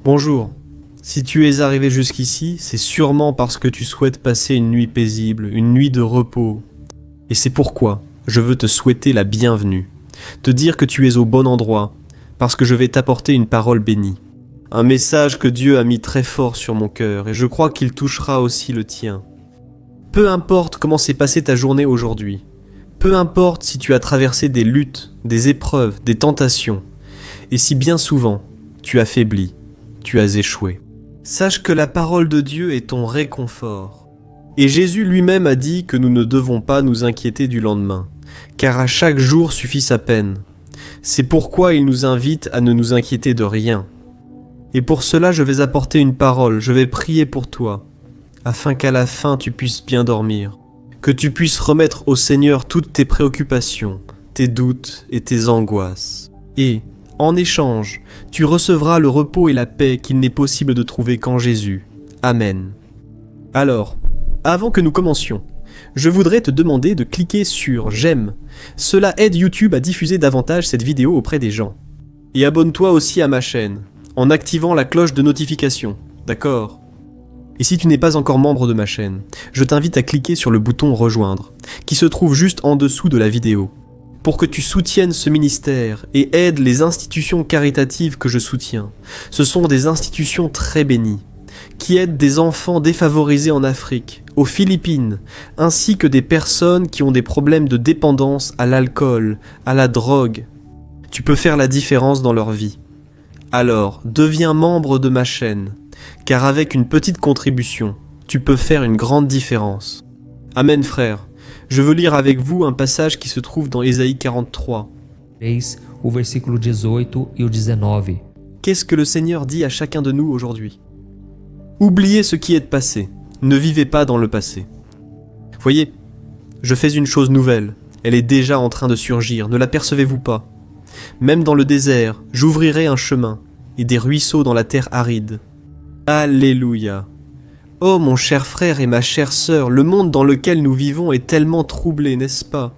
Bonjour. Si tu es arrivé jusqu'ici, c'est sûrement parce que tu souhaites passer une nuit paisible, une nuit de repos. Et c'est pourquoi je veux te souhaiter la bienvenue, te dire que tu es au bon endroit, parce que je vais t'apporter une parole bénie. Un message que Dieu a mis très fort sur mon cœur, et je crois qu'il touchera aussi le tien. Peu importe comment s'est passée ta journée aujourd'hui, peu importe si tu as traversé des luttes, des épreuves, des tentations, et si bien souvent tu as faibli, tu as échoué. Sache que la parole de Dieu est ton réconfort. Et Jésus lui-même a dit que nous ne devons pas nous inquiéter du lendemain, car à chaque jour suffit sa peine. C'est pourquoi il nous invite à ne nous inquiéter de rien. Et pour cela, je vais apporter une parole, je vais prier pour toi, afin qu'à la fin tu puisses bien dormir, que tu puisses remettre au Seigneur toutes tes préoccupations, tes doutes et tes angoisses. Et, en échange, tu recevras le repos et la paix qu'il n'est possible de trouver qu'en Jésus. Amen. Alors, avant que nous commencions, je voudrais te demander de cliquer sur « J'aime ». Cela aide YouTube à diffuser davantage cette vidéo auprès des gens. Et abonne-toi aussi à ma chaîne, en activant la cloche de notification, d'accord ? Et si tu n'es pas encore membre de ma chaîne, je t'invite à cliquer sur le bouton « Rejoindre », qui se trouve juste en dessous de la vidéo, pour que tu soutiennes ce ministère et aides les institutions caritatives que je soutiens. Ce sont des institutions très bénies, qui aident des enfants défavorisés en Afrique, aux Philippines, ainsi que des personnes qui ont des problèmes de dépendance à l'alcool, à la drogue. Tu peux faire la différence dans leur vie. Alors, deviens membre de ma chaîne, car avec une petite contribution, tu peux faire une grande différence. Amen, frère. Je veux lire avec vous un passage qui se trouve dans Ésaïe 43. O versículo 18 e o 19. Qu'est-ce que le Seigneur dit à chacun de nous aujourd'hui ? Oubliez ce qui est passé, ne vivez pas dans le passé. Voyez, je fais une chose nouvelle, elle est déjà en train de surgir, ne l'apercevez-vous pas ? Même dans le désert, j'ouvrirai un chemin, et des ruisseaux dans la terre aride. Alléluia ! Oh mon cher frère et ma chère sœur, le monde dans lequel nous vivons est tellement troublé, n'est-ce pas ?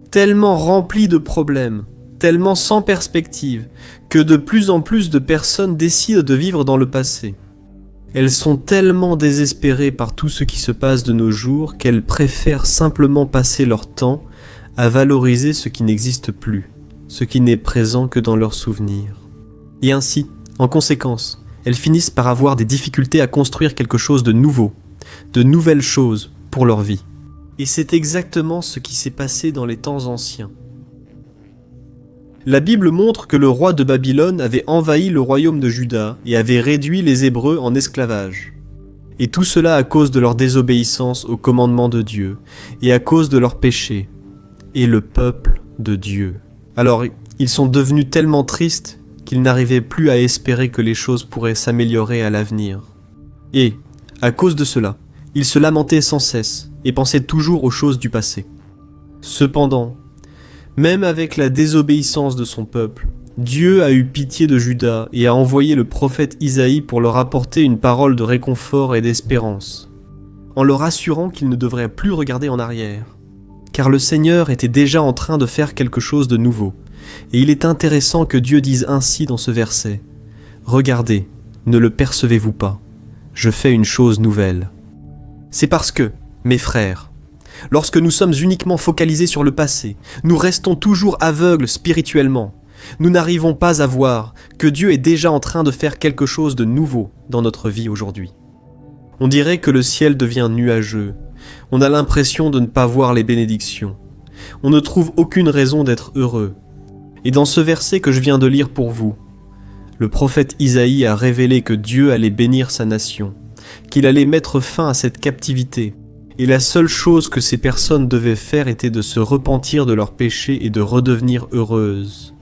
Tellement rempli de problèmes, tellement sans perspective, que de plus en plus de personnes décident de vivre dans le passé. Elles sont tellement désespérées par tout ce qui se passe de nos jours qu'elles préfèrent simplement passer leur temps à valoriser ce qui n'existe plus, ce qui n'est présent que dans leurs souvenirs. Et ainsi, en conséquence, elles finissent par avoir des difficultés à construire quelque chose de nouveau, de nouvelles choses pour leur vie. Et c'est exactement ce qui s'est passé dans les temps anciens. La Bible montre que le roi de Babylone avait envahi le royaume de Juda et avait réduit les Hébreux en esclavage. Et tout cela à cause de leur désobéissance au commandement de Dieu et à cause de leur péché. Et le peuple de Dieu. Alors, ils sont devenus tellement tristes qu'ils n'arrivaient plus à espérer que les choses pourraient s'améliorer à l'avenir. Et, à cause de cela, ils se lamentaient sans cesse et pensaient toujours aux choses du passé. Cependant, même avec la désobéissance de son peuple, Dieu a eu pitié de Juda et a envoyé le prophète Isaïe pour leur apporter une parole de réconfort et d'espérance, en leur assurant qu'ils ne devraient plus regarder en arrière, car le Seigneur était déjà en train de faire quelque chose de nouveau. Et il est intéressant que Dieu dise ainsi dans ce verset : « Regardez, ne le percevez-vous pas ? Je fais une chose nouvelle. » C'est parce que, mes frères, lorsque nous sommes uniquement focalisés sur le passé, nous restons toujours aveugles spirituellement. Nous n'arrivons pas à voir que Dieu est déjà en train de faire quelque chose de nouveau dans notre vie aujourd'hui. On dirait que le ciel devient nuageux. On a l'impression de ne pas voir les bénédictions. On ne trouve aucune raison d'être heureux. Et dans ce verset que je viens de lire pour vous, le prophète Isaïe a révélé que Dieu allait bénir sa nation, qu'il allait mettre fin à cette captivité, et la seule chose que ces personnes devaient faire était de se repentir de leurs péchés et de redevenir heureuses.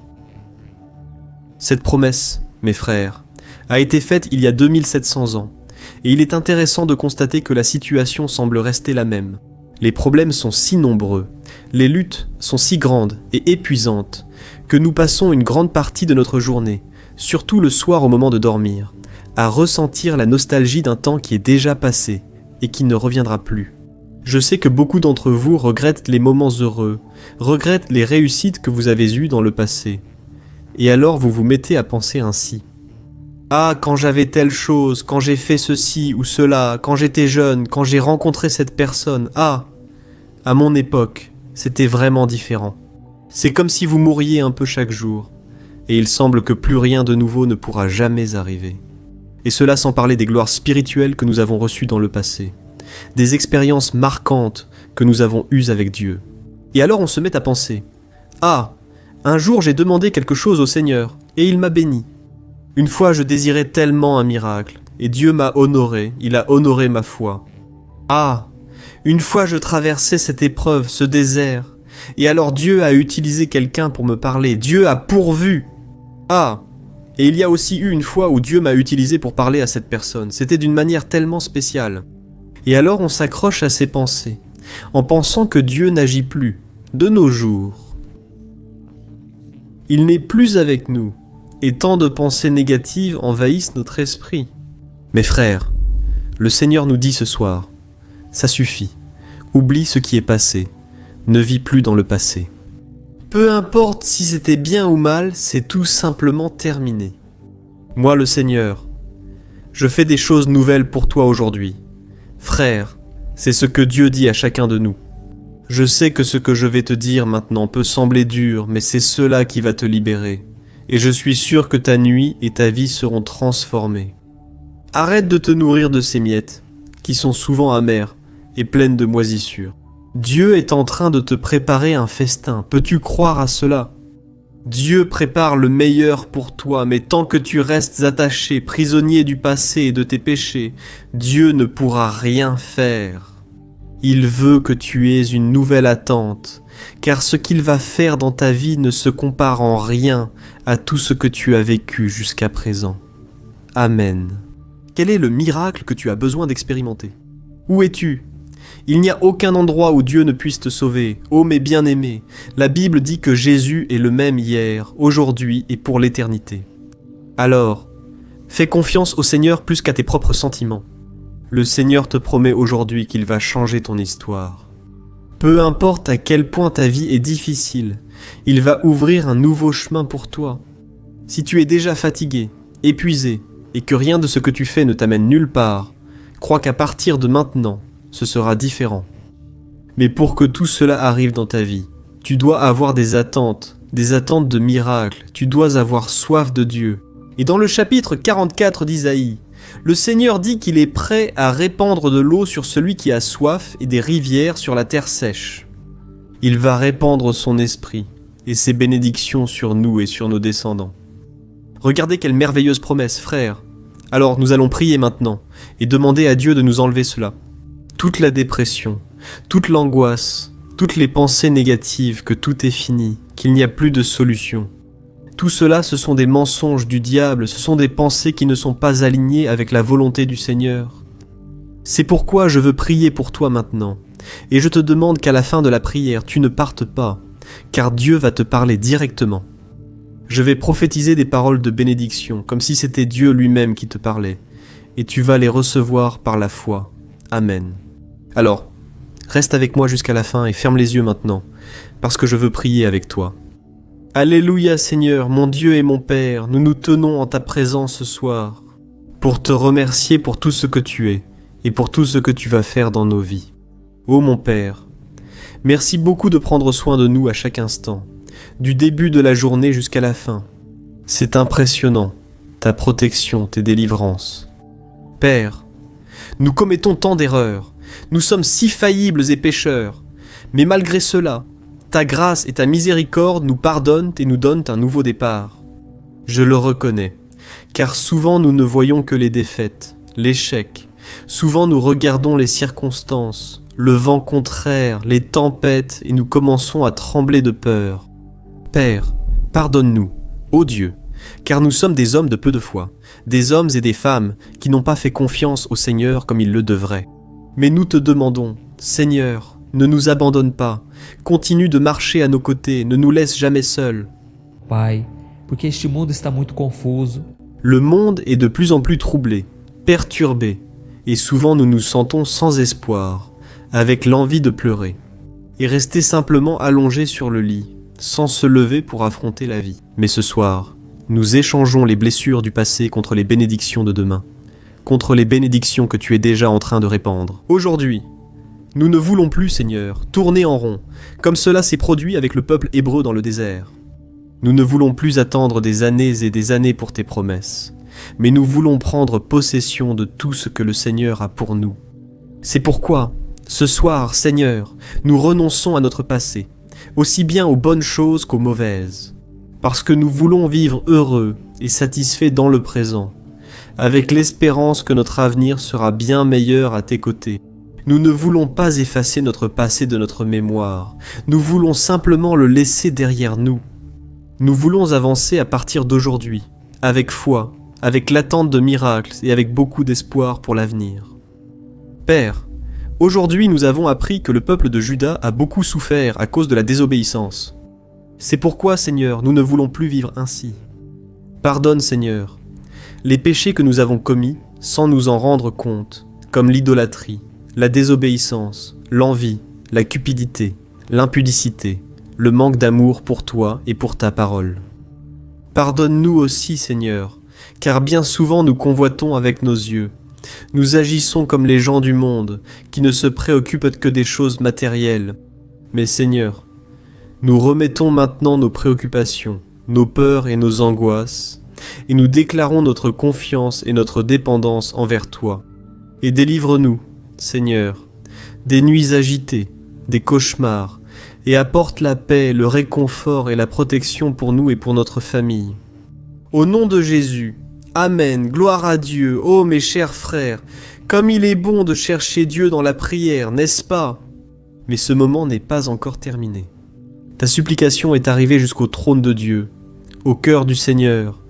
Cette promesse, mes frères, a été faite il y a 2700 ans, et il est intéressant de constater que la situation semble rester la même. Les problèmes sont si nombreux, les luttes sont si grandes et épuisantes, que nous passons une grande partie de notre journée, surtout le soir au moment de dormir, à ressentir la nostalgie d'un temps qui est déjà passé et qui ne reviendra plus. Je sais que beaucoup d'entre vous regrettent les moments heureux, regrettent les réussites que vous avez eues dans le passé. Et alors vous vous mettez à penser ainsi. Ah, quand j'avais telle chose, quand j'ai fait ceci ou cela, quand j'étais jeune, quand j'ai rencontré cette personne, ah, à mon époque, c'était vraiment différent. C'est comme si vous mouriez un peu chaque jour, et il semble que plus rien de nouveau ne pourra jamais arriver. Et cela sans parler des gloires spirituelles que nous avons reçues dans le passé, des expériences marquantes que nous avons eues avec Dieu. Et alors on se met à penser, ah, un jour j'ai demandé quelque chose au Seigneur, et il m'a béni. Une fois je désirais tellement un miracle, et Dieu m'a honoré, il a honoré ma foi. Ah, une fois je traversais cette épreuve, ce désert, et alors Dieu a utilisé quelqu'un pour me parler, Dieu a pourvu. Ah, et il y a aussi eu une fois où Dieu m'a utilisé pour parler à cette personne, c'était d'une manière tellement spéciale. Et alors on s'accroche à ces pensées, en pensant que Dieu n'agit plus, de nos jours. Il n'est plus avec nous, et tant de pensées négatives envahissent notre esprit. Mes frères, le Seigneur nous dit ce soir, ça suffit, oublie ce qui est passé, ne vis plus dans le passé. Peu importe si c'était bien ou mal, c'est tout simplement terminé. Moi le Seigneur, je fais des choses nouvelles pour toi aujourd'hui. Frère, c'est ce que Dieu dit à chacun de nous. Je sais que ce que je vais te dire maintenant peut sembler dur, mais c'est cela qui va te libérer. Et je suis sûr que ta nuit et ta vie seront transformées. Arrête de te nourrir de ces miettes, qui sont souvent amères et pleines de moisissures. Dieu est en train de te préparer un festin, peux-tu croire à cela? Dieu prépare le meilleur pour toi, mais tant que tu restes attaché, prisonnier du passé et de tes péchés, Dieu ne pourra rien faire. Il veut que tu aies une nouvelle attente, car ce qu'il va faire dans ta vie ne se compare en rien à tout ce que tu as vécu jusqu'à présent. Amen. Quel est le miracle que tu as besoin d'expérimenter? Où es-tu? Il n'y a aucun endroit où Dieu ne puisse te sauver. Ô mes bien-aimés, la Bible dit que Jésus est le même hier, aujourd'hui et pour l'éternité. Alors, fais confiance au Seigneur plus qu'à tes propres sentiments. Le Seigneur te promet aujourd'hui qu'il va changer ton histoire. Peu importe à quel point ta vie est difficile, il va ouvrir un nouveau chemin pour toi. Si tu es déjà fatigué, épuisé, et que rien de ce que tu fais ne t'amène nulle part, crois qu'à partir de maintenant, ce sera différent. Mais pour que tout cela arrive dans ta vie, tu dois avoir des attentes de miracles, tu dois avoir soif de Dieu. Et dans le chapitre 44 d'Isaïe, le Seigneur dit qu'il est prêt à répandre de l'eau sur celui qui a soif et des rivières sur la terre sèche. Il va répandre son esprit et ses bénédictions sur nous et sur nos descendants. Regardez quelle merveilleuse promesse, frères. Alors nous allons prier maintenant et demander à Dieu de nous enlever cela. Toute la dépression, toute l'angoisse, toutes les pensées négatives que tout est fini, qu'il n'y a plus de solution. Tout cela, ce sont des mensonges du diable, ce sont des pensées qui ne sont pas alignées avec la volonté du Seigneur. C'est pourquoi je veux prier pour toi maintenant, et je te demande qu'à la fin de la prière, tu ne partes pas, car Dieu va te parler directement. Je vais prophétiser des paroles de bénédiction, comme si c'était Dieu lui-même qui te parlait, et tu vas les recevoir par la foi. Amen. Alors, reste avec moi jusqu'à la fin et ferme les yeux maintenant, parce que je veux prier avec toi. Alléluia Seigneur, mon Dieu et mon Père, nous nous tenons en ta présence ce soir, pour te remercier pour tout ce que tu es, et pour tout ce que tu vas faire dans nos vies. Ô mon Père, merci beaucoup de prendre soin de nous à chaque instant, du début de la journée jusqu'à la fin. C'est impressionnant, ta protection, tes délivrances. Père, nous commettons tant d'erreurs, nous sommes si faillibles et pécheurs, mais malgré cela, ta grâce et ta miséricorde nous pardonnent et nous donnent un nouveau départ. Je le reconnais, car souvent nous ne voyons que les défaites, l'échec, souvent nous regardons les circonstances, le vent contraire, les tempêtes, et nous commençons à trembler de peur. Père, pardonne-nous, ô Dieu, car nous sommes des hommes de peu de foi, des hommes et des femmes qui n'ont pas fait confiance au Seigneur comme ils le devraient. Mais nous te demandons, Seigneur, ne nous abandonne pas, continue de marcher à nos côtés, ne nous laisse jamais seuls. Pai, porque este mundo está muito confuso. Le monde est de plus en plus troublé, perturbé, et souvent nous nous sentons sans espoir, avec l'envie de pleurer, et rester simplement allongé sur le lit, sans se lever pour affronter la vie. Mais ce soir, Nous échangeons les blessures du passé contre les bénédictions de demain, contre les bénédictions que tu es déjà en train de répandre. Aujourd'hui, nous ne voulons plus, Seigneur, tourner en rond, comme cela s'est produit avec le peuple hébreu dans le désert. Nous ne voulons plus attendre des années et des années pour tes promesses, mais nous voulons prendre possession de tout ce que le Seigneur a pour nous. C'est pourquoi, ce soir, Seigneur, nous renonçons à notre passé, aussi bien aux bonnes choses qu'aux mauvaises, parce que nous voulons vivre heureux et satisfaits dans le présent, avec l'espérance que notre avenir sera bien meilleur à tes côtés. Nous ne voulons pas effacer notre passé de notre mémoire, nous voulons simplement le laisser derrière nous. Nous voulons avancer à partir d'aujourd'hui, avec foi, avec l'attente de miracles et avec beaucoup d'espoir pour l'avenir. Père, aujourd'hui nous avons appris que le peuple de Juda a beaucoup souffert à cause de la désobéissance. C'est pourquoi, Seigneur, nous ne voulons plus vivre ainsi. Pardonne, Seigneur, les péchés que nous avons commis sans nous en rendre compte, comme l'idolâtrie, la désobéissance, l'envie, la cupidité, l'impudicité, le manque d'amour pour toi et pour ta parole. Pardonne-nous aussi, Seigneur, car bien souvent nous convoitons avec nos yeux. Nous agissons comme les gens du monde, qui ne se préoccupent que des choses matérielles. Mais Seigneur, nous remettons maintenant nos préoccupations, nos peurs et nos angoisses, et nous déclarons notre confiance et notre dépendance envers toi. Et délivre-nous, Seigneur, des nuits agitées, des cauchemars, et apporte la paix, le réconfort et la protection pour nous et pour notre famille. Au nom de Jésus, Amen, gloire à Dieu, ô mes chers frères, comme il est bon de chercher Dieu dans la prière, n'est-ce pas? Mais ce moment n'est pas encore terminé. Ta supplication est arrivée jusqu'au trône de Dieu, au cœur du Seigneur,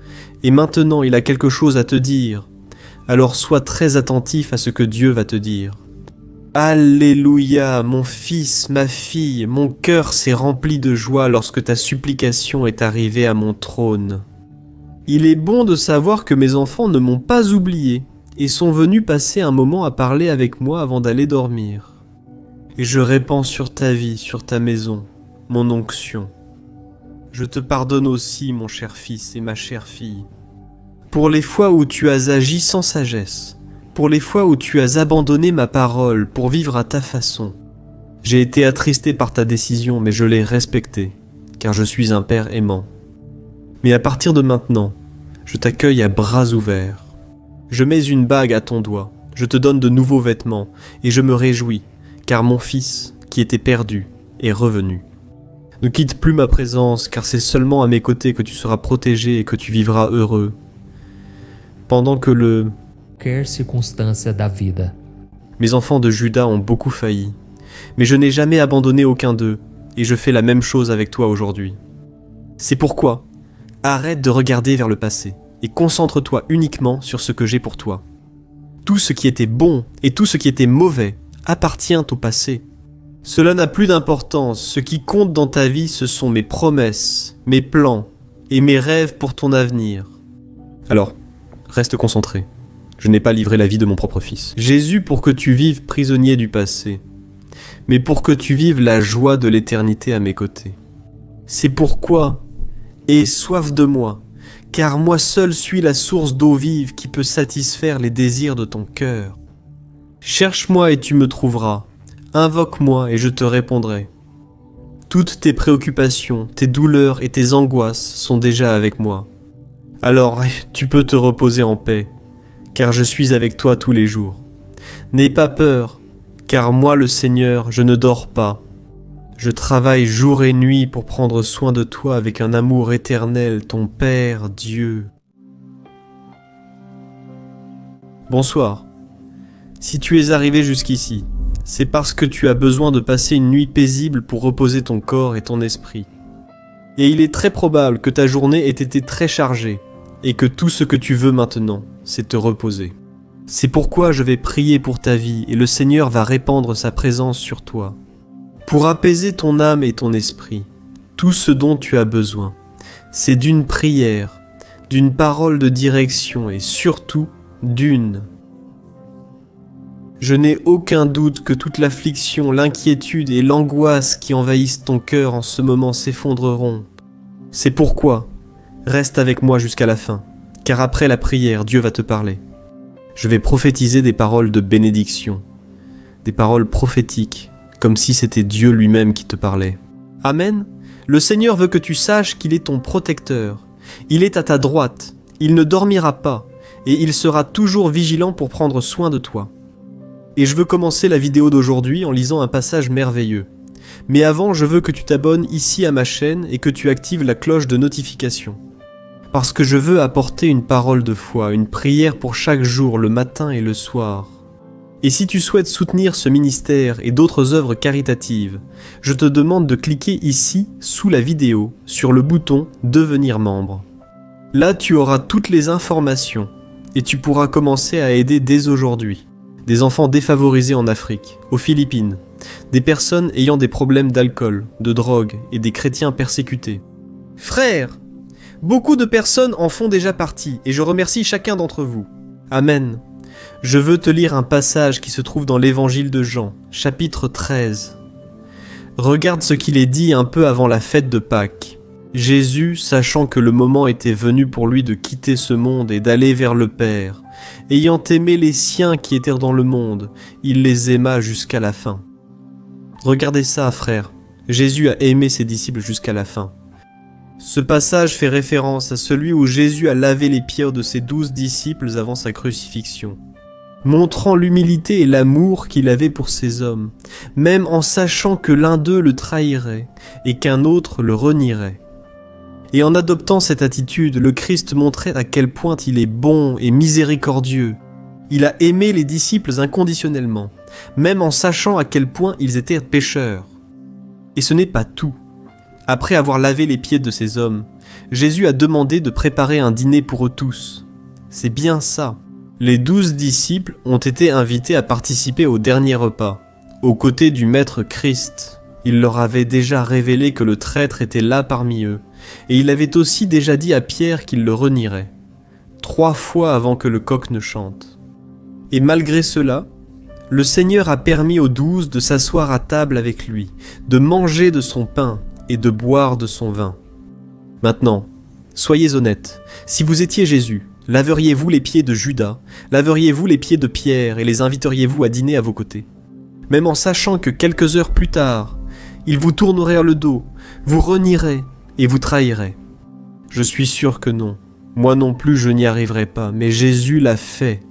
et maintenant il a quelque chose à te dire. Alors sois très attentif à ce que Dieu va te dire. Alléluia, mon fils, ma fille, mon cœur s'est rempli de joie lorsque ta supplication est arrivée à mon trône. Il est bon de savoir que mes enfants ne m'ont pas oublié et sont venus passer un moment à parler avec moi avant d'aller dormir. Et je répands sur ta vie, sur ta maison, mon onction. Je te pardonne aussi, mon cher fils et ma chère fille, pour les fois où tu as agi sans sagesse, pour les fois où tu as abandonné ma parole pour vivre à ta façon. J'ai été attristé par ta décision, mais je l'ai respectée, car je suis un père aimant. Mais à partir de maintenant, je t'accueille à bras ouverts. Je mets une bague à ton doigt, je te donne de nouveaux vêtements, et je me réjouis, car mon fils, qui était perdu, est revenu. Ne quitte plus ma présence, car c'est seulement à mes côtés que tu seras protégé et que tu vivras heureux. Pendant que Qualquer circunstância da vida. Mes enfants de Juda ont beaucoup failli, mais je n'ai jamais abandonné aucun d'eux, et je fais la même chose avec toi aujourd'hui. C'est pourquoi, arrête de regarder vers le passé, et concentre-toi uniquement sur ce que j'ai pour toi. Tout ce qui était bon et tout ce qui était mauvais appartient au passé. Cela n'a plus d'importance, ce qui compte dans ta vie, ce sont mes promesses, mes plans et mes rêves pour ton avenir. Alors, reste concentré. Je n'ai pas livré la vie de mon propre fils. Jésus pour que tu vives prisonnier du passé, mais pour que tu vives la joie de l'éternité à mes côtés. C'est pourquoi, aie soif de moi, car moi seul suis la source d'eau vive qui peut satisfaire les désirs de ton cœur. Cherche-moi et tu me trouveras. Invoque-moi et je te répondrai. Toutes tes préoccupations, tes douleurs et tes angoisses sont déjà avec moi. Alors tu peux te reposer en paix, car je suis avec toi tous les jours. N'aie pas peur, car moi le Seigneur, je ne dors pas. Je travaille jour et nuit pour prendre soin de toi avec un amour éternel, ton Père, Dieu. Bonsoir. Si tu es arrivé jusqu'ici, c'est parce que tu as besoin de passer une nuit paisible pour reposer ton corps et ton esprit. Et il est très probable que ta journée ait été très chargée, et que tout ce que tu veux maintenant, c'est te reposer. C'est pourquoi je vais prier pour ta vie, et le Seigneur va répandre sa présence sur toi. Pour apaiser ton âme et ton esprit, tout ce dont tu as besoin, c'est d'une prière, d'une parole de direction, et surtout d'une. Je n'ai aucun doute que toute l'affliction, l'inquiétude et l'angoisse qui envahissent ton cœur en ce moment s'effondreront. C'est pourquoi, Reste avec moi jusqu'à la fin, car après la prière, Dieu va te parler. Je vais prophétiser des paroles de bénédiction, des paroles prophétiques, comme si c'était Dieu lui-même qui te parlait. Amen. Le Seigneur veut que tu saches qu'il est ton protecteur. Il est à ta droite, il ne dormira pas, et il sera toujours vigilant pour prendre soin de toi. Et je veux commencer la vidéo d'aujourd'hui en lisant un passage merveilleux. Mais avant, je veux que tu t'abonnes ici à ma chaîne et que tu actives la cloche de notification. Parce que je veux apporter une parole de foi, une prière pour chaque jour, le matin et le soir. Et si tu souhaites soutenir ce ministère et d'autres œuvres caritatives, je te demande de cliquer ici, sous la vidéo, sur le bouton « Devenir membre ». Là, tu auras toutes les informations et tu pourras commencer à aider dès aujourd'hui. Des enfants défavorisés en Afrique, aux Philippines, des personnes ayant des problèmes d'alcool, de drogue et des chrétiens persécutés. Frères, beaucoup de personnes en font déjà partie et je remercie chacun d'entre vous. Amen. Je veux te lire un passage qui se trouve dans l'évangile de Jean, chapitre 13. Regarde ce qu'il est dit un peu avant la fête de Pâques. Jésus, sachant que le moment était venu pour lui de quitter ce monde et d'aller vers le Père, ayant aimé les siens qui étaient dans le monde, il les aima jusqu'à la fin. Regardez ça, frères. Jésus a aimé ses disciples jusqu'à la fin. Ce passage fait référence à celui où Jésus a lavé les pieds de ses 12 disciples avant sa crucifixion, montrant l'humilité et l'amour qu'il avait pour ces hommes, même en sachant que l'un d'eux le trahirait et qu'un autre le renierait. Et en adoptant cette attitude, le Christ montrait à quel point il est bon et miséricordieux. Il a aimé les disciples inconditionnellement, même en sachant à quel point ils étaient pécheurs. Et ce n'est pas tout. Après avoir lavé les pieds de ces hommes, Jésus a demandé de préparer un dîner pour eux tous. C'est bien ça. Les 12 disciples ont été invités à participer au dernier repas, aux côtés du Maître Christ. Il leur avait déjà révélé que le traître était là parmi eux, et il avait aussi déjà dit à Pierre qu'il le renierait, 3 fois avant que le coq ne chante. Et malgré cela, le Seigneur a permis aux 12 de s'asseoir à table avec lui, de manger de son pain et de boire de son vin. Maintenant, soyez honnêtes, si vous étiez Jésus, laveriez-vous les pieds de Judas, laveriez-vous les pieds de Pierre et les inviteriez-vous à dîner à vos côtés? Même en sachant que quelques heures plus tard, ils vous tourneraient le dos, vous renieraient et vous trahiraient. Je suis sûr que non. Moi non plus je n'y arriverai pas, mais Jésus l'a fait.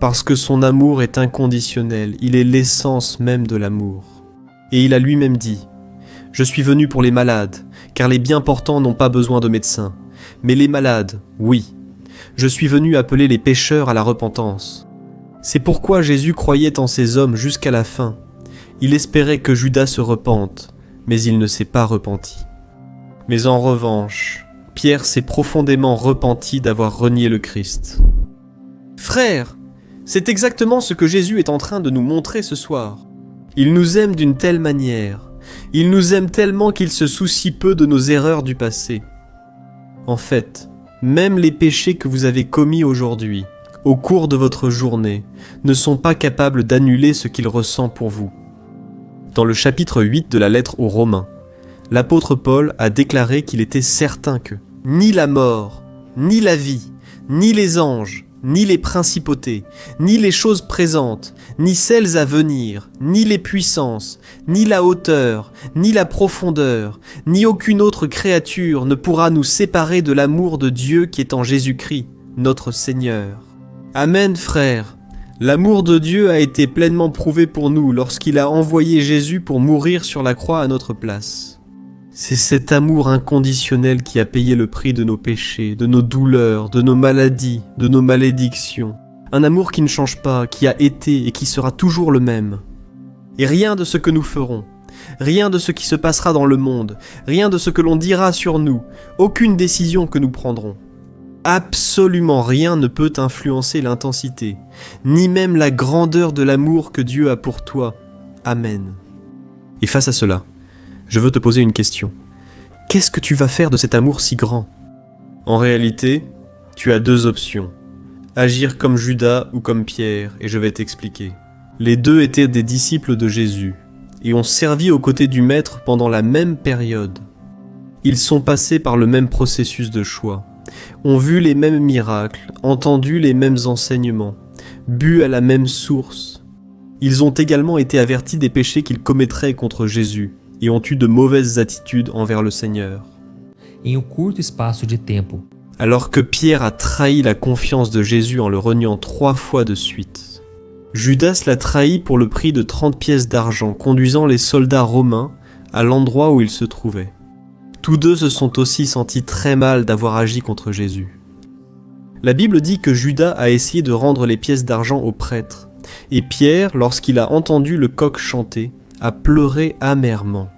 Parce que son amour est inconditionnel, il est l'essence même de l'amour. Et il a lui-même dit, « Je suis venu pour les malades, car les bien portants n'ont pas besoin de médecins. Mais les malades, oui. Je suis venu appeler les pécheurs à la repentance. » C'est pourquoi Jésus croyait en ces hommes jusqu'à la fin. Il espérait que Judas se repente, mais il ne s'est pas repenti. Mais en revanche, Pierre s'est profondément repenti d'avoir renié le Christ. Frères, c'est exactement ce que Jésus est en train de nous montrer ce soir. Il nous aime d'une telle manière. Il nous aime tellement qu'il se soucie peu de nos erreurs du passé. En fait, même les péchés que vous avez commis aujourd'hui, au cours de votre journée, ne sont pas capables d'annuler ce qu'il ressent pour vous. Dans le chapitre 8 de la lettre aux Romains, l'apôtre Paul a déclaré qu'il était certain que ni la mort, ni la vie, ni les anges, ni les principautés, ni les choses présentes, ni celles à venir, ni les puissances, ni la hauteur, ni la profondeur, ni aucune autre créature ne pourra nous séparer de l'amour de Dieu qui est en Jésus-Christ, notre Seigneur. Amen, frères. L'amour de Dieu a été pleinement prouvé pour nous lorsqu'il a envoyé Jésus pour mourir sur la croix à notre place. C'est cet amour inconditionnel qui a payé le prix de nos péchés, de nos douleurs, de nos maladies, de nos malédictions. Un amour qui ne change pas, qui a été et qui sera toujours le même. Et rien de ce que nous ferons, rien de ce qui se passera dans le monde, rien de ce que l'on dira sur nous, aucune décision que nous prendrons. Absolument rien ne peut influencer l'intensité, ni même la grandeur de l'amour que Dieu a pour toi. Amen. Et face à cela, je veux te poser une question. Qu'est-ce que tu vas faire de cet amour si grand? En réalité, tu as 2 options. Agir comme Judas ou comme Pierre, et je vais t'expliquer. Les 2 étaient des disciples de Jésus, et ont servi aux côtés du Maître pendant la même période. Ils sont passés par le même processus de choix, ont vu les mêmes miracles, entendu les mêmes enseignements, bu à la même source. Ils ont également été avertis des péchés qu'ils commettraient contre Jésus et ont eu de mauvaises attitudes envers le Seigneur. Em curto espaço de tempo, Alors que Pierre a trahi la confiance de Jésus en le reniant 3 fois de suite. Judas l'a trahi pour le prix de 30 pièces d'argent, conduisant les soldats romains à l'endroit où ils se trouvaient. Tous deux se sont aussi sentis très mal d'avoir agi contre Jésus. La Bible dit que Judas a essayé de rendre les pièces d'argent aux prêtres, et Pierre, lorsqu'il a entendu le coq chanter, a pleuré amèrement.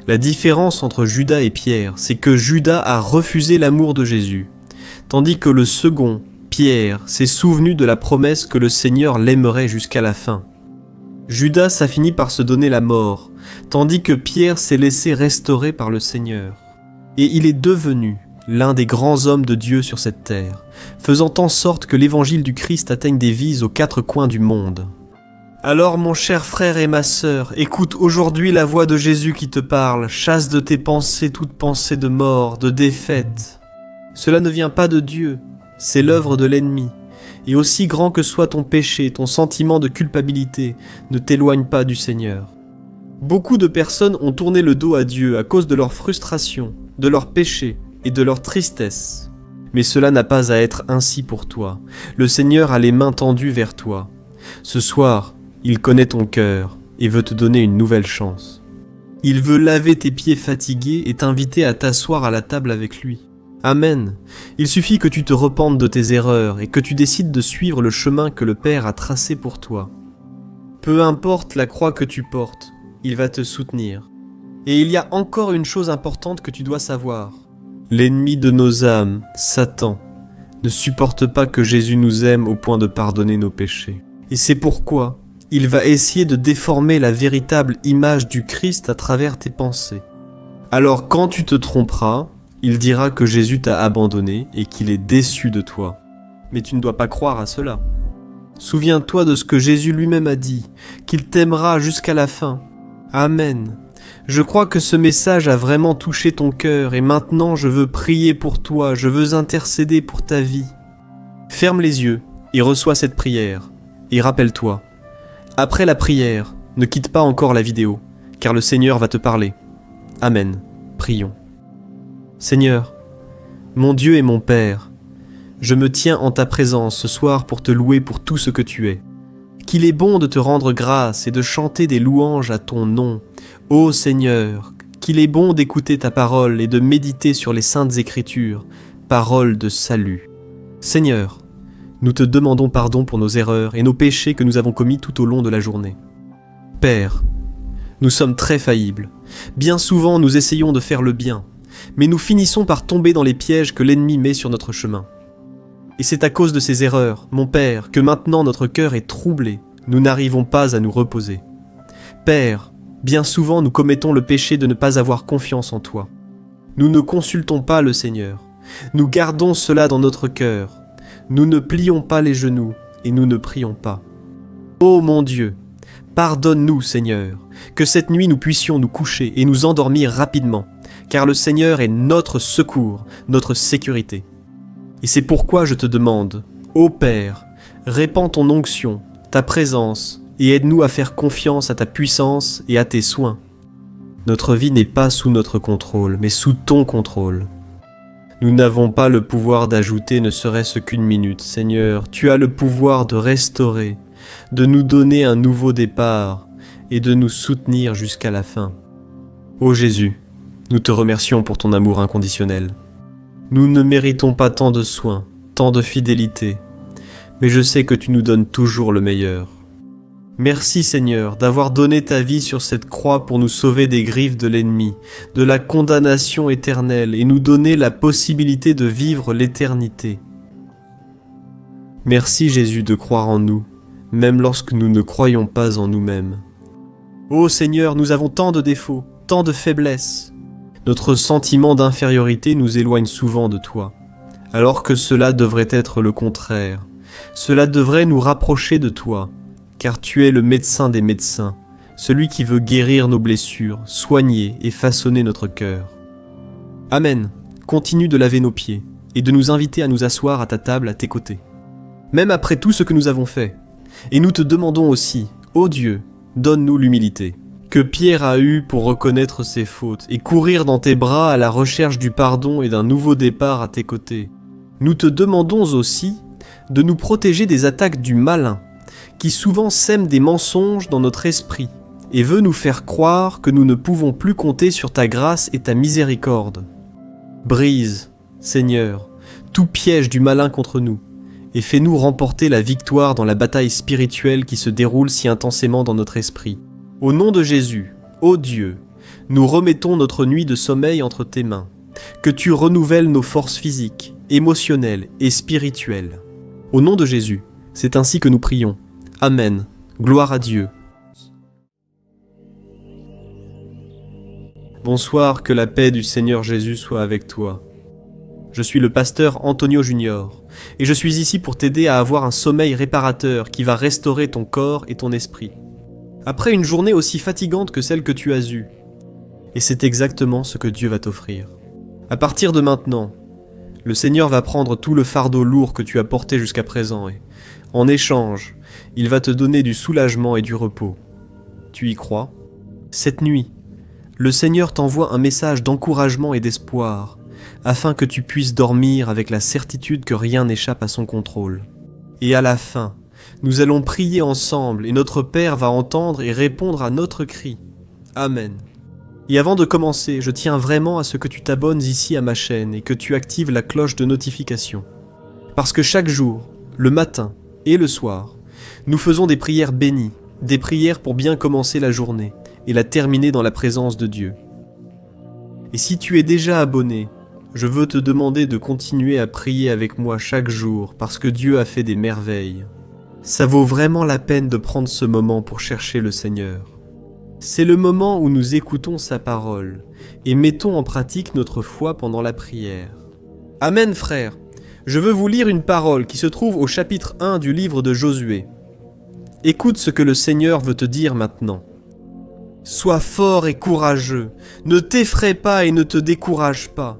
La différence entre Judas et Pierre, c'est que Judas a refusé l'amour de Jésus, tandis que le second, Pierre, s'est souvenu de la promesse que le Seigneur l'aimerait jusqu'à la fin. Judas a fini par se donner la mort, tandis que Pierre s'est laissé restaurer par le Seigneur. Et il est devenu l'un des grands hommes de Dieu sur cette terre, faisant en sorte que l'évangile du Christ atteigne des vies aux 4 coins du monde. Alors mon cher frère et ma sœur, écoute aujourd'hui la voix de Jésus qui te parle, chasse de tes pensées toute pensée de mort, de défaite. Cela ne vient pas de Dieu, c'est l'œuvre de l'ennemi. Et aussi grand que soit ton péché, ton sentiment de culpabilité, ne t'éloigne pas du Seigneur. Beaucoup de personnes ont tourné le dos à Dieu à cause de leur frustration, de leur péché et de leur tristesse. Mais cela n'a pas à être ainsi pour toi. Le Seigneur a les mains tendues vers toi. Ce soir, il connaît ton cœur et veut te donner une nouvelle chance. Il veut laver tes pieds fatigués et t'inviter à t'asseoir à la table avec lui. Amen. Il suffit que tu te repentes de tes erreurs et que tu décides de suivre le chemin que le Père a tracé pour toi. Peu importe la croix que tu portes, il va te soutenir. Et il y a encore une chose importante que tu dois savoir. L'ennemi de nos âmes, Satan, ne supporte pas que Jésus nous aime au point de pardonner nos péchés. Et c'est pourquoi il va essayer de déformer la véritable image du Christ à travers tes pensées. Alors quand tu te tromperas, il dira que Jésus t'a abandonné et qu'il est déçu de toi. Mais tu ne dois pas croire à cela. Souviens-toi de ce que Jésus lui-même a dit, qu'il t'aimera jusqu'à la fin. Amen. Je crois que ce message a vraiment touché ton cœur et maintenant je veux prier pour toi, je veux intercéder pour ta vie. Ferme les yeux et reçois cette prière. Et rappelle-toi, après la prière, ne quitte pas encore la vidéo, car le Seigneur va te parler. Amen. Prions. Seigneur, mon Dieu et mon Père, je me tiens en ta présence ce soir pour te louer pour tout ce que tu es. Qu'il est bon de te rendre grâce et de chanter des louanges à ton nom. Ô Seigneur, qu'il est bon d'écouter ta parole et de méditer sur les saintes écritures, paroles de salut. Seigneur, nous te demandons pardon pour nos erreurs et nos péchés que nous avons commis tout au long de la journée. Père, nous sommes très faillibles. Bien souvent, nous essayons de faire le bien, mais nous finissons par tomber dans les pièges que l'ennemi met sur notre chemin. Et c'est à cause de ces erreurs, mon Père, que maintenant notre cœur est troublé. Nous n'arrivons pas à nous reposer. Père, bien souvent nous commettons le péché de ne pas avoir confiance en toi. Nous ne consultons pas le Seigneur. Nous gardons cela dans notre cœur. Nous ne plions pas les genoux et nous ne prions pas. Ô mon Dieu, pardonne-nous, Seigneur, que cette nuit nous puissions nous coucher et nous endormir rapidement, car le Seigneur est notre secours, notre sécurité. Et c'est pourquoi je te demande, ô Père, répands ton onction, ta présence, et aide-nous à faire confiance à ta puissance et à tes soins. Notre vie n'est pas sous notre contrôle, mais sous ton contrôle. Nous n'avons pas le pouvoir d'ajouter ne serait-ce qu'une minute. Seigneur, tu as le pouvoir de restaurer, de nous donner un nouveau départ et de nous soutenir jusqu'à la fin. Ô Jésus, nous te remercions pour ton amour inconditionnel. Nous ne méritons pas tant de soins, tant de fidélité, mais je sais que tu nous donnes toujours le meilleur. Merci Seigneur d'avoir donné ta vie sur cette croix pour nous sauver des griffes de l'ennemi, de la condamnation éternelle et nous donner la possibilité de vivre l'éternité. Merci Jésus de croire en nous, même lorsque nous ne croyons pas en nous-mêmes. Ô Seigneur, nous avons tant de défauts, tant de faiblesses. Notre sentiment d'infériorité nous éloigne souvent de toi, alors que cela devrait être le contraire. Cela devrait nous rapprocher de toi, car tu es le médecin des médecins, celui qui veut guérir nos blessures, soigner et façonner notre cœur. Amen. Continue de laver nos pieds et de nous inviter à nous asseoir à ta table à tes côtés. Même après tout ce que nous avons fait. Et nous te demandons aussi, ô Dieu, donne-nous l'humilité que Pierre a eue pour reconnaître ses fautes et courir dans tes bras à la recherche du pardon et d'un nouveau départ à tes côtés. Nous te demandons aussi de nous protéger des attaques du malin, qui souvent sème des mensonges dans notre esprit et veut nous faire croire que nous ne pouvons plus compter sur ta grâce et ta miséricorde. Brise, Seigneur, tout piège du malin contre nous, et fais-nous remporter la victoire dans la bataille spirituelle qui se déroule si intensément dans notre esprit. Au nom de Jésus, ô Dieu, nous remettons notre nuit de sommeil entre tes mains, que tu renouvelles nos forces physiques, émotionnelles et spirituelles. Au nom de Jésus, c'est ainsi que nous prions. Amen. Gloire à Dieu. Bonsoir, que la paix du Seigneur Jésus soit avec toi. Je suis le pasteur Antonio Junior, et je suis ici pour t'aider à avoir un sommeil réparateur qui va restaurer ton corps et ton esprit. Après une journée aussi fatigante que celle que tu as eue. Et c'est exactement ce que Dieu va t'offrir. À partir de maintenant, le Seigneur va prendre tout le fardeau lourd que tu as porté jusqu'à présent et, en échange, il va te donner du soulagement et du repos. Tu y crois ? Cette nuit, le Seigneur t'envoie un message d'encouragement et d'espoir, afin que tu puisses dormir avec la certitude que rien n'échappe à son contrôle. Et à la fin, nous allons prier ensemble et notre Père va entendre et répondre à notre cri. Amen. Et avant de commencer, je tiens vraiment à ce que tu t'abonnes ici à ma chaîne et que tu actives la cloche de notification. Parce que chaque jour, le matin et le soir, nous faisons des prières bénies, des prières pour bien commencer la journée et la terminer dans la présence de Dieu. Et si tu es déjà abonné, je veux te demander de continuer à prier avec moi chaque jour parce que Dieu a fait des merveilles. Ça vaut vraiment la peine de prendre ce moment pour chercher le Seigneur. C'est le moment où nous écoutons sa parole et mettons en pratique notre foi pendant la prière. Amen, frères. Je veux vous lire une parole qui se trouve au chapitre 1 du livre de Josué. Écoute ce que le Seigneur veut te dire maintenant. Sois fort et courageux, ne t'effraie pas et ne te décourage pas,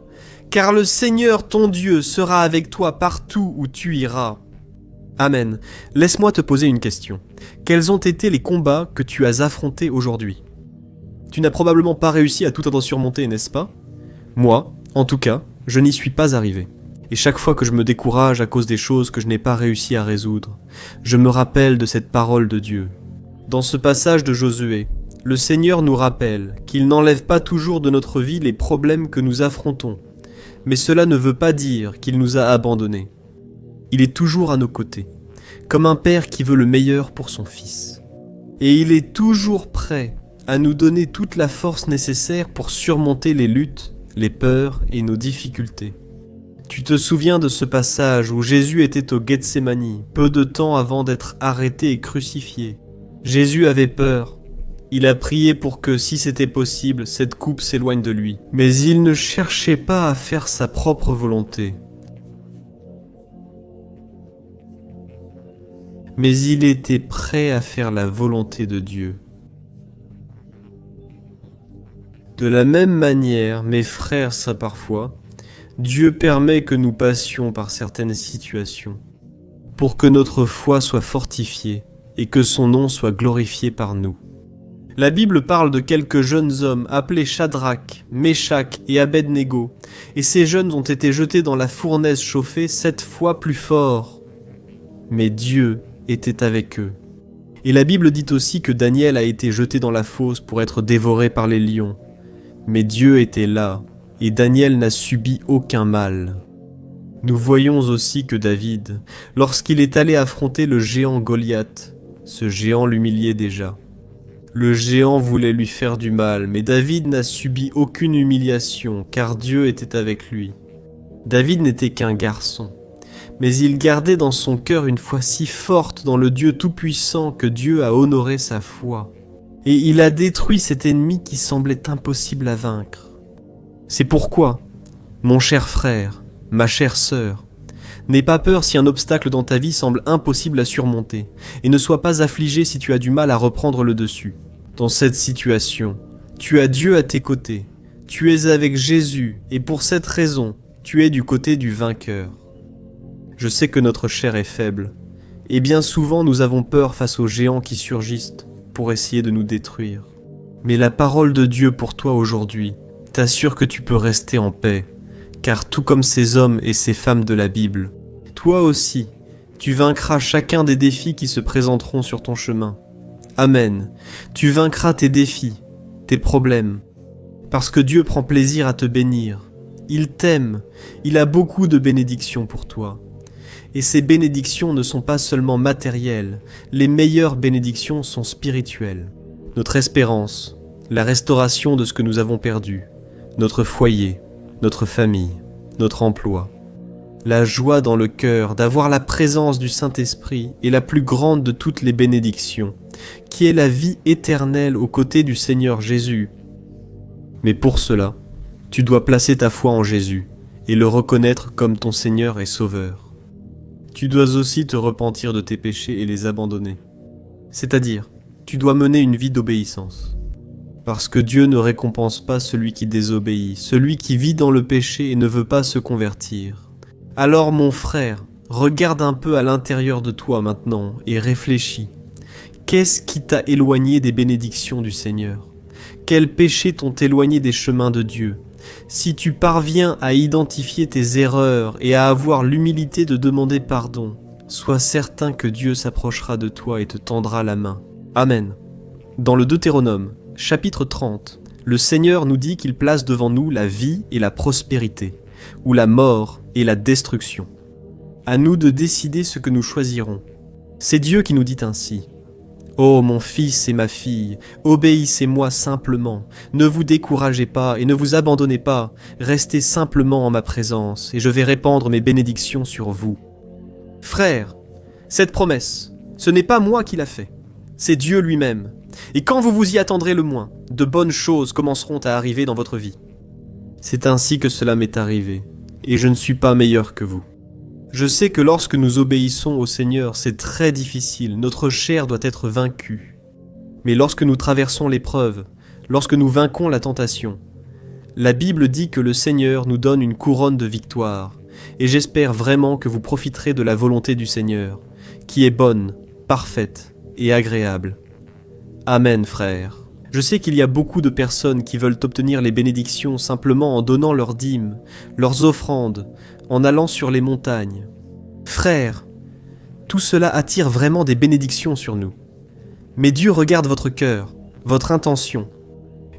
car le Seigneur ton Dieu sera avec toi partout où tu iras. Amen. Laisse-moi te poser une question. Quels ont été les combats que tu as affrontés aujourd'hui ? Tu n'as probablement pas réussi à tout en surmonter, n'est-ce pas ? Moi, en tout cas, je n'y suis pas arrivé. Et chaque fois que je me décourage à cause des choses que je n'ai pas réussi à résoudre, je me rappelle de cette parole de Dieu. Dans ce passage de Josué, le Seigneur nous rappelle qu'il n'enlève pas toujours de notre vie les problèmes que nous affrontons, mais cela ne veut pas dire qu'il nous a abandonnés. Il est toujours à nos côtés, comme un père qui veut le meilleur pour son fils. Et il est toujours prêt à nous donner toute la force nécessaire pour surmonter les luttes, les peurs et nos difficultés. Tu te souviens de ce passage où Jésus était au Gethsémani, peu de temps avant d'être arrêté et crucifié. Jésus avait peur. Il a prié pour que, si c'était possible, cette coupe s'éloigne de lui. Mais il ne cherchait pas à faire sa propre volonté. Mais il était prêt à faire la volonté de Dieu. De la même manière, mes frères, ça parfois, Dieu permet que nous passions par certaines situations, pour que notre foi soit fortifiée et que son nom soit glorifié par nous. La Bible parle de quelques jeunes hommes appelés Shadrach, Méshach et Abed-Négo, et ces jeunes ont été jetés dans la fournaise chauffée 7 fois plus fort. Mais Dieu était avec eux. Et la Bible dit aussi que Daniel a été jeté dans la fosse pour être dévoré par les lions. Mais Dieu était là, et Daniel n'a subi aucun mal. Nous voyons aussi que David, lorsqu'il est allé affronter le géant Goliath, ce géant l'humiliait déjà. Le géant voulait lui faire du mal, mais David n'a subi aucune humiliation, car Dieu était avec lui. David n'était qu'un garçon, mais il gardait dans son cœur une foi si forte dans le Dieu tout-puissant que Dieu a honoré sa foi. Et il a détruit cet ennemi qui semblait impossible à vaincre. C'est pourquoi, mon cher frère, ma chère sœur, n'aie pas peur si un obstacle dans ta vie semble impossible à surmonter, et ne sois pas affligé si tu as du mal à reprendre le dessus. Dans cette situation, tu as Dieu à tes côtés, Tu es avec Jésus et pour cette raison, tu es du côté du vainqueur. Je sais que notre chair est faible et bien souvent nous avons peur face aux géants qui surgissent pour essayer de nous détruire. Mais la parole de Dieu pour toi aujourd'hui t'assure que tu peux rester en paix, car tout comme ces hommes et ces femmes de la Bible, toi aussi, tu vaincras chacun des défis qui se présenteront sur ton chemin. Amen. Tu vaincras tes défis, tes problèmes, parce que Dieu prend plaisir à te bénir. Il t'aime, il a beaucoup de bénédictions pour toi. Et ces bénédictions ne sont pas seulement matérielles, les meilleures bénédictions sont spirituelles. Notre espérance, la restauration de ce que nous avons perdu, notre foyer, notre famille, notre emploi. La joie dans le cœur d'avoir la présence du Saint-Esprit est la plus grande de toutes les bénédictions, qui est la vie éternelle aux côtés du Seigneur Jésus. Mais pour cela, tu dois placer ta foi en Jésus et le reconnaître comme ton Seigneur et Sauveur. Tu dois aussi te repentir de tes péchés et les abandonner. C'est-à-dire, tu dois mener une vie d'obéissance. Parce que Dieu ne récompense pas celui qui désobéit, celui qui vit dans le péché et ne veut pas se convertir. Alors mon frère, regarde un peu à l'intérieur de toi maintenant et réfléchis. Qu'est-ce qui t'a éloigné des bénédictions du Seigneur? Quels péchés t'ont éloigné des chemins de Dieu? Si tu parviens à identifier tes erreurs et à avoir l'humilité de demander pardon, sois certain que Dieu s'approchera de toi et te tendra la main. Amen. Dans le Deutéronome, chapitre 30, le Seigneur nous dit qu'il place devant nous la vie et la prospérité, ou la mort et la destruction. À nous de décider ce que nous choisirons. C'est Dieu qui nous dit ainsi. Ô mon fils et ma fille, obéissez-moi simplement, ne vous découragez pas et ne vous abandonnez pas, restez simplement en ma présence et je vais répandre mes bénédictions sur vous. Frères, cette promesse, ce n'est pas moi qui l'a fait, c'est Dieu lui-même. Et quand vous vous y attendrez le moins, de bonnes choses commenceront à arriver dans votre vie. C'est ainsi que cela m'est arrivé, et je ne suis pas meilleur que vous. Je sais que lorsque nous obéissons au Seigneur, c'est très difficile, notre chair doit être vaincue. Mais lorsque nous traversons l'épreuve, lorsque nous vainquons la tentation, la Bible dit que le Seigneur nous donne une couronne de victoire, et j'espère vraiment que vous profiterez de la volonté du Seigneur, qui est bonne, parfaite et agréable. Amen, frères. Je sais qu'il y a beaucoup de personnes qui veulent obtenir les bénédictions simplement en donnant leurs dîmes, leurs offrandes, en allant sur les montagnes. Frères, tout cela attire vraiment des bénédictions sur nous. Mais Dieu regarde votre cœur, votre intention.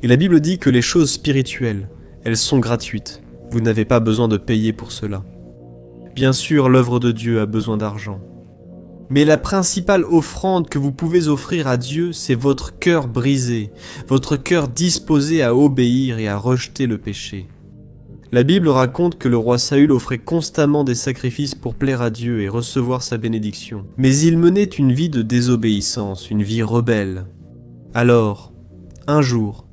Et la Bible dit que les choses spirituelles, elles sont gratuites. Vous n'avez pas besoin de payer pour cela. Bien sûr, l'œuvre de Dieu a besoin d'argent. Mais la principale offrande que vous pouvez offrir à Dieu, c'est votre cœur brisé, votre cœur disposé à obéir et à rejeter le péché. La Bible raconte que le roi Saül offrait constamment des sacrifices pour plaire à Dieu et recevoir sa bénédiction. Mais il menait une vie de désobéissance, une vie rebelle. Alors, un jour,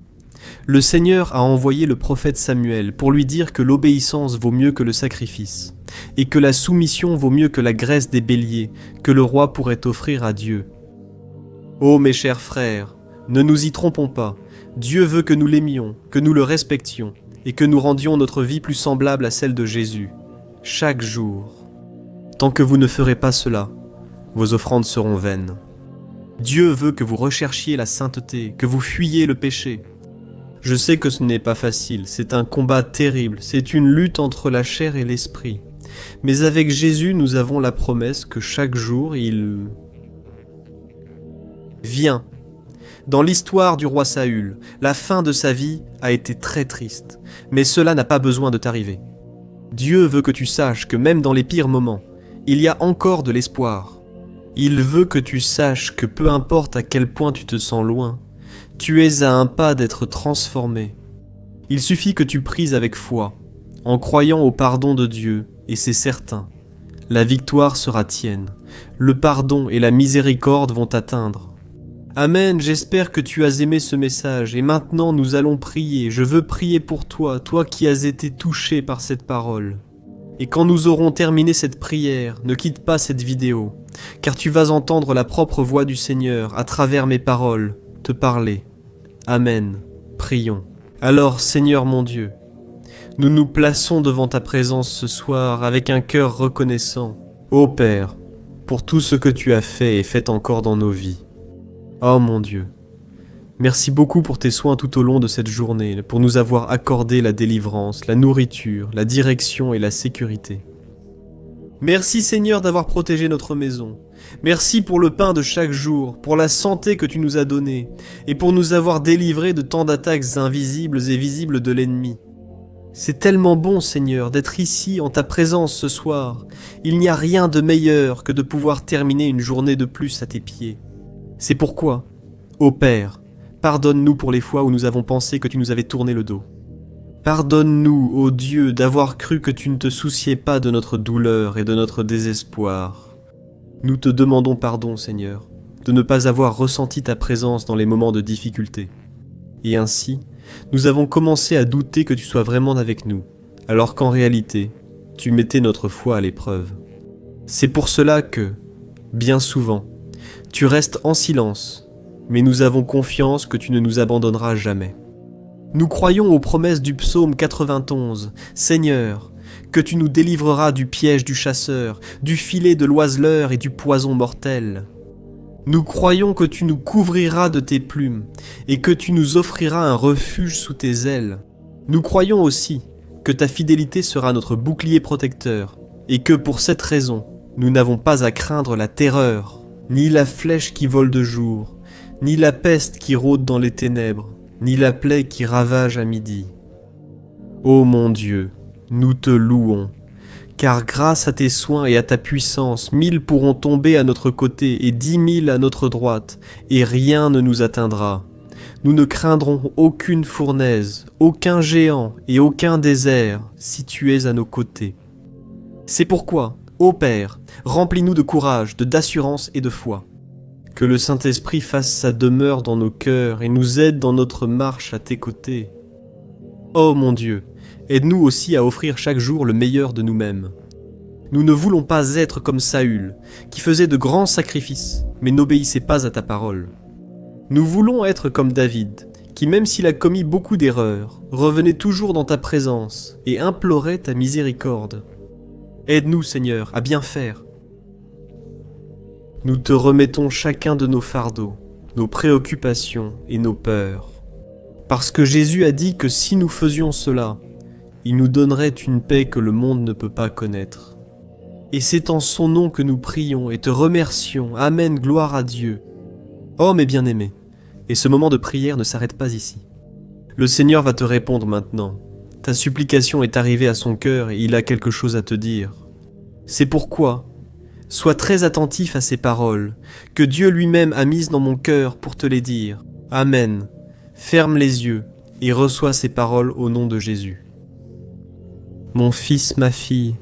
le Seigneur a envoyé le prophète Samuel pour lui dire que l'obéissance vaut mieux que le sacrifice, et que la soumission vaut mieux que la graisse des béliers que le roi pourrait offrir à Dieu. Ô mes chers frères, ne nous y trompons pas, Dieu veut que nous l'aimions, que nous le respections, et que nous rendions notre vie plus semblable à celle de Jésus, chaque jour. Tant que vous ne ferez pas cela, vos offrandes seront vaines. Dieu veut que vous recherchiez la sainteté, que vous fuyiez le péché. Je sais que ce n'est pas facile, c'est un combat terrible, c'est une lutte entre la chair et l'esprit. Mais avec Jésus, nous avons la promesse que chaque jour, il vient. Dans l'histoire du roi Saül, la fin de sa vie a été très triste, mais cela n'a pas besoin de t'arriver. Dieu veut que tu saches que même dans les pires moments, il y a encore de l'espoir. Il veut que tu saches que peu importe à quel point tu te sens loin, tu es à un pas d'être transformé. Il suffit que tu pries avec foi, en croyant au pardon de Dieu, et c'est certain, la victoire sera tienne, le pardon et la miséricorde vont t'atteindre. Amen, j'espère que tu as aimé ce message, et maintenant nous allons prier. Je veux prier pour toi, toi qui as été touché par cette parole. Et quand nous aurons terminé cette prière, ne quitte pas cette vidéo, car tu vas entendre la propre voix du Seigneur à travers mes paroles te parler. Amen. Prions. Alors, Seigneur mon Dieu, nous nous plaçons devant ta présence ce soir avec un cœur reconnaissant, ô Père, pour tout ce que tu as fait et fait encore dans nos vies. Oh mon Dieu, merci beaucoup pour tes soins tout au long de cette journée, pour nous avoir accordé la délivrance, la nourriture, la direction et la sécurité. Merci Seigneur d'avoir protégé notre maison. Merci pour le pain de chaque jour, pour la santé que tu nous as donnée, et pour nous avoir délivrés de tant d'attaques invisibles et visibles de l'ennemi. C'est tellement bon, Seigneur, d'être ici en ta présence ce soir. Il n'y a rien de meilleur que de pouvoir terminer une journée de plus à tes pieds. C'est pourquoi, ô Père, pardonne-nous pour les fois où nous avons pensé que tu nous avais tourné le dos. Pardonne-nous, ô Dieu, d'avoir cru que tu ne te souciais pas de notre douleur et de notre désespoir. Nous te demandons pardon, Seigneur, de ne pas avoir ressenti ta présence dans les moments de difficulté. Et ainsi, nous avons commencé à douter que tu sois vraiment avec nous, alors qu'en réalité, tu mettais notre foi à l'épreuve. C'est pour cela que, bien souvent, tu restes en silence, mais nous avons confiance que tu ne nous abandonneras jamais. Nous croyons aux promesses du psaume 91, Seigneur, que tu nous délivreras du piège du chasseur, du filet de l'oiseleur et du poison mortel. Nous croyons que tu nous couvriras de tes plumes et que tu nous offriras un refuge sous tes ailes. Nous croyons aussi que ta fidélité sera notre bouclier protecteur et que pour cette raison, nous n'avons pas à craindre la terreur, ni la flèche qui vole de jour, ni la peste qui rôde dans les ténèbres, ni la plaie qui ravage à midi. Ô mon Dieu, nous te louons, car grâce à tes soins et à ta puissance, 1000 pourront tomber à notre côté et 10 000 à notre droite, et rien ne nous atteindra. Nous ne craindrons aucune fournaise, aucun géant et aucun désert, si tu es à nos côtés. C'est pourquoi, ô Père, remplis-nous de courage, d'assurance et de foi. Que le Saint-Esprit fasse sa demeure dans nos cœurs et nous aide dans notre marche à tes côtés. Ô mon Dieu, aide-nous aussi à offrir chaque jour le meilleur de nous-mêmes. Nous ne voulons pas être comme Saül, qui faisait de grands sacrifices, mais n'obéissait pas à ta parole. Nous voulons être comme David, qui même s'il a commis beaucoup d'erreurs, revenait toujours dans ta présence et implorait ta miséricorde. Aide-nous, Seigneur, à bien faire. Nous te remettons chacun de nos fardeaux, nos préoccupations et nos peurs. Parce que Jésus a dit que si nous faisions cela, il nous donnerait une paix que le monde ne peut pas connaître. Et c'est en son nom que nous prions et te remercions. Amen, gloire à Dieu. Oh mes bien-aimés, et ce moment de prière ne s'arrête pas ici. Le Seigneur va te répondre maintenant. Ta supplication est arrivée à son cœur et il a quelque chose à te dire. C'est pourquoi, sois très attentif à ces paroles, que Dieu lui-même a mises dans mon cœur pour te les dire. Amen. Ferme les yeux et reçois ces paroles au nom de Jésus. Mon fils, ma fille,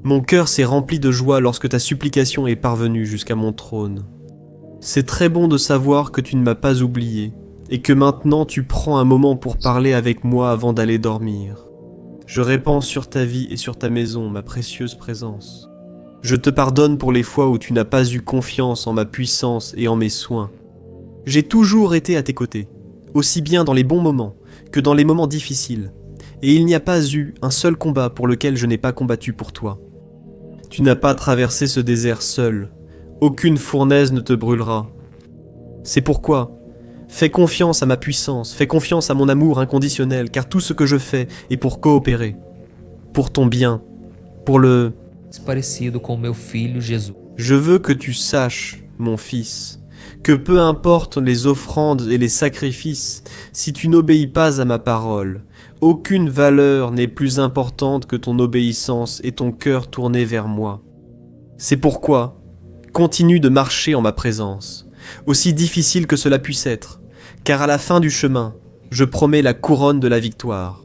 mon cœur s'est rempli de joie lorsque ta supplication est parvenue jusqu'à mon trône. C'est très bon de savoir que tu ne m'as pas oublié et que maintenant tu prends un moment pour parler avec moi avant d'aller dormir. Je répands sur ta vie et sur ta maison ma précieuse présence. Je te pardonne pour les fois où tu n'as pas eu confiance en ma puissance et en mes soins. J'ai toujours été à tes côtés, aussi bien dans les bons moments que dans les moments difficiles, et il n'y a pas eu un seul combat pour lequel je n'ai pas combattu pour toi. Tu n'as pas traversé ce désert seul, aucune fournaise ne te brûlera. C'est pourquoi, fais confiance à ma puissance, fais confiance à mon amour inconditionnel, car tout ce que je fais est pour coopérer, pour ton bien, pour le... Parecido com meu filho Jesus. Je veux que tu saches, mon fils, que peu importe les offrandes et les sacrifices, si tu n'obéis pas à ma parole, aucune valeur n'est plus importante que ton obéissance et ton cœur tourné vers moi. C'est pourquoi, continue de marcher en ma présence, aussi difficile que cela puisse être, car à la fin du chemin, je promets la couronne de la victoire,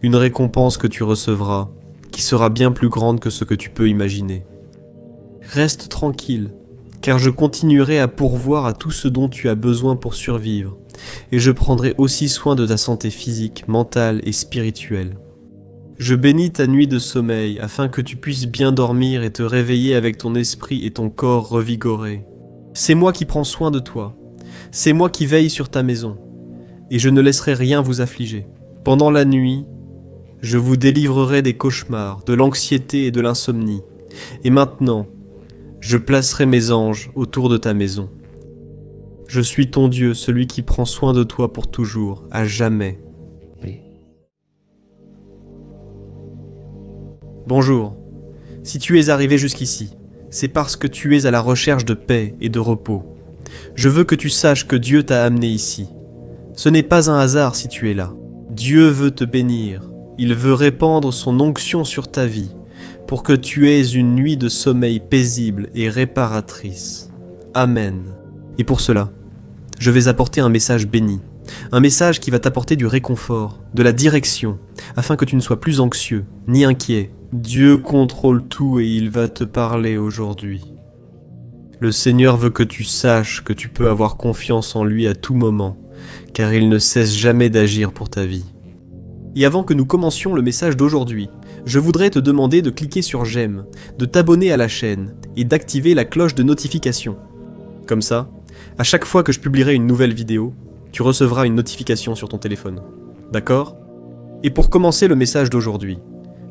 une récompense que tu recevras, qui sera bien plus grande que ce que tu peux imaginer. Reste tranquille, car je continuerai à pourvoir à tout ce dont tu as besoin pour survivre, et je prendrai aussi soin de ta santé physique, mentale et spirituelle. Je bénis ta nuit de sommeil, afin que tu puisses bien dormir et te réveiller avec ton esprit et ton corps revigorés. C'est moi qui prends soin de toi, c'est moi qui veille sur ta maison, et je ne laisserai rien vous affliger. Pendant la nuit, je vous délivrerai des cauchemars, de l'anxiété et de l'insomnie. Et maintenant, je placerai mes anges autour de ta maison. Je suis ton Dieu, celui qui prend soin de toi pour toujours, à jamais. Bonjour. Si tu es arrivé jusqu'ici, c'est parce que tu es à la recherche de paix et de repos. Je veux que tu saches que Dieu t'a amené ici. Ce n'est pas un hasard si tu es là. Dieu veut te bénir. Il veut répandre son onction sur ta vie pour que tu aies une nuit de sommeil paisible et réparatrice. Amen. Et pour cela, je vais apporter un message béni. Un message qui va t'apporter du réconfort, de la direction, afin que tu ne sois plus anxieux, ni inquiet. Dieu contrôle tout et il va te parler aujourd'hui. Le Seigneur veut que tu saches que tu peux avoir confiance en lui à tout moment, car il ne cesse jamais d'agir pour ta vie. Et avant que nous commencions le message d'aujourd'hui, je voudrais te demander de cliquer sur j'aime, de t'abonner à la chaîne et d'activer la cloche de notification. Comme ça, à chaque fois que je publierai une nouvelle vidéo, tu recevras une notification sur ton téléphone. D'accord ? Et pour commencer le message d'aujourd'hui,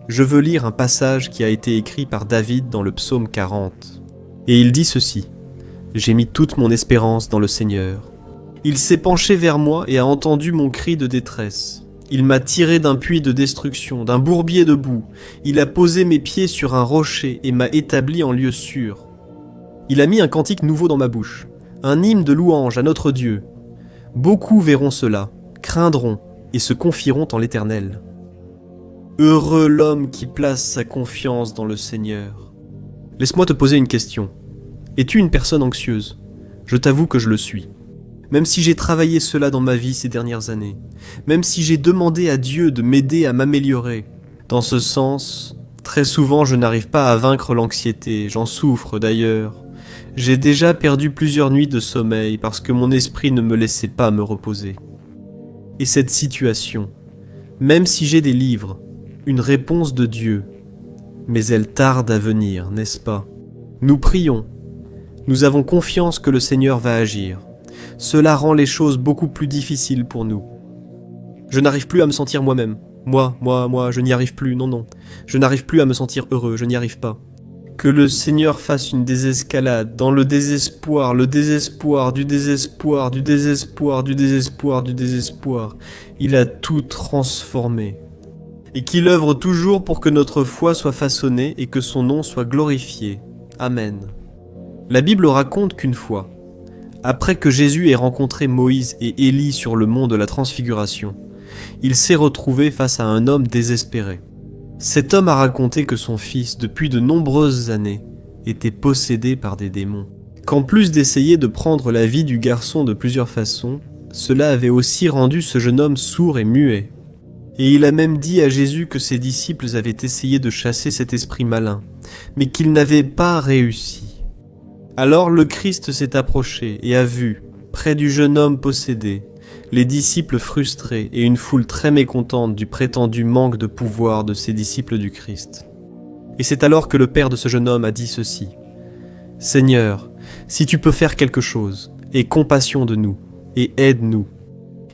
je veux lire un passage qui a été écrit par David dans le psaume 40. Et il dit ceci : « J'ai mis toute mon espérance dans le Seigneur. Il s'est penché vers moi et a entendu mon cri de détresse. Il m'a tiré d'un puits de destruction, d'un bourbier de boue. Il a posé mes pieds sur un rocher et m'a établi en lieu sûr. Il a mis un cantique nouveau dans ma bouche, un hymne de louange à notre Dieu. Beaucoup verront cela, craindront et se confieront en l'Éternel. Heureux l'homme qui place sa confiance dans le Seigneur. » Laisse-moi te poser une question. Es-tu une personne anxieuse ? Je t'avoue que je le suis. Même si j'ai travaillé cela dans ma vie ces dernières années, même si j'ai demandé à Dieu de m'aider à m'améliorer, dans ce sens, très souvent je n'arrive pas à vaincre l'anxiété, j'en souffre d'ailleurs. J'ai déjà perdu plusieurs nuits de sommeil parce que mon esprit ne me laissait pas me reposer. Et cette situation, même si j'ai des livres, une réponse de Dieu, mais elle tarde à venir, n'est-ce pas ? Nous prions. Nous avons confiance que le Seigneur va agir. Cela rend les choses beaucoup plus difficiles pour nous. Je n'arrive plus à me sentir moi-même. Moi, je n'y arrive plus, non. Je n'arrive plus à me sentir heureux, je n'y arrive pas. Que le Seigneur fasse une désescalade dans le désespoir du désespoir, du désespoir, du désespoir, du désespoir. Il a tout transformé. Et qu'il œuvre toujours pour que notre foi soit façonnée et que son nom soit glorifié. Amen. La Bible raconte qu'une fois, après que Jésus ait rencontré Moïse et Élie sur le mont de la Transfiguration, il s'est retrouvé face à un homme désespéré. Cet homme a raconté que son fils, depuis de nombreuses années, était possédé par des démons. Qu'en plus d'essayer de prendre la vie du garçon de plusieurs façons, cela avait aussi rendu ce jeune homme sourd et muet. Et il a même dit à Jésus que ses disciples avaient essayé de chasser cet esprit malin, mais qu'ils n'avaient pas réussi. Alors le Christ s'est approché et a vu, près du jeune homme possédé, les disciples frustrés et une foule très mécontente du prétendu manque de pouvoir de ces disciples du Christ. Et c'est alors que le père de ce jeune homme a dit ceci : « Seigneur, si tu peux faire quelque chose, aie compassion de nous et aide-nous. »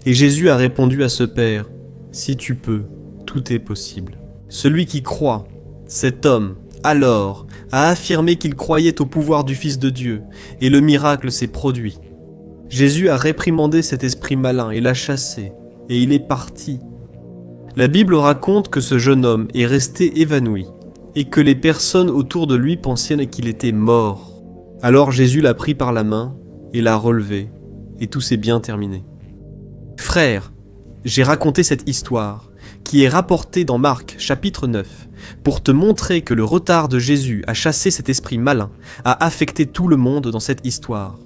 Et Jésus a répondu à ce père : « Si tu peux, tout est possible. » Celui qui croit, cet homme, alors, a affirmé qu'il croyait au pouvoir du Fils de Dieu, et le miracle s'est produit. Jésus a réprimandé cet esprit malin et l'a chassé, et il est parti. La Bible raconte que ce jeune homme est resté évanoui, et que les personnes autour de lui pensaient qu'il était mort. Alors Jésus l'a pris par la main, et l'a relevé, et tout s'est bien terminé. Frères, j'ai raconté cette histoire, qui est rapportée dans Marc, chapitre 9, pour te montrer que le retard de Jésus à chasser cet esprit malin a affecté tout le monde dans cette histoire.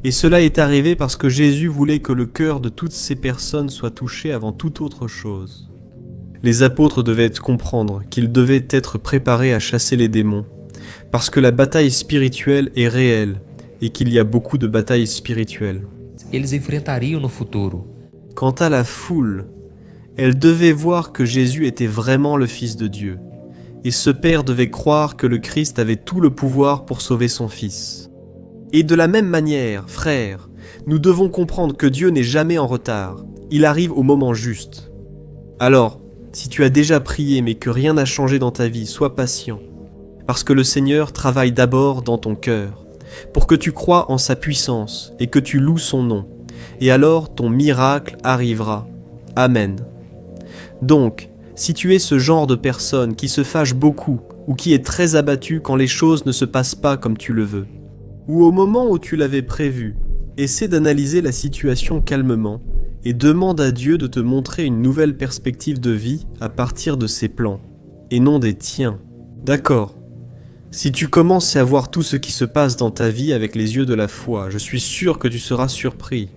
Et cela est arrivé parce que Jésus voulait que le cœur de toutes ces personnes soit touché avant toute autre chose. Les apôtres devaient comprendre qu'ils devaient être préparés à chasser les démons, parce que la bataille spirituelle est réelle et qu'il y a beaucoup de batailles spirituelles. Eles enfrentariam no futuro. Quant à la foule, elle devait voir que Jésus était vraiment le Fils de Dieu, et ce père devait croire que le Christ avait tout le pouvoir pour sauver son Fils. Et de la même manière, frères, nous devons comprendre que Dieu n'est jamais en retard, il arrive au moment juste. Alors, si tu as déjà prié mais que rien n'a changé dans ta vie, sois patient, parce que le Seigneur travaille d'abord dans ton cœur, pour que tu crois en sa puissance et que tu loues son nom, et alors ton miracle arrivera. Amen. Donc, si tu es ce genre de personne qui se fâche beaucoup ou qui est très abattu quand les choses ne se passent pas comme tu le veux, ou au moment où tu l'avais prévu, essaie d'analyser la situation calmement et demande à Dieu de te montrer une nouvelle perspective de vie à partir de ses plans, et non des tiens. D'accord. Si tu commences à voir tout ce qui se passe dans ta vie avec les yeux de la foi, je suis sûr que tu seras surpris.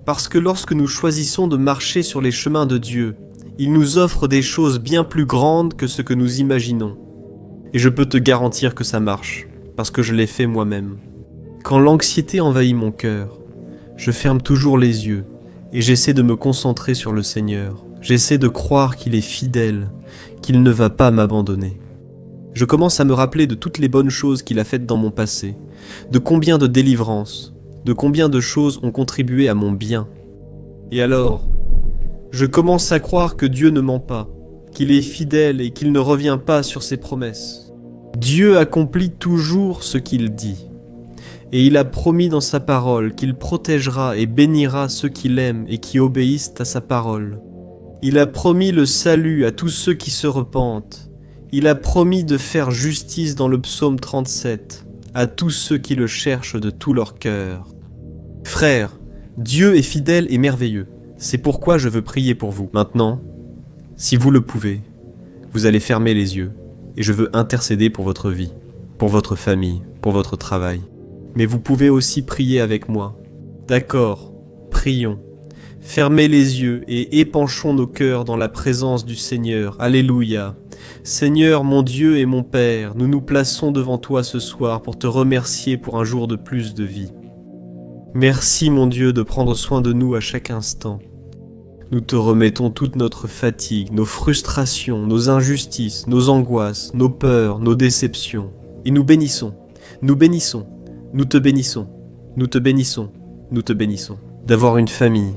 Parce que lorsque nous choisissons de marcher sur les chemins de Dieu, il nous offre des choses bien plus grandes que ce que nous imaginons. Et je peux te garantir que ça marche, parce que je l'ai fait moi-même. Quand l'anxiété envahit mon cœur, je ferme toujours les yeux et j'essaie de me concentrer sur le Seigneur. J'essaie de croire qu'il est fidèle, qu'il ne va pas m'abandonner. Je commence à me rappeler de toutes les bonnes choses qu'il a faites dans mon passé, de combien de délivrances, de combien de choses ont contribué à mon bien. Et alors, je commence à croire que Dieu ne ment pas, qu'il est fidèle et qu'il ne revient pas sur ses promesses. Dieu accomplit toujours ce qu'il dit. Et il a promis dans sa parole qu'il protégera et bénira ceux qui l'aiment et qui obéissent à sa parole. Il a promis le salut à tous ceux qui se repentent. Il a promis de faire justice dans le psaume 37 à tous ceux qui le cherchent de tout leur cœur. Frères, Dieu est fidèle et merveilleux. C'est pourquoi je veux prier pour vous. Maintenant, si vous le pouvez, vous allez fermer les yeux et je veux intercéder pour votre vie, pour votre famille, pour votre travail. Mais vous pouvez aussi prier avec moi. D'accord, prions. Fermez les yeux et épanchons nos cœurs dans la présence du Seigneur. Alléluia. Seigneur, mon Dieu et mon Père, nous nous plaçons devant toi ce soir pour te remercier pour un jour de plus de vie. Merci, mon Dieu, de prendre soin de nous à chaque instant. Nous te remettons toute notre fatigue, nos frustrations, nos injustices, nos angoisses, nos peurs, nos déceptions. Et nous bénissons, nous bénissons. Nous te bénissons, nous te bénissons, nous te bénissons. D'avoir une famille,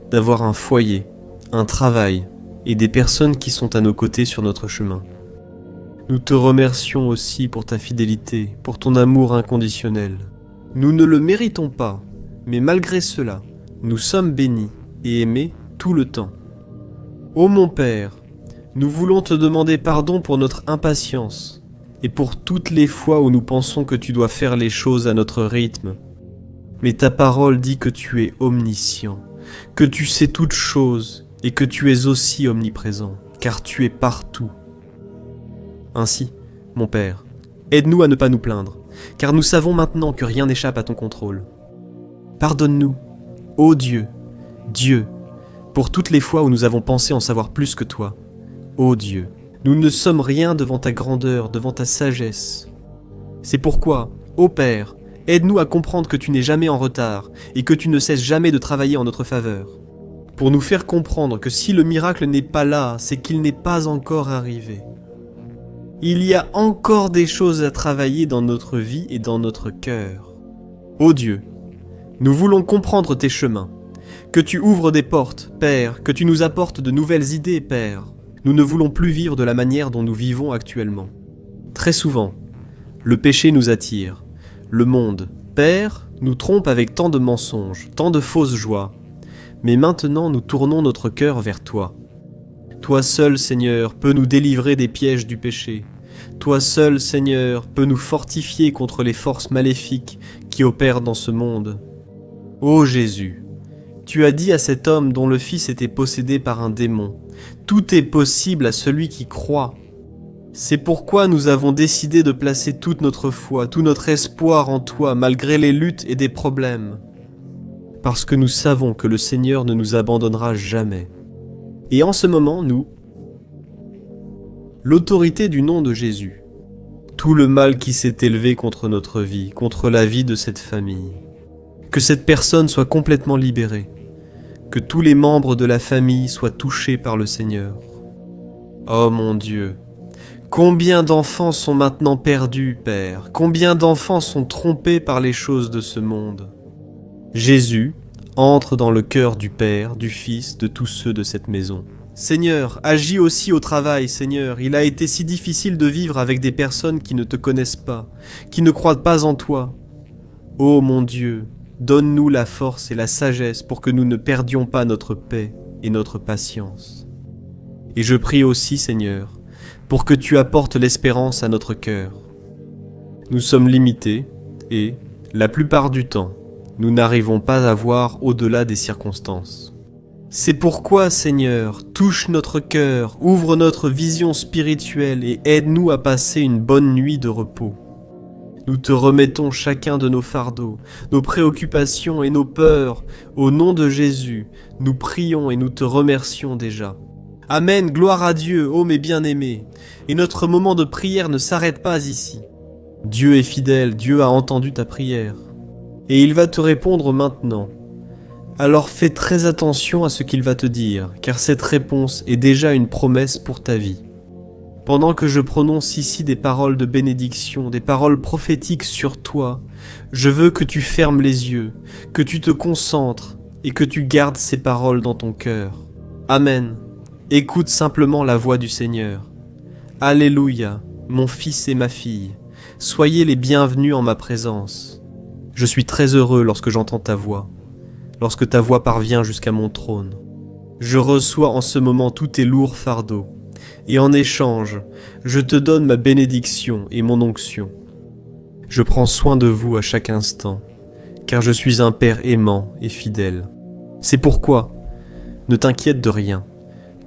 d'avoir un foyer, un travail et des personnes qui sont à nos côtés sur notre chemin. Nous te remercions aussi pour ta fidélité, pour ton amour inconditionnel. Nous ne le méritons pas, mais malgré cela, nous sommes bénis et aimés tout le temps. Ô mon Père, nous voulons te demander pardon pour notre impatience, et pour toutes les fois où nous pensons que tu dois faire les choses à notre rythme. Mais ta parole dit que tu es omniscient, que tu sais toutes choses et que tu es aussi omniprésent, car tu es partout. Ainsi, mon Père, aide-nous à ne pas nous plaindre, car nous savons maintenant que rien n'échappe à ton contrôle. Pardonne-nous, ô Dieu, Dieu, pour toutes les fois où nous avons pensé en savoir plus que toi. Ô Dieu, nous ne sommes rien devant ta grandeur, devant ta sagesse. C'est pourquoi, ô Père, aide-nous à comprendre que tu n'es jamais en retard et que tu ne cesses jamais de travailler en notre faveur. Pour nous faire comprendre que si le miracle n'est pas là, c'est qu'il n'est pas encore arrivé. Il y a encore des choses à travailler dans notre vie et dans notre cœur. Ô Dieu, nous voulons comprendre tes chemins. Que tu ouvres des portes, Père, que tu nous apportes de nouvelles idées, Père. Nous ne voulons plus vivre de la manière dont nous vivons actuellement. Très souvent, le péché nous attire. Le monde, Père, nous trompe avec tant de mensonges, tant de fausses joies. Mais maintenant, nous tournons notre cœur vers toi. Toi seul, Seigneur, peux nous délivrer des pièges du péché. Toi seul, Seigneur, peux nous fortifier contre les forces maléfiques qui opèrent dans ce monde. Ô Jésus, tu as dit à cet homme dont le fils était possédé par un démon, « Tout est possible à celui qui croit ». C'est pourquoi nous avons décidé de placer toute notre foi, tout notre espoir en toi, malgré les luttes et des problèmes. Parce que nous savons que le Seigneur ne nous abandonnera jamais. Et en ce moment, nous, l'autorité du nom de Jésus, tout le mal qui s'est élevé contre notre vie, contre la vie de cette famille, que cette personne soit complètement libérée, que tous les membres de la famille soient touchés par le Seigneur. Oh mon Dieu, combien d'enfants sont maintenant perdus, Père, combien d'enfants sont trompés par les choses de ce monde. Jésus entre dans le cœur du Père, du Fils, de tous ceux de cette maison. Seigneur, agis aussi au travail, Seigneur. Il a été si difficile de vivre avec des personnes qui ne te connaissent pas, qui ne croient pas en toi. Ô mon Dieu, donne-nous la force et la sagesse pour que nous ne perdions pas notre paix et notre patience. Et je prie aussi, Seigneur, pour que tu apportes l'espérance à notre cœur. Nous sommes limités et, la plupart du temps, nous n'arrivons pas à voir au-delà des circonstances. C'est pourquoi, Seigneur, touche notre cœur, ouvre notre vision spirituelle et aide-nous à passer une bonne nuit de repos. Nous te remettons chacun de nos fardeaux, nos préoccupations et nos peurs. Au nom de Jésus, nous prions et nous te remercions déjà. Amen, gloire à Dieu, ô mes bien-aimés. Et notre moment de prière ne s'arrête pas ici. Dieu est fidèle, Dieu a entendu ta prière. Et il va te répondre maintenant. Alors fais très attention à ce qu'il va te dire, car cette réponse est déjà une promesse pour ta vie. Pendant que je prononce ici des paroles de bénédiction, des paroles prophétiques sur toi, je veux que tu fermes les yeux, que tu te concentres et que tu gardes ces paroles dans ton cœur. Amen. Écoute simplement la voix du Seigneur. Alléluia, mon fils et ma fille, soyez les bienvenus en ma présence. Je suis très heureux lorsque j'entends ta voix. Lorsque ta voix parvient jusqu'à mon trône. Je reçois en ce moment tous tes lourds fardeaux, et en échange, je te donne ma bénédiction et mon onction. Je prends soin de vous à chaque instant, car je suis un Père aimant et fidèle. C'est pourquoi, ne t'inquiète de rien,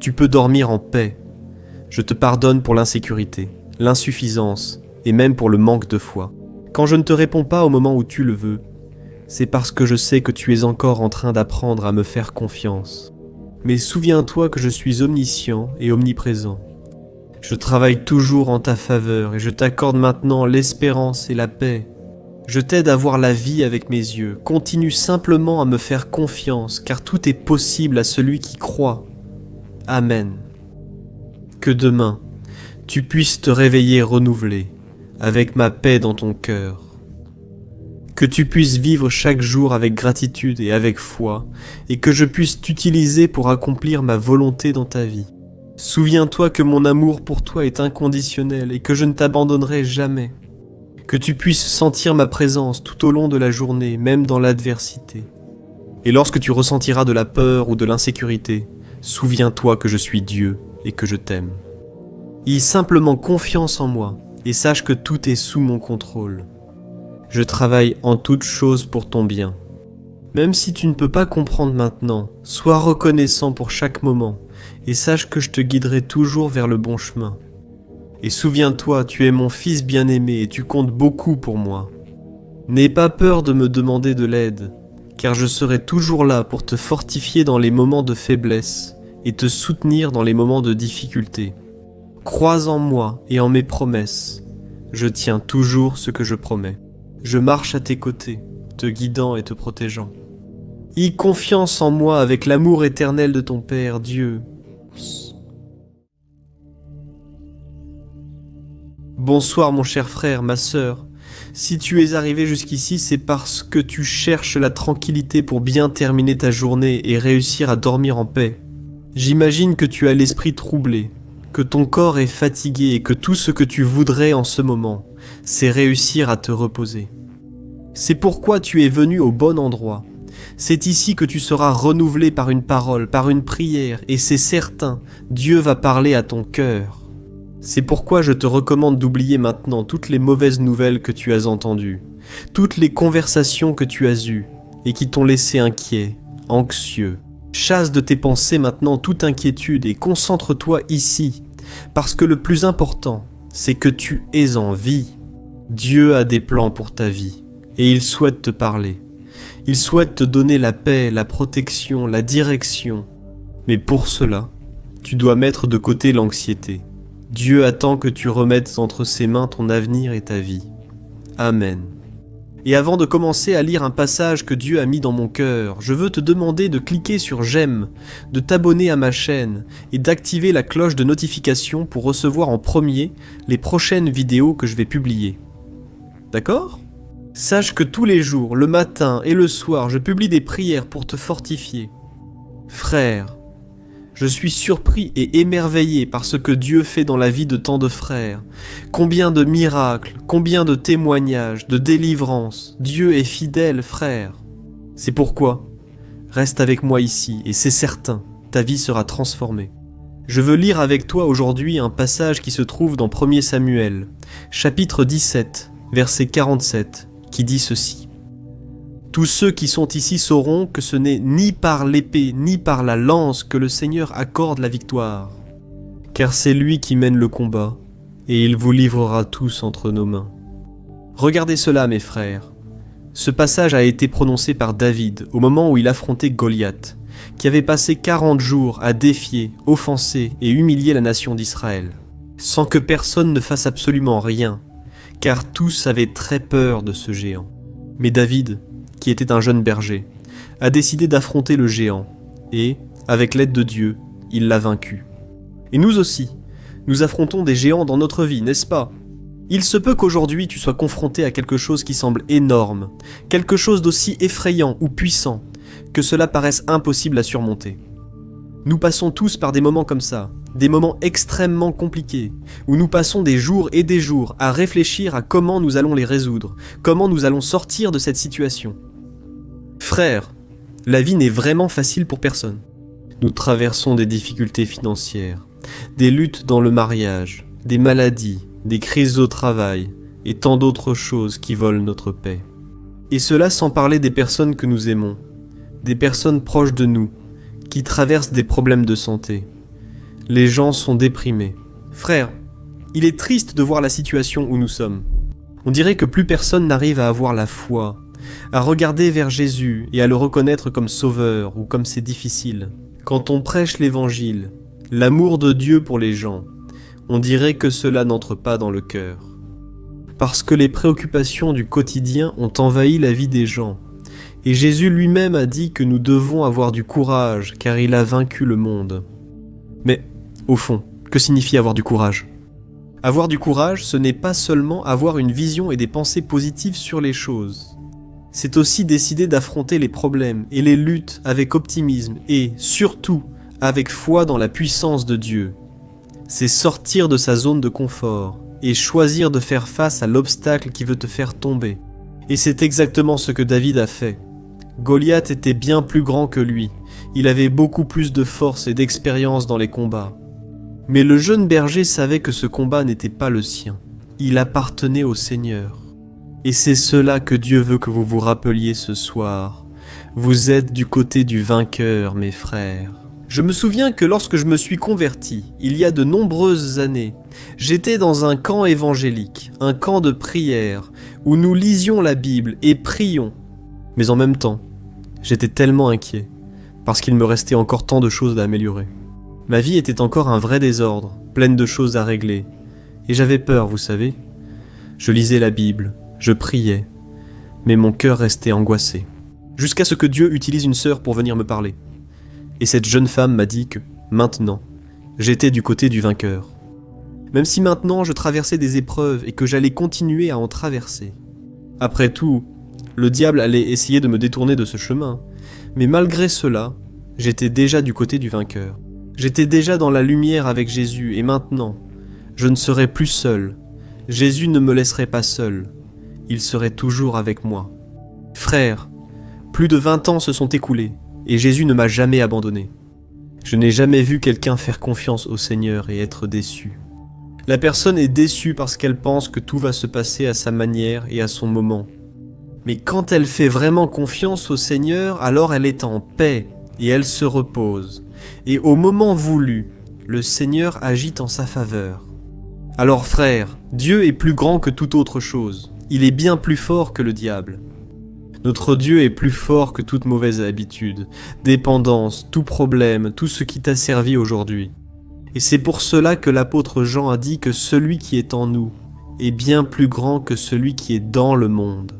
tu peux dormir en paix. Je te pardonne pour l'insécurité, l'insuffisance, et même pour le manque de foi. Quand je ne te réponds pas au moment où tu le veux, c'est parce que je sais que tu es encore en train d'apprendre à me faire confiance. Mais souviens-toi que je suis omniscient et omniprésent. Je travaille toujours en ta faveur et je t'accorde maintenant l'espérance et la paix. Je t'aide à voir la vie avec mes yeux. Continue simplement à me faire confiance, car tout est possible à celui qui croit. Amen. Que demain, tu puisses te réveiller renouvelé, avec ma paix dans ton cœur. Que tu puisses vivre chaque jour avec gratitude et avec foi, et que je puisse t'utiliser pour accomplir ma volonté dans ta vie. Souviens-toi que mon amour pour toi est inconditionnel et que je ne t'abandonnerai jamais. Que tu puisses sentir ma présence tout au long de la journée, même dans l'adversité. Et lorsque tu ressentiras de la peur ou de l'insécurité, souviens-toi que je suis Dieu et que je t'aime. Aie simplement confiance en moi et sache que tout est sous mon contrôle. Je travaille en toutes choses pour ton bien. Même si tu ne peux pas comprendre maintenant, sois reconnaissant pour chaque moment et sache que je te guiderai toujours vers le bon chemin. Et souviens-toi, tu es mon fils bien-aimé et tu comptes beaucoup pour moi. N'aie pas peur de me demander de l'aide, car je serai toujours là pour te fortifier dans les moments de faiblesse et te soutenir dans les moments de difficulté. Crois en moi et en mes promesses. Je tiens toujours ce que je promets. Je marche à tes côtés, te guidant et te protégeant. Aie confiance en moi avec l'amour éternel de ton Père, Dieu. Bonsoir mon cher frère, ma sœur. Si tu es arrivé jusqu'ici, c'est parce que tu cherches la tranquillité pour bien terminer ta journée et réussir à dormir en paix. J'imagine que tu as l'esprit troublé, que ton corps est fatigué et que tout ce que tu voudrais en ce moment, c'est réussir à te reposer. C'est pourquoi tu es venu au bon endroit. C'est ici que tu seras renouvelé par une parole, par une prière, et c'est certain, Dieu va parler à ton cœur. C'est pourquoi je te recommande d'oublier maintenant toutes les mauvaises nouvelles que tu as entendues, toutes les conversations que tu as eues, et qui t'ont laissé inquiet, anxieux. Chasse de tes pensées maintenant toute inquiétude et concentre-toi ici, parce que le plus important, c'est que tu es en vie. Dieu a des plans pour ta vie, et il souhaite te parler. Il souhaite te donner la paix, la protection, la direction. Mais pour cela, tu dois mettre de côté l'anxiété. Dieu attend que tu remettes entre ses mains ton avenir et ta vie. Amen. Et avant de commencer à lire un passage que Dieu a mis dans mon cœur, je veux te demander de cliquer sur j'aime, de t'abonner à ma chaîne et d'activer la cloche de notification pour recevoir en premier les prochaines vidéos que je vais publier. D'accord ? Sache que tous les jours, le matin et le soir, je publie des prières pour te fortifier. Frère, Je suis surpris et émerveillé par ce que Dieu fait dans la vie de tant de frères. Combien de miracles, combien de témoignages, de délivrances. Dieu est fidèle, frère. C'est pourquoi, reste avec moi ici et c'est certain, ta vie sera transformée. Je veux lire avec toi aujourd'hui un passage qui se trouve dans 1 Samuel, chapitre 17, verset 47, qui dit ceci. « Tous ceux qui sont ici sauront que ce n'est ni par l'épée ni par la lance que le Seigneur accorde la victoire, car c'est lui qui mène le combat, et il vous livrera tous entre nos mains. » Regardez cela, mes frères. Ce passage a été prononcé par David au moment où il affrontait Goliath, qui avait passé 40 jours à défier, offenser et humilier la nation d'Israël, sans que personne ne fasse absolument rien, car tous avaient très peur de ce géant. Mais David, qui était un jeune berger, a décidé d'affronter le géant, et, avec l'aide de Dieu, il l'a vaincu. Et nous aussi, nous affrontons des géants dans notre vie, n'est-ce pas ? Il se peut qu'aujourd'hui tu sois confronté à quelque chose qui semble énorme, quelque chose d'aussi effrayant ou puissant, que cela paraisse impossible à surmonter. Nous passons tous par des moments comme ça, des moments extrêmement compliqués, où nous passons des jours et des jours à réfléchir à comment nous allons les résoudre, comment nous allons sortir de cette situation. Frères, la vie n'est vraiment facile pour personne. Nous traversons des difficultés financières, des luttes dans le mariage, des maladies, des crises au travail, et tant d'autres choses qui volent notre paix. Et cela sans parler des personnes que nous aimons, des personnes proches de nous, qui traversent des problèmes de santé. Les gens sont déprimés. Frères, il est triste de voir la situation où nous sommes. On dirait que plus personne n'arrive à avoir la foi, à regarder vers Jésus et à le reconnaître comme sauveur ou comme c'est difficile. Quand on prêche l'évangile, l'amour de Dieu pour les gens, on dirait que cela n'entre pas dans le cœur. Parce que les préoccupations du quotidien ont envahi la vie des gens. Et Jésus lui-même a dit que nous devons avoir du courage, car il a vaincu le monde. Mais, au fond, que signifie avoir du courage ? Avoir du courage, ce n'est pas seulement avoir une vision et des pensées positives sur les choses. C'est aussi décider d'affronter les problèmes et les luttes avec optimisme et, surtout, avec foi dans la puissance de Dieu. C'est sortir de sa zone de confort et choisir de faire face à l'obstacle qui veut te faire tomber. Et c'est exactement ce que David a fait. Goliath était bien plus grand que lui. Il avait beaucoup plus de force et d'expérience dans les combats. Mais le jeune berger savait que ce combat n'était pas le sien. Il appartenait au Seigneur. Et c'est cela que Dieu veut que vous vous rappeliez ce soir. Vous êtes du côté du vainqueur, mes frères. Je me souviens que lorsque je me suis converti, il y a de nombreuses années, j'étais dans un camp évangélique, un camp de prière, où nous lisions la Bible et prions. Mais en même temps, j'étais tellement inquiet, parce qu'il me restait encore tant de choses à améliorer. Ma vie était encore un vrai désordre, pleine de choses à régler, et j'avais peur, vous savez. Je lisais la Bible, je priais, mais mon cœur restait angoissé. Jusqu'à ce que Dieu utilise une sœur pour venir me parler. Et cette jeune femme m'a dit que, maintenant, j'étais du côté du vainqueur. Même si maintenant je traversais des épreuves et que j'allais continuer à en traverser. Après tout, le diable allait essayer de me détourner de ce chemin, mais malgré cela, j'étais déjà du côté du vainqueur. J'étais déjà dans la lumière avec Jésus et maintenant, je ne serais plus seul. Jésus ne me laisserait pas seul. Il serait toujours avec moi. Frères, plus de 20 ans se sont écoulés. Et Jésus ne m'a jamais abandonné. Je n'ai jamais vu quelqu'un faire confiance au Seigneur et être déçu. La personne est déçue parce qu'elle pense que tout va se passer à sa manière et à son moment. Mais quand elle fait vraiment confiance au Seigneur, alors elle est en paix et elle se repose. Et au moment voulu, le Seigneur agit en sa faveur. Alors frères, Dieu est plus grand que toute autre chose. Il est bien plus fort que le diable. Notre Dieu est plus fort que toute mauvaise habitude, dépendance, tout problème, tout ce qui t'a servi aujourd'hui. Et c'est pour cela que l'apôtre Jean a dit que celui qui est en nous est bien plus grand que celui qui est dans le monde.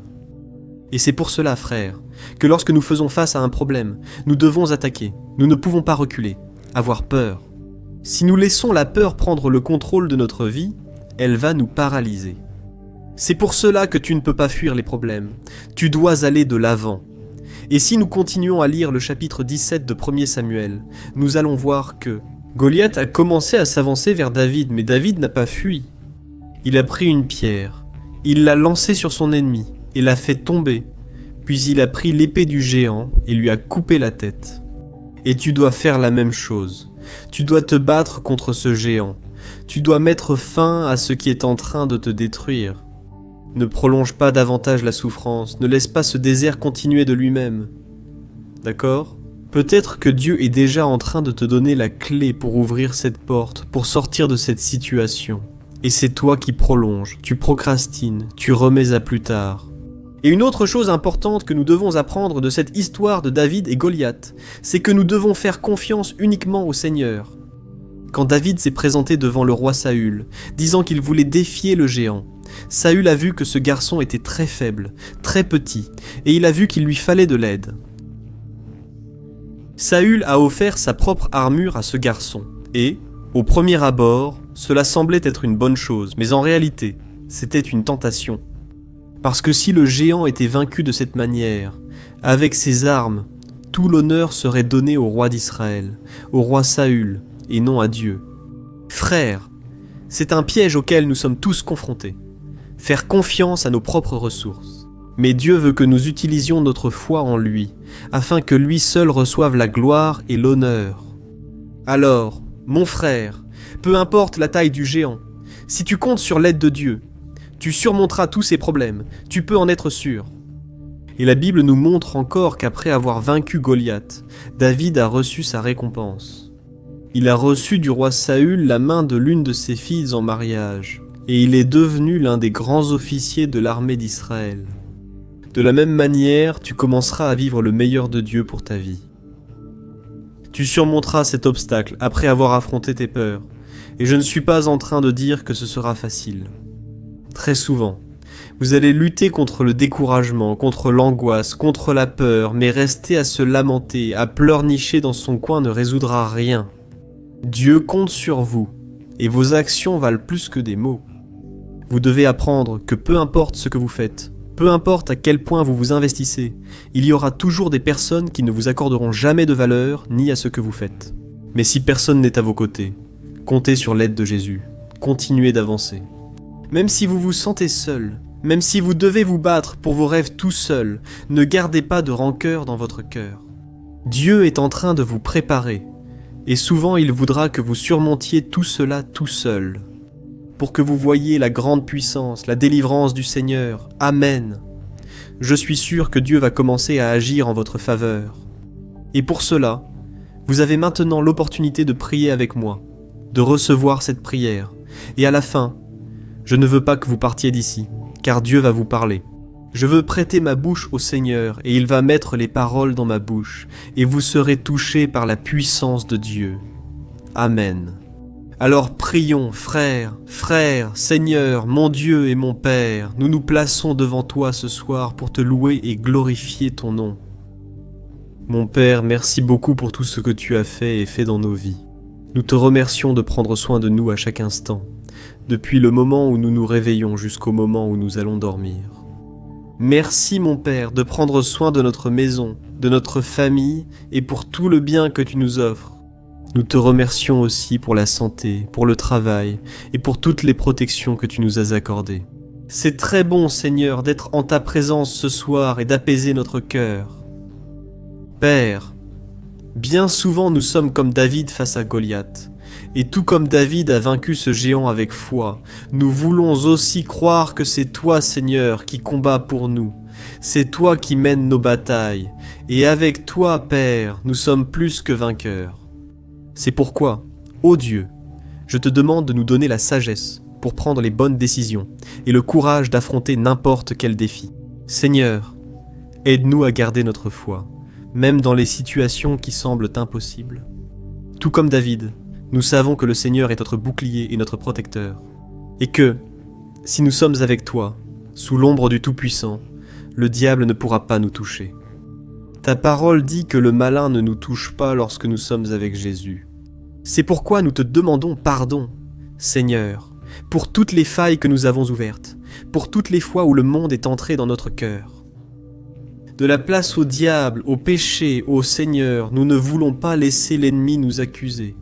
Et c'est pour cela, frères, que lorsque nous faisons face à un problème, nous devons attaquer, nous ne pouvons pas reculer, avoir peur. Si nous laissons la peur prendre le contrôle de notre vie, elle va nous paralyser. C'est pour cela que tu ne peux pas fuir les problèmes. Tu dois aller de l'avant. Et si nous continuons à lire le chapitre 17 de 1er Samuel, nous allons voir que Goliath a commencé à s'avancer vers David, mais David n'a pas fui. Il a pris une pierre, il l'a lancée sur son ennemi et l'a fait tomber, puis il a pris l'épée du géant et lui a coupé la tête. Et tu dois faire la même chose. Tu dois te battre contre ce géant. Tu dois mettre fin à ce qui est en train de te détruire. Ne prolonge pas davantage la souffrance, ne laisse pas ce désert continuer de lui-même. D'accord ? Peut-être que Dieu est déjà en train de te donner la clé pour ouvrir cette porte, pour sortir de cette situation. Et c'est toi qui prolonges, tu procrastines, tu remets à plus tard. Et une autre chose importante que nous devons apprendre de cette histoire de David et Goliath, c'est que nous devons faire confiance uniquement au Seigneur. Quand David s'est présenté devant le roi Saül, disant qu'il voulait défier le géant, Saül a vu que ce garçon était très faible, très petit, et il a vu qu'il lui fallait de l'aide. Saül a offert sa propre armure à ce garçon, et, au premier abord, cela semblait être une bonne chose, mais en réalité, c'était une tentation. Parce que si le géant était vaincu de cette manière, avec ses armes, tout l'honneur serait donné au roi d'Israël, au roi Saül, et non à Dieu. Frères, c'est un piège auquel nous sommes tous confrontés. Faire confiance à nos propres ressources. Mais Dieu veut que nous utilisions notre foi en lui, afin que lui seul reçoive la gloire et l'honneur. Alors, mon frère, peu importe la taille du géant, si tu comptes sur l'aide de Dieu, tu surmonteras tous ces problèmes, tu peux en être sûr. Et la Bible nous montre encore qu'après avoir vaincu Goliath, David a reçu sa récompense. Il a reçu du roi Saül la main de l'une de ses filles en mariage, et il est devenu l'un des grands officiers de l'armée d'Israël. De la même manière, tu commenceras à vivre le meilleur de Dieu pour ta vie. Tu surmonteras cet obstacle après avoir affronté tes peurs, et je ne suis pas en train de dire que ce sera facile. Très souvent, vous allez lutter contre le découragement, contre l'angoisse, contre la peur, mais rester à se lamenter, à pleurnicher dans son coin ne résoudra rien. Dieu compte sur vous, et vos actions valent plus que des mots. Vous devez apprendre que peu importe ce que vous faites, peu importe à quel point vous vous investissez, il y aura toujours des personnes qui ne vous accorderont jamais de valeur ni à ce que vous faites. Mais si personne n'est à vos côtés, comptez sur l'aide de Jésus, continuez d'avancer. Même si vous vous sentez seul, même si vous devez vous battre pour vos rêves tout seul, ne gardez pas de rancœur dans votre cœur. Dieu est en train de vous préparer, et souvent il voudra que vous surmontiez tout cela tout seul, pour que vous voyiez la grande puissance, la délivrance du Seigneur. Amen. Je suis sûr que Dieu va commencer à agir en votre faveur. Et pour cela, vous avez maintenant l'opportunité de prier avec moi, de recevoir cette prière, et à la fin, je ne veux pas que vous partiez d'ici, car Dieu va vous parler. Je veux prêter ma bouche au Seigneur, et il va mettre les paroles dans ma bouche, et vous serez touchés par la puissance de Dieu. Amen. Alors prions, frères, Seigneur, mon Dieu et mon Père, nous nous plaçons devant toi ce soir pour te louer et glorifier ton nom. Mon Père, merci beaucoup pour tout ce que tu as fait et fait dans nos vies. Nous te remercions de prendre soin de nous à chaque instant, depuis le moment où nous nous réveillons jusqu'au moment où nous allons dormir. Merci mon Père de prendre soin de notre maison, de notre famille et pour tout le bien que tu nous offres. Nous te remercions aussi pour la santé, pour le travail et pour toutes les protections que tu nous as accordées. C'est très bon Seigneur d'être en ta présence ce soir et d'apaiser notre cœur. Père, bien souvent nous sommes comme David face à Goliath. Et tout comme David a vaincu ce géant avec foi, nous voulons aussi croire que c'est toi, Seigneur, qui combats pour nous. C'est toi qui mènes nos batailles. Et avec toi, Père, nous sommes plus que vainqueurs. C'est pourquoi, ô Dieu, je te demande de nous donner la sagesse pour prendre les bonnes décisions et le courage d'affronter n'importe quel défi. Seigneur, aide-nous à garder notre foi, même dans les situations qui semblent impossibles. Tout comme David, nous savons que le Seigneur est notre bouclier et notre protecteur, et que, si nous sommes avec toi, sous l'ombre du Tout-Puissant, le diable ne pourra pas nous toucher. Ta parole dit que le malin ne nous touche pas lorsque nous sommes avec Jésus. C'est pourquoi nous te demandons pardon, Seigneur, pour toutes les failles que nous avons ouvertes, pour toutes les fois où le monde est entré dans notre cœur. De la place au diable, au péché, au Seigneur, nous ne voulons pas laisser l'ennemi nous accuser.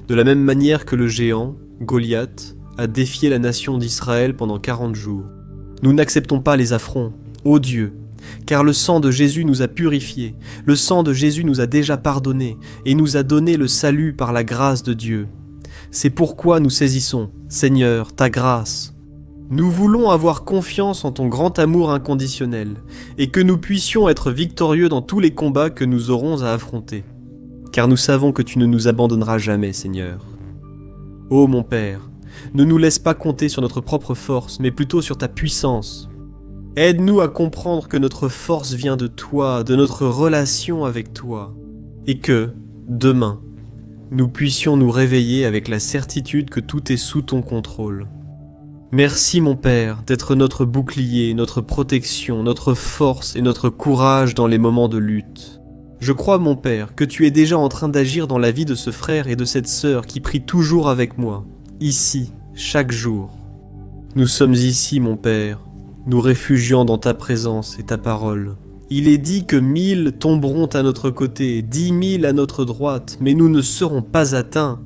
De la même manière que le géant, Goliath, a défié la nation d'Israël pendant 40 jours. Nous n'acceptons pas les affronts, ô Dieu, car le sang de Jésus nous a purifiés, le sang de Jésus nous a déjà pardonnés et nous a donné le salut par la grâce de Dieu. C'est pourquoi nous saisissons, Seigneur, ta grâce. Nous voulons avoir confiance en ton grand amour inconditionnel et que nous puissions être victorieux dans tous les combats que nous aurons à affronter. Car nous savons que tu ne nous abandonneras jamais, Seigneur. Ô mon Père, ne nous laisse pas compter sur notre propre force, mais plutôt sur ta puissance. Aide-nous à comprendre que notre force vient de toi, de notre relation avec toi, et que, demain, nous puissions nous réveiller avec la certitude que tout est sous ton contrôle. Merci mon Père d'être notre bouclier, notre protection, notre force et notre courage dans les moments de lutte. Je crois mon Père que tu es déjà en train d'agir dans la vie de ce frère et de cette sœur qui prient toujours avec moi, ici, chaque jour. Nous sommes ici mon Père, nous réfugiant dans ta présence et ta parole. Il est dit que 1000 tomberont à notre côté, 10 000 à notre droite, mais nous ne serons pas atteints.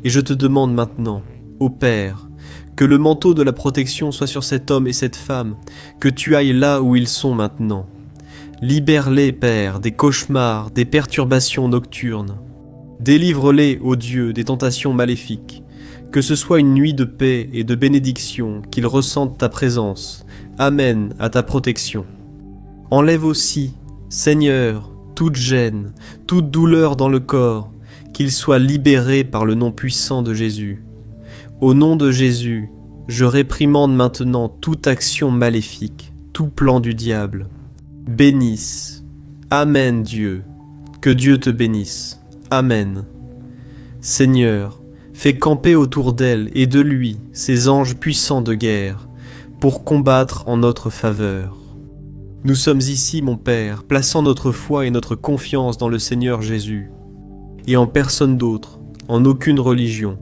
Et je te demande maintenant, ô Père, que le manteau de la protection soit sur cet homme et cette femme, que tu ailles là où ils sont maintenant. Libère-les, Père, des cauchemars, des perturbations nocturnes. Délivre-les, ô Dieu, des tentations maléfiques. Que ce soit une nuit de paix et de bénédiction, qu'ils ressentent ta présence. Amen à ta protection. Enlève aussi, Seigneur, toute gêne, toute douleur dans le corps, qu'ils soient libérés par le nom puissant de Jésus. Au nom de Jésus, je réprimande maintenant toute action maléfique, tout plan du diable. Bénisse. Amen Dieu. Que Dieu te bénisse. Amen. Seigneur, fais camper autour d'elle et de lui ces anges puissants de guerre, pour combattre en notre faveur. Nous sommes ici, mon Père, plaçant notre foi et notre confiance dans le Seigneur Jésus, et en personne d'autre, en aucune religion,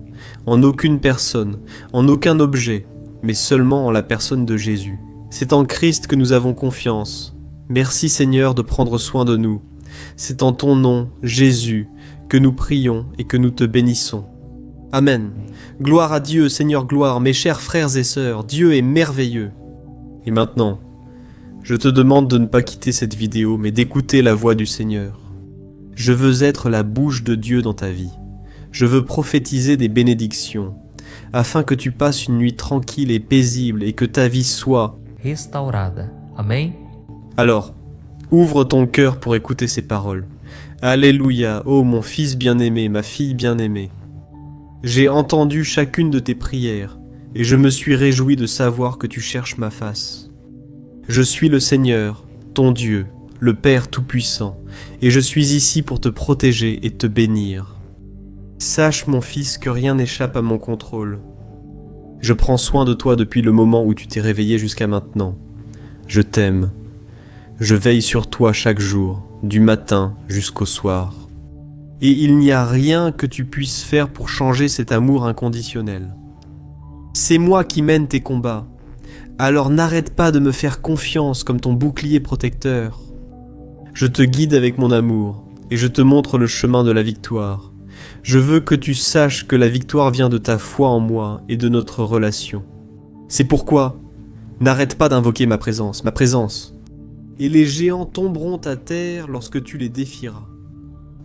en aucune personne, en aucun objet, mais seulement en la personne de Jésus. C'est en Christ que nous avons confiance. Merci Seigneur de prendre soin de nous. C'est en ton nom, Jésus, que nous prions et que nous te bénissons. Amen. Gloire à Dieu, Seigneur, gloire, mes chers frères et sœurs, Dieu est merveilleux. Et maintenant, je te demande de ne pas quitter cette vidéo, mais d'écouter la voix du Seigneur. Je veux être la bouche de Dieu dans ta vie. Je veux prophétiser des bénédictions, afin que tu passes une nuit tranquille et paisible et que ta vie soit restaurada. Amém? Alors, ouvre ton cœur pour écouter ces paroles. Alléluia, ô mon fils bien-aimé, ma fille bien-aimée. J'ai entendu chacune de tes prières, et je me suis réjoui de savoir que tu cherches ma face. Je suis le Seigneur, ton Dieu, le Père Tout-Puissant, et je suis ici pour te protéger et te bénir. Sache, mon fils, que rien n'échappe à mon contrôle. Je prends soin de toi depuis le moment où tu t'es réveillé jusqu'à maintenant. Je t'aime. Je veille sur toi chaque jour, du matin jusqu'au soir. Et il n'y a rien que tu puisses faire pour changer cet amour inconditionnel. C'est moi qui mène tes combats. Alors n'arrête pas de me faire confiance comme ton bouclier protecteur. Je te guide avec mon amour et je te montre le chemin de la victoire. Je veux que tu saches que la victoire vient de ta foi en moi et de notre relation. C'est pourquoi, n'arrête pas d'invoquer ma présence. Et les géants tomberont à terre lorsque tu les défieras.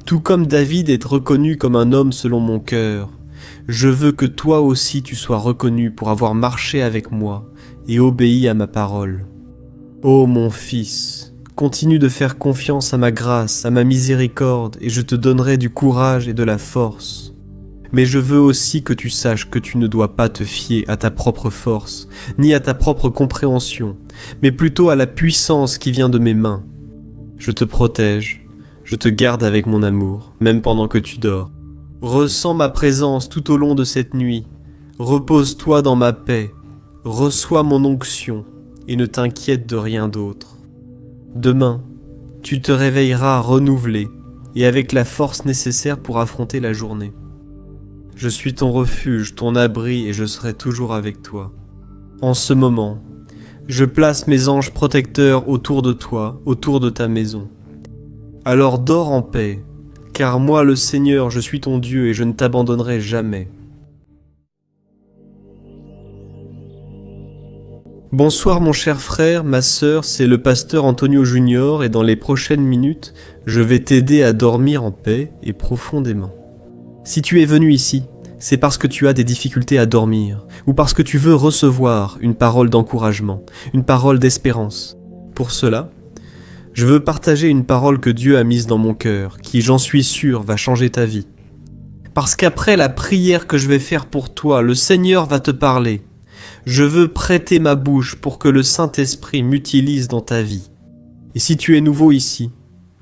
Tout comme David est reconnu comme un homme selon mon cœur, je veux que toi aussi tu sois reconnu pour avoir marché avec moi et obéi à ma parole. Ô mon fils, continue de faire confiance à ma grâce, à ma miséricorde, et je te donnerai du courage et de la force. Mais je veux aussi que tu saches que tu ne dois pas te fier à ta propre force, ni à ta propre compréhension, mais plutôt à la puissance qui vient de mes mains. Je te protège, je te garde avec mon amour, même pendant que tu dors. Ressens ma présence tout au long de cette nuit. Repose-toi dans ma paix. Reçois mon onction et ne t'inquiète de rien d'autre. Demain, tu te réveilleras renouvelé et avec la force nécessaire pour affronter la journée. Je suis ton refuge, ton abri et je serai toujours avec toi. En ce moment, Je place mes anges protecteurs autour de toi, autour de ta maison. Alors dors en paix, car moi le Seigneur, je suis ton Dieu et je ne t'abandonnerai jamais. Bonsoir mon cher frère, ma sœur, c'est le pasteur Antonio Junior et dans les prochaines minutes, je vais t'aider à dormir en paix et profondément. Si tu es venu ici, c'est parce que tu as des difficultés à dormir, ou parce que tu veux recevoir une parole d'encouragement, une parole d'espérance. Pour cela, je veux partager une parole que Dieu a mise dans mon cœur, qui, j'en suis sûr, va changer ta vie. Parce qu'après la prière que je vais faire pour toi, le Seigneur va te parler. Je veux prêter ma bouche pour que le Saint-Esprit m'utilise dans ta vie. Et si tu es nouveau ici,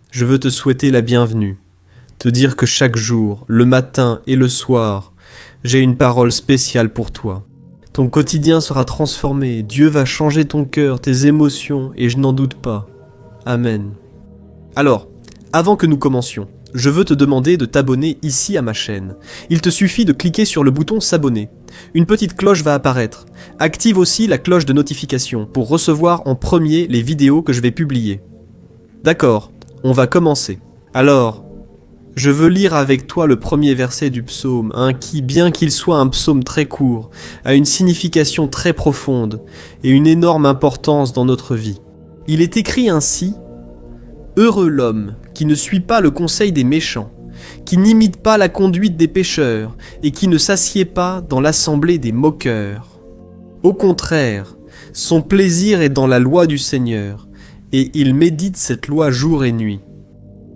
je veux te souhaiter la bienvenue, te dire que chaque jour, le matin et le soir, j'ai une parole spéciale pour toi. Ton quotidien sera transformé, Dieu va changer ton cœur, tes émotions, et je n'en doute pas. Amen. Alors, avant que nous commencions, je veux te demander de t'abonner ici à ma chaîne. Il te suffit de cliquer sur le bouton s'abonner. Une petite cloche va apparaître. Active aussi la cloche de notification pour recevoir en premier les vidéos que je vais publier. D'accord, on va commencer. Alors, je veux lire avec toi le premier verset du psaume, qui, bien qu'il soit un psaume très court, a une signification très profonde et une énorme importance dans notre vie. Il est écrit ainsi: « Heureux l'homme qui ne suit pas le conseil des méchants, qui n'imite pas la conduite des pécheurs et qui ne s'assied pas dans l'assemblée des moqueurs. Au contraire, son plaisir est dans la loi du Seigneur, et il médite cette loi jour et nuit. »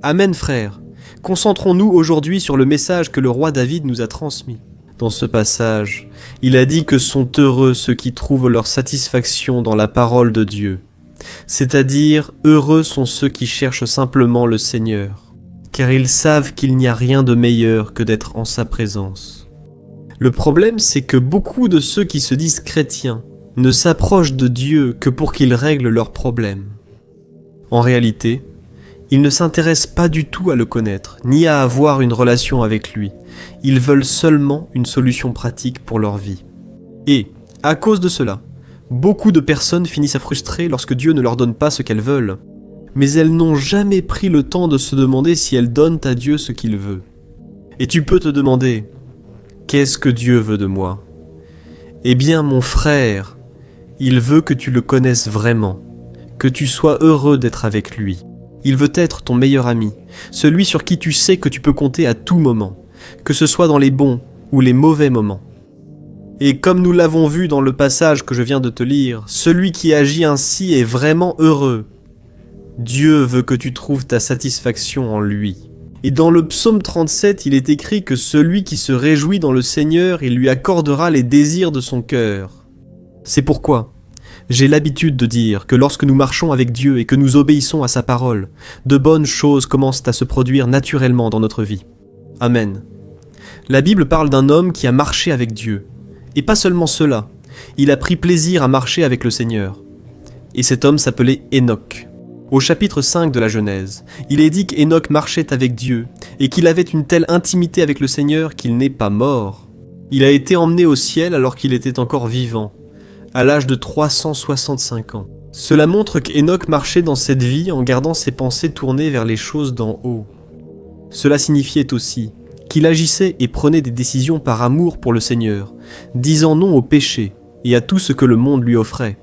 Amen frère. Concentrons-nous aujourd'hui sur le message que le roi David nous a transmis. Dans ce passage, il a dit que sont heureux ceux qui trouvent leur satisfaction dans la parole de Dieu. C'est-à-dire, heureux sont ceux qui cherchent simplement le Seigneur, car ils savent qu'il n'y a rien de meilleur que d'être en sa présence. Le problème, c'est que beaucoup de ceux qui se disent chrétiens ne s'approchent de Dieu que pour qu'il règle leurs problèmes. En réalité, ils ne s'intéressent pas du tout à le connaître, ni à avoir une relation avec lui. Ils veulent seulement une solution pratique pour leur vie. Et, à cause de cela, beaucoup de personnes finissent à frustrer lorsque Dieu ne leur donne pas ce qu'elles veulent. Mais elles n'ont jamais pris le temps de se demander si elles donnent à Dieu ce qu'il veut. Et tu peux te demander, qu'est-ce que Dieu veut de moi? Eh bien, mon frère, il veut que tu le connaisses vraiment, que tu sois heureux d'être avec lui. Il veut être ton meilleur ami, celui sur qui tu sais que tu peux compter à tout moment, que ce soit dans les bons ou les mauvais moments. Et comme nous l'avons vu dans le passage que je viens de te lire, celui qui agit ainsi est vraiment heureux. Dieu veut que tu trouves ta satisfaction en lui. Et dans le psaume 37, il est écrit que celui qui se réjouit dans le Seigneur, il lui accordera les désirs de son cœur. C'est pourquoi j'ai l'habitude de dire que lorsque nous marchons avec Dieu et que nous obéissons à sa parole, de bonnes choses commencent à se produire naturellement dans notre vie. Amen. La Bible parle d'un homme qui a marché avec Dieu. Et pas seulement cela, il a pris plaisir à marcher avec le Seigneur. Et cet homme s'appelait Enoch. Au chapitre 5 de la Genèse, il est dit qu'Enoch marchait avec Dieu et qu'il avait une telle intimité avec le Seigneur qu'il n'est pas mort. Il a été emmené au ciel alors qu'il était encore vivant, à l'âge de 365 ans. Cela montre qu'Enoch marchait dans cette vie en gardant ses pensées tournées vers les choses d'en haut. Cela signifiait aussi qu'il agissait et prenait des décisions par amour pour le Seigneur, disant non au péché et à tout ce que le monde lui offrait.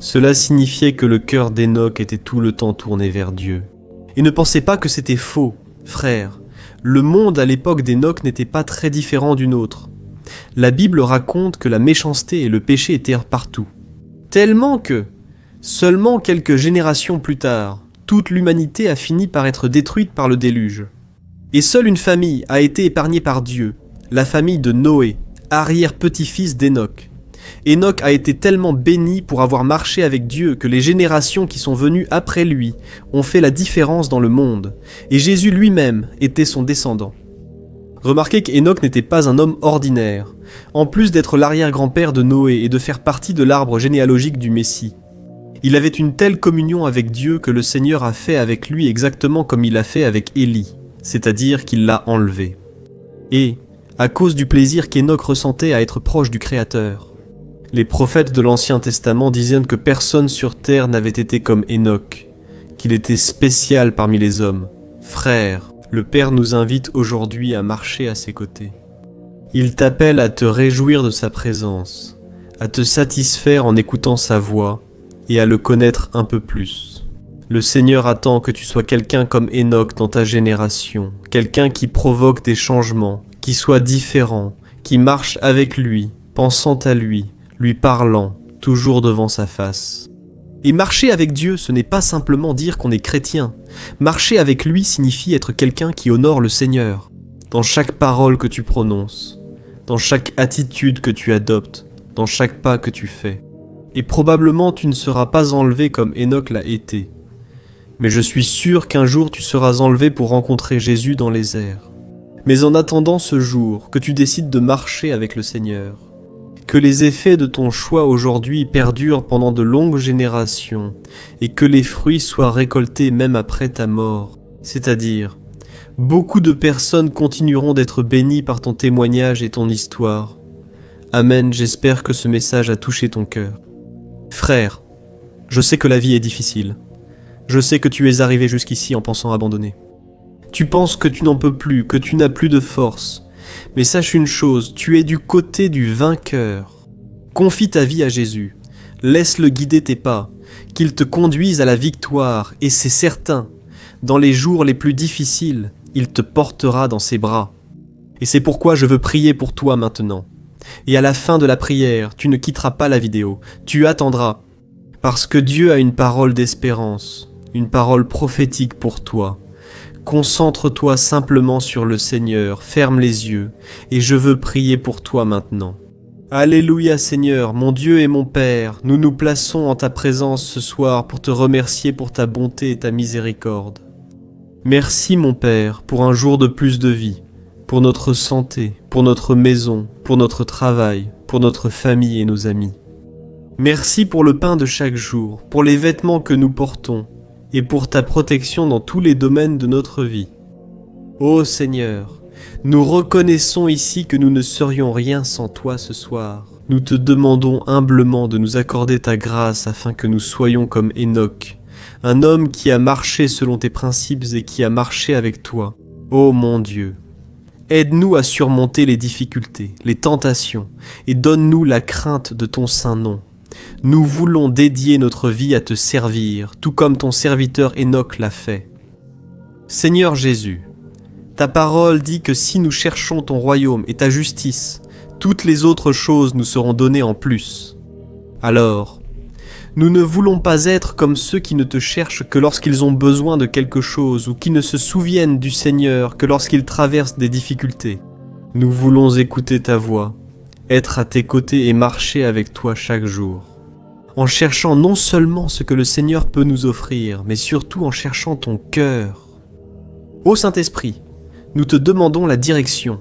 Cela signifiait que le cœur d'Enoch était tout le temps tourné vers Dieu. Et ne pensez pas que c'était faux, frère. Le monde à l'époque d'Enoch n'était pas très différent d'une autre. La Bible raconte que la méchanceté et le péché étaient partout. Tellement que, seulement quelques générations plus tard, toute l'humanité a fini par être détruite par le déluge. Et seule une famille a été épargnée par Dieu, la famille de Noé, arrière-petit-fils d'Enoch. Enoch a été tellement béni pour avoir marché avec Dieu que les générations qui sont venues après lui ont fait la différence dans le monde, et Jésus lui-même était son descendant. Remarquez qu'Enoch n'était pas un homme ordinaire, en plus d'être l'arrière-grand-père de Noé et de faire partie de l'arbre généalogique du Messie. Il avait une telle communion avec Dieu que le Seigneur a fait avec lui exactement comme il a fait avec Élie, c'est-à-dire qu'il l'a enlevé. Et, à cause du plaisir qu'Enoch ressentait à être proche du Créateur, Les prophètes de l'Ancien Testament disaient que personne sur terre n'avait été comme Enoch, qu'il était spécial parmi les hommes. Frère, le Père nous invite aujourd'hui à marcher à ses côtés. Il t'appelle à te réjouir de sa présence, à te satisfaire en écoutant sa voix et à le connaître un peu plus. Le Seigneur attend que tu sois quelqu'un comme Enoch dans ta génération, quelqu'un qui provoque des changements, qui soit différent, qui marche avec lui, pensant à lui parlant, toujours devant sa face. Et marcher avec Dieu, ce n'est pas simplement dire qu'on est chrétien. Marcher avec lui signifie être quelqu'un qui honore le Seigneur, dans chaque parole que tu prononces, dans chaque attitude que tu adoptes, dans chaque pas que tu fais. Et probablement tu ne seras pas enlevé comme Enoch l'a été. Mais je suis sûr qu'un jour tu seras enlevé pour rencontrer Jésus dans les airs. Mais en attendant ce jour, que tu décides de marcher avec le Seigneur, que les effets de ton choix aujourd'hui perdurent pendant de longues générations et que les fruits soient récoltés même après ta mort. C'est-à-dire, beaucoup de personnes continueront d'être bénies par ton témoignage et ton histoire. Amen, j'espère que ce message a touché ton cœur. Frère, je sais que la vie est difficile. Je sais que tu es arrivé jusqu'ici en pensant abandonner. Tu penses que tu n'en peux plus, que tu n'as plus de force. Mais sache une chose, tu es du côté du vainqueur. Confie ta vie à Jésus. Laisse-le guider tes pas, qu'il te conduise à la victoire, et c'est certain, dans les jours les plus difficiles, il te portera dans ses bras. Et c'est pourquoi je veux prier pour toi maintenant. Et à la fin de la prière, tu ne quitteras pas la vidéo, tu attendras, parce que Dieu a une parole d'espérance, une parole prophétique pour toi. Concentre-toi simplement sur le Seigneur, ferme les yeux, et je veux prier pour toi maintenant. Alléluia Seigneur, mon Dieu et mon Père, nous nous plaçons en ta présence ce soir pour te remercier pour ta bonté et ta miséricorde. Merci mon Père pour un jour de plus de vie, pour notre santé, pour notre maison, pour notre travail, pour notre famille et nos amis. Merci pour le pain de chaque jour, pour les vêtements que nous portons, et pour ta protection dans tous les domaines de notre vie. Ô Seigneur, nous reconnaissons ici que nous ne serions rien sans toi ce soir. Nous te demandons humblement de nous accorder ta grâce afin que nous soyons comme Enoch, un homme qui a marché selon tes principes et qui a marché avec toi. Ô mon Dieu, aide-nous à surmonter les difficultés, les tentations, et donne-nous la crainte de ton saint nom. Nous voulons dédier notre vie à te servir, tout comme ton serviteur Enoch l'a fait. Seigneur Jésus, ta parole dit que si nous cherchons ton royaume et ta justice, toutes les autres choses nous seront données en plus. Alors, nous ne voulons pas être comme ceux qui ne te cherchent que lorsqu'ils ont besoin de quelque chose ou qui ne se souviennent du Seigneur que lorsqu'ils traversent des difficultés. Nous voulons écouter ta voix, être à tes côtés et marcher avec toi chaque jour, en cherchant non seulement ce que le Seigneur peut nous offrir, mais surtout en cherchant ton cœur. Ô Saint-Esprit, nous te demandons la direction.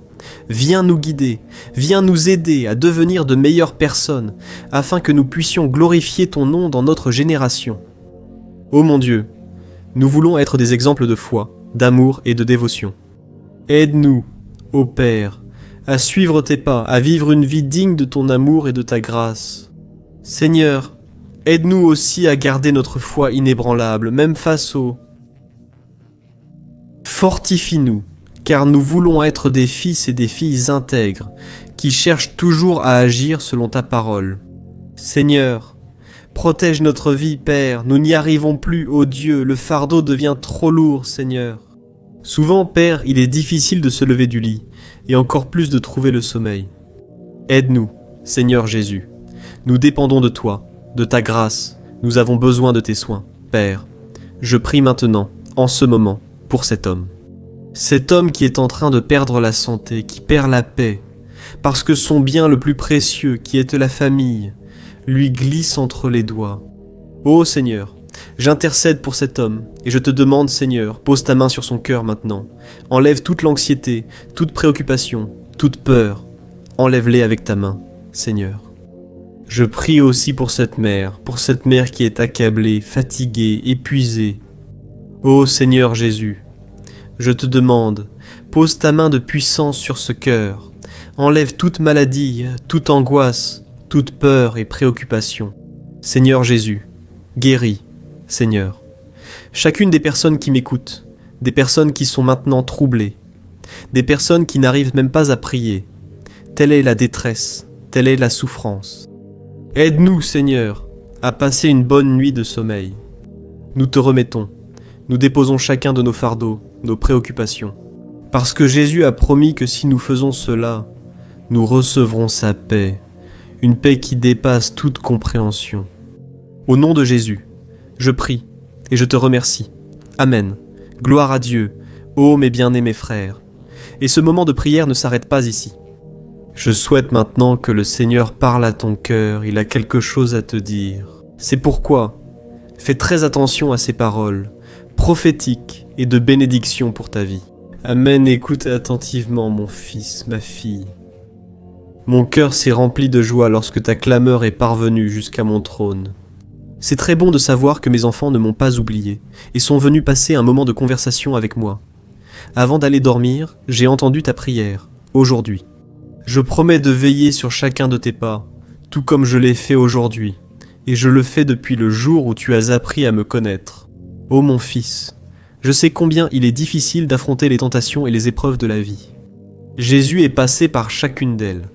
Viens nous guider, viens nous aider à devenir de meilleures personnes, afin que nous puissions glorifier ton nom dans notre génération. Ô mon Dieu, nous voulons être des exemples de foi, d'amour et de dévotion. Aide-nous, ô Père, à suivre tes pas, à vivre une vie digne de ton amour et de ta grâce. Seigneur, aide-nous aussi à garder notre foi inébranlable, même face au... Fortifie-nous, car nous voulons être des fils et des filles intègres, qui cherchent toujours à agir selon ta parole. Seigneur, protège notre vie, Père, nous n'y arrivons plus, ô Dieu, le fardeau devient trop lourd, Seigneur. Souvent, Père, il est difficile de se lever du lit, et encore plus de trouver le sommeil. Aide-nous, Seigneur Jésus. Nous dépendons de toi, de ta grâce. Nous avons besoin de tes soins, Père. Je prie maintenant, en ce moment, pour cet homme. Cet homme qui est en train de perdre la santé, qui perd la paix, parce que son bien le plus précieux, qui est la famille, lui glisse entre les doigts. Ô Seigneur, j'intercède pour cet homme, et je te demande, Seigneur, pose ta main sur son cœur maintenant. Enlève toute l'anxiété, toute préoccupation, toute peur. Enlève-les avec ta main, Seigneur. Je prie aussi pour cette mère qui est accablée, fatiguée, épuisée. Ô Seigneur Jésus, je te demande, pose ta main de puissance sur ce cœur. Enlève toute maladie, toute angoisse, toute peur et préoccupation. Seigneur Jésus, guéris, Seigneur. Chacune des personnes qui m'écoutent, des personnes qui sont maintenant troublées, des personnes qui n'arrivent même pas à prier. Telle est la détresse, telle est la souffrance. Aide-nous, Seigneur, à passer une bonne nuit de sommeil. Nous te remettons, nous déposons chacun de nos fardeaux, nos préoccupations. Parce que Jésus a promis que si nous faisons cela, nous recevrons sa paix, une paix qui dépasse toute compréhension. Au nom de Jésus, je prie et je te remercie. Amen. Gloire à Dieu, ô mes bien-aimés frères. Et ce moment de prière ne s'arrête pas ici. Je souhaite maintenant que le Seigneur parle à ton cœur, il a quelque chose à te dire. C'est pourquoi, fais très attention à ces paroles, prophétiques et de bénédiction pour ta vie. Amen, écoute attentivement mon fils, ma fille. Mon cœur s'est rempli de joie lorsque ta clameur est parvenue jusqu'à mon trône. C'est très bon de savoir que mes enfants ne m'ont pas oublié et sont venus passer un moment de conversation avec moi. Avant d'aller dormir, j'ai entendu ta prière, aujourd'hui. Je promets de veiller sur chacun de tes pas, tout comme je l'ai fait aujourd'hui, et je le fais depuis le jour où tu as appris à me connaître. Ô mon fils, je sais combien il est difficile d'affronter les tentations et les épreuves de la vie. Jésus est passé par chacune d'elles.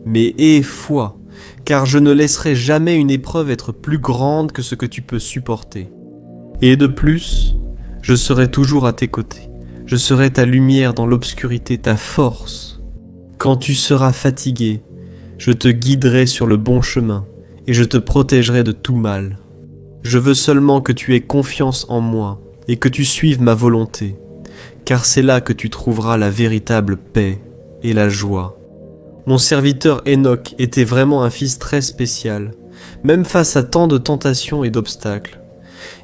Mais aie foi, car je ne laisserai jamais une épreuve être plus grande que ce que tu peux supporter. Et de plus, je serai toujours à tes côtés. Je serai ta lumière dans l'obscurité, ta force. Quand tu seras fatigué, je te guiderai sur le bon chemin et je te protégerai de tout mal. Je veux seulement que tu aies confiance en moi et que tu suives ma volonté, car c'est là que tu trouveras la véritable paix et la joie. Mon serviteur Enoch était vraiment un fils très spécial, même face à tant de tentations et d'obstacles.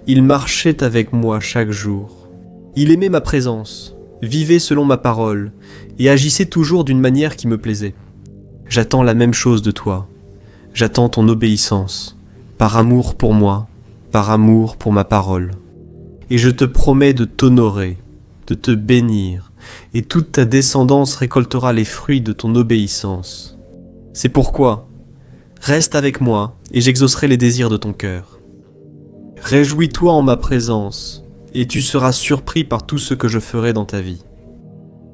Il marchait avec moi chaque jour. Il aimait ma présence, vivait selon ma parole et agissait toujours d'une manière qui me plaisait. J'attends la même chose de toi. J'attends ton obéissance, par amour pour moi, par amour pour ma parole. Et je te promets de t'honorer, de te bénir, et toute ta descendance récoltera les fruits de ton obéissance. C'est pourquoi, reste avec moi, et j'exaucerai les désirs de ton cœur. Réjouis-toi en ma présence, et tu seras surpris par tout ce que je ferai dans ta vie.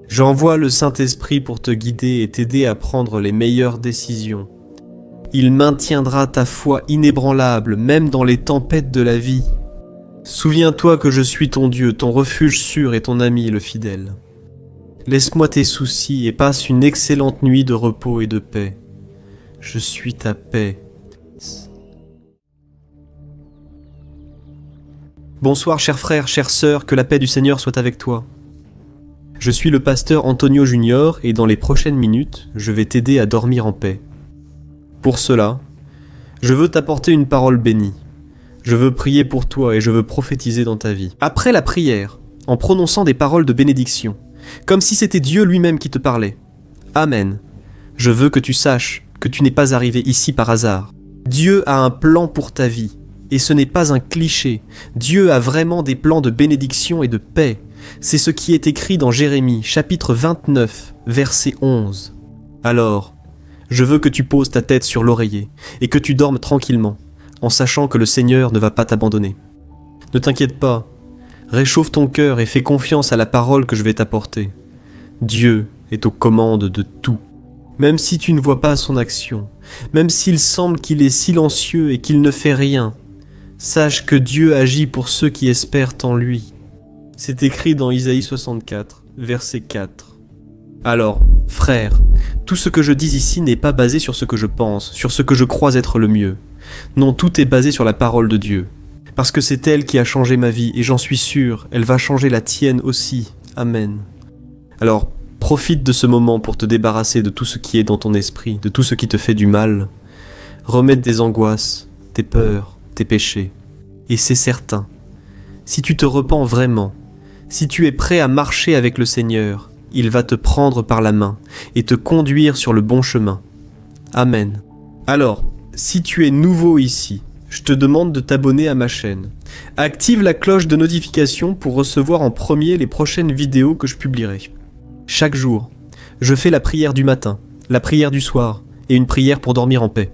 J'envoie le Saint-Esprit pour te guider et t'aider à prendre les meilleures décisions. Il maintiendra ta foi inébranlable, même dans les tempêtes de la vie. Souviens-toi que je suis ton Dieu, ton refuge sûr et ton ami le fidèle. Laisse-moi tes soucis et passe une excellente nuit de repos et de paix. Je suis ta paix. Bonsoir chers frères, chères sœurs, que la paix du Seigneur soit avec toi. Je suis le pasteur Antonio Junior et dans les prochaines minutes, je vais t'aider à dormir en paix. Pour cela, je veux t'apporter une parole bénie. Je veux prier pour toi et je veux prophétiser dans ta vie. Après la prière, en prononçant des paroles de bénédiction, comme si c'était Dieu lui-même qui te parlait. Amen. Je veux que tu saches que tu n'es pas arrivé ici par hasard. Dieu a un plan pour ta vie, et ce n'est pas un cliché. Dieu a vraiment des plans de bénédiction et de paix. C'est ce qui est écrit dans Jérémie, chapitre 29, verset 11. Alors, je veux que tu poses ta tête sur l'oreiller, et que tu dormes tranquillement, en sachant que le Seigneur ne va pas t'abandonner. Ne t'inquiète pas, réchauffe ton cœur et fais confiance à la parole que je vais t'apporter. Dieu est aux commandes de tout. Même si tu ne vois pas son action, même s'il semble qu'il est silencieux et qu'il ne fait rien, sache que Dieu agit pour ceux qui espèrent en lui. C'est écrit dans Isaïe 64, verset 4. Alors, frère, tout ce que je dis ici n'est pas basé sur ce que je pense, sur ce que je crois être le mieux. Non, tout est basé sur la parole de Dieu. Parce que c'est elle qui a changé ma vie, et j'en suis sûr, elle va changer la tienne aussi. Amen. Alors, profite de ce moment pour te débarrasser de tout ce qui est dans ton esprit, de tout ce qui te fait du mal. Remettre tes angoisses, tes peurs, tes péchés. Et c'est certain, si tu te repens vraiment, si tu es prêt à marcher avec le Seigneur, il va te prendre par la main et te conduire sur le bon chemin. Amen. Alors, si tu es nouveau ici, je te demande de t'abonner à ma chaîne. Active la cloche de notification pour recevoir en premier les prochaines vidéos que je publierai. Chaque jour, je fais la prière du matin, la prière du soir et une prière pour dormir en paix.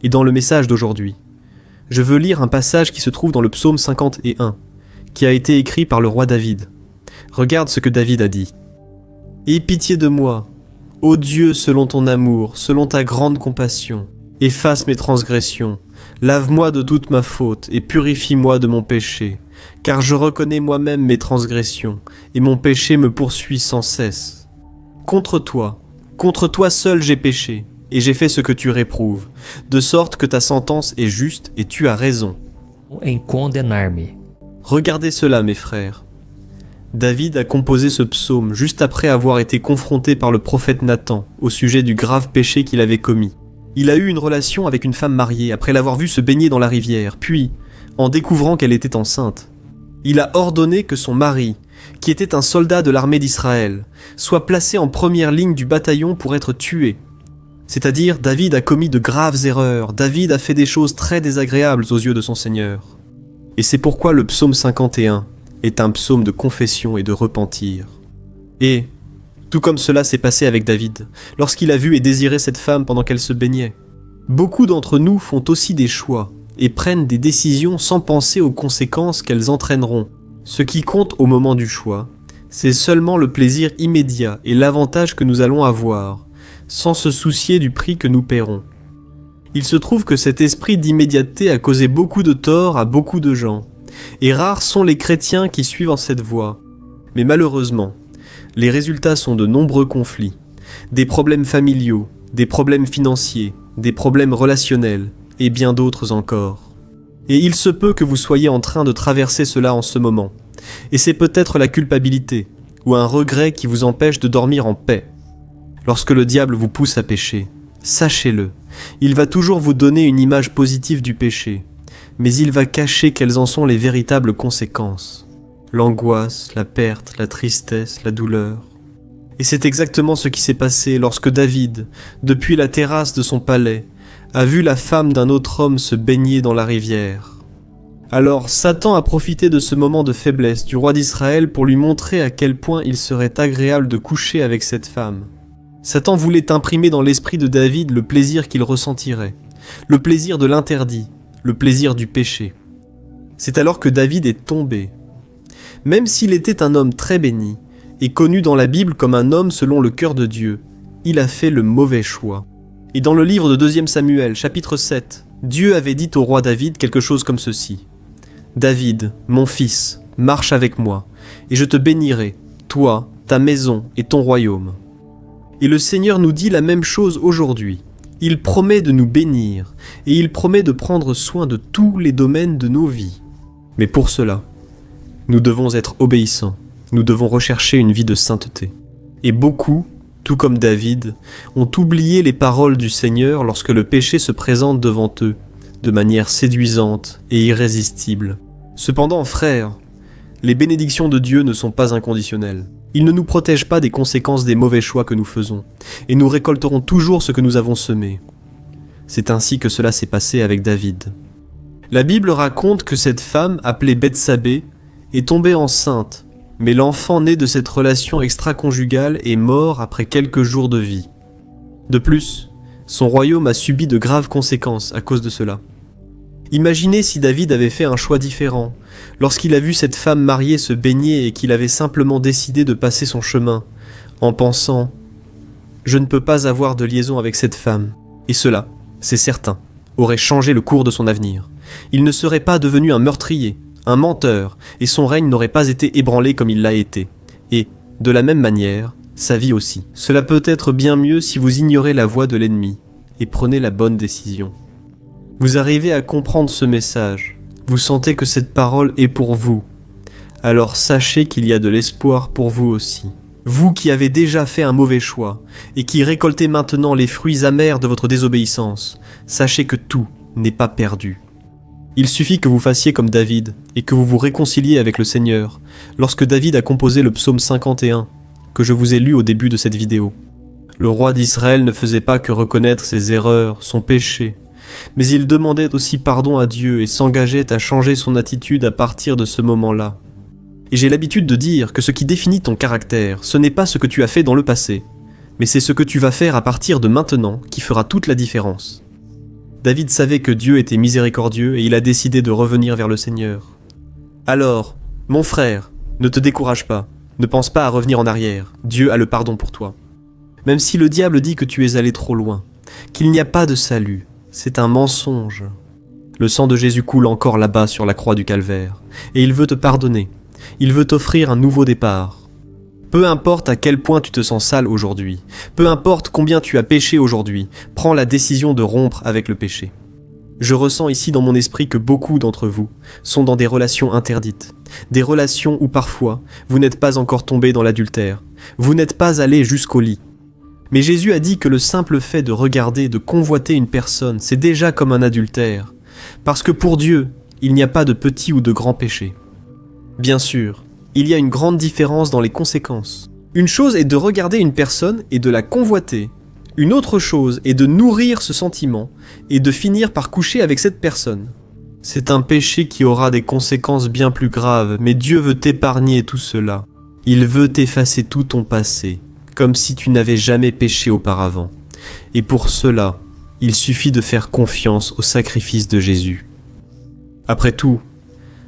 et dans le message d'aujourd'hui. Je veux lire un passage qui se trouve dans le psaume 51, qui a été écrit par le roi David. Regarde ce que David a dit. « Aie pitié de moi, ô Dieu, selon ton amour, selon ta grande compassion. Efface mes transgressions, lave-moi de toute ma faute et purifie-moi de mon péché, car je reconnais moi-même mes transgressions, et mon péché me poursuit sans cesse. Contre toi seul j'ai péché, et j'ai fait ce que tu réprouves, de sorte que ta sentence est juste et tu as raison. » Em condenar-me. Regardez cela, mes frères. David a composé ce psaume juste après avoir été confronté par le prophète Nathan au sujet du grave péché qu'il avait commis. Il a eu une relation avec une femme mariée après l'avoir vue se baigner dans la rivière, puis, en découvrant qu'elle était enceinte, il a ordonné que son mari, qui était un soldat de l'armée d'Israël, soit placé en première ligne du bataillon pour être tué. C'est-à-dire, David a commis de graves erreurs, David a fait des choses très désagréables aux yeux de son Seigneur. Et c'est pourquoi le psaume 51 est un psaume de confession et de repentir. Et, tout comme cela s'est passé avec David, lorsqu'il a vu et désiré cette femme pendant qu'elle se baignait, beaucoup d'entre nous font aussi des choix et prennent des décisions sans penser aux conséquences qu'elles entraîneront. Ce qui compte au moment du choix, c'est seulement le plaisir immédiat et l'avantage que nous allons avoir, sans se soucier du prix que nous paierons. Il se trouve que cet esprit d'immédiateté a causé beaucoup de tort à beaucoup de gens, et rares sont les chrétiens qui suivent en cette voie. Mais malheureusement, les résultats sont de nombreux conflits, des problèmes familiaux, des problèmes financiers, des problèmes relationnels, et bien d'autres encore. Et il se peut que vous soyez en train de traverser cela en ce moment, et c'est peut-être la culpabilité, ou un regret qui vous empêche de dormir en paix. Lorsque le diable vous pousse à pécher, sachez-le, il va toujours vous donner une image positive du péché, mais il va cacher quelles en sont les véritables conséquences. L'angoisse, la perte, la tristesse, la douleur. Et c'est exactement ce qui s'est passé lorsque David, depuis la terrasse de son palais, a vu la femme d'un autre homme se baigner dans la rivière. Alors Satan a profité de ce moment de faiblesse du roi d'Israël pour lui montrer à quel point il serait agréable de coucher avec cette femme. Satan voulait imprimer dans l'esprit de David le plaisir qu'il ressentirait, le plaisir de l'interdit, le plaisir du péché. C'est alors que David est tombé. Même s'il était un homme très béni, et connu dans la Bible comme un homme selon le cœur de Dieu, il a fait le mauvais choix. Et dans le livre de 2 Samuel, chapitre 7, Dieu avait dit au roi David quelque chose comme ceci. « David, mon fils, marche avec moi, et je te bénirai, toi, ta maison et ton royaume. » Et le Seigneur nous dit la même chose aujourd'hui. Il promet de nous bénir, et il promet de prendre soin de tous les domaines de nos vies. Mais pour cela, nous devons être obéissants, nous devons rechercher une vie de sainteté. Et beaucoup, tout comme David, ont oublié les paroles du Seigneur lorsque le péché se présente devant eux, de manière séduisante et irrésistible. Cependant, frères, les bénédictions de Dieu ne sont pas inconditionnelles. Il ne nous protège pas des conséquences des mauvais choix que nous faisons, et nous récolterons toujours ce que nous avons semé. C'est ainsi que cela s'est passé avec David. La Bible raconte que cette femme, appelée Bethsabée, est tombée enceinte, mais l'enfant né de cette relation extra-conjugale est mort après quelques jours de vie. De plus, son royaume a subi de graves conséquences à cause de cela. Imaginez si David avait fait un choix différent, lorsqu'il a vu cette femme mariée se baigner et qu'il avait simplement décidé de passer son chemin, en pensant « Je ne peux pas avoir de liaison avec cette femme », et cela, c'est certain, aurait changé le cours de son avenir. Il ne serait pas devenu un meurtrier, un menteur, et son règne n'aurait pas été ébranlé comme il l'a été. Et, de la même manière, sa vie aussi. Cela peut être bien mieux si vous ignorez la voix de l'ennemi, et prenez la bonne décision. Vous arrivez à comprendre ce message, vous sentez que cette parole est pour vous. Alors sachez qu'il y a de l'espoir pour vous aussi. Vous qui avez déjà fait un mauvais choix, et qui récoltez maintenant les fruits amers de votre désobéissance, sachez que tout n'est pas perdu. Il suffit que vous fassiez comme David, et que vous vous réconciliez avec le Seigneur, lorsque David a composé le psaume 51, que je vous ai lu au début de cette vidéo. Le roi d'Israël ne faisait pas que reconnaître ses erreurs, son péché, mais il demandait aussi pardon à Dieu et s'engageait à changer son attitude à partir de ce moment-là. Et j'ai l'habitude de dire que ce qui définit ton caractère, ce n'est pas ce que tu as fait dans le passé, mais c'est ce que tu vas faire à partir de maintenant qui fera toute la différence. David savait que Dieu était miséricordieux et il a décidé de revenir vers le Seigneur. Alors, mon frère, ne te décourage pas, ne pense pas à revenir en arrière, Dieu a le pardon pour toi. Même si le diable dit que tu es allé trop loin, qu'il n'y a pas de salut, c'est un mensonge. Le sang de Jésus coule encore là-bas sur la croix du calvaire, et il veut te pardonner, il veut t'offrir un nouveau départ. Peu importe à quel point tu te sens sale aujourd'hui, peu importe combien tu as péché aujourd'hui, prends la décision de rompre avec le péché. Je ressens ici dans mon esprit que beaucoup d'entre vous sont dans des relations interdites, des relations où parfois vous n'êtes pas encore tombé dans l'adultère, vous n'êtes pas allé jusqu'au lit. Mais Jésus a dit que le simple fait de regarder, de convoiter une personne, c'est déjà comme un adultère, parce que pour Dieu, il n'y a pas de petit ou de grand péché. Bien sûr, il y a une grande différence dans les conséquences. Une chose est de regarder une personne et de la convoiter. Une autre chose est de nourrir ce sentiment et de finir par coucher avec cette personne. C'est un péché qui aura des conséquences bien plus graves, mais Dieu veut t'épargner tout cela. Il veut effacer tout ton passé, comme si tu n'avais jamais péché auparavant. Et pour cela, il suffit de faire confiance au sacrifice de Jésus. Après tout,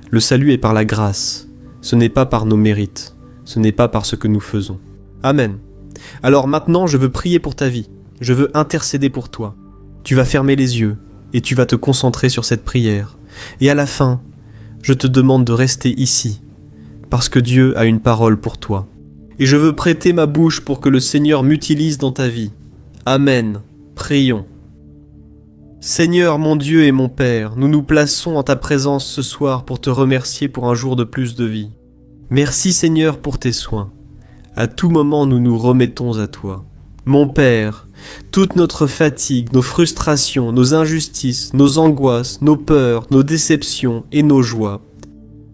le salut est par la grâce. Ce n'est pas par nos mérites, ce n'est pas par ce que nous faisons. Amen. Alors maintenant, je veux prier pour ta vie, je veux intercéder pour toi. Tu vas fermer les yeux et tu vas te concentrer sur cette prière. Et à la fin, je te demande de rester ici, parce que Dieu a une parole pour toi. Et je veux prêter ma bouche pour que le Seigneur m'utilise dans ta vie. Amen. Prions. Seigneur mon Dieu et mon Père, nous nous plaçons en ta présence ce soir pour te remercier pour un jour de plus de vie. Merci Seigneur pour tes soins. À tout moment nous nous remettons à toi. Mon Père, toute notre fatigue, nos frustrations, nos injustices, nos angoisses, nos peurs, nos déceptions et nos joies.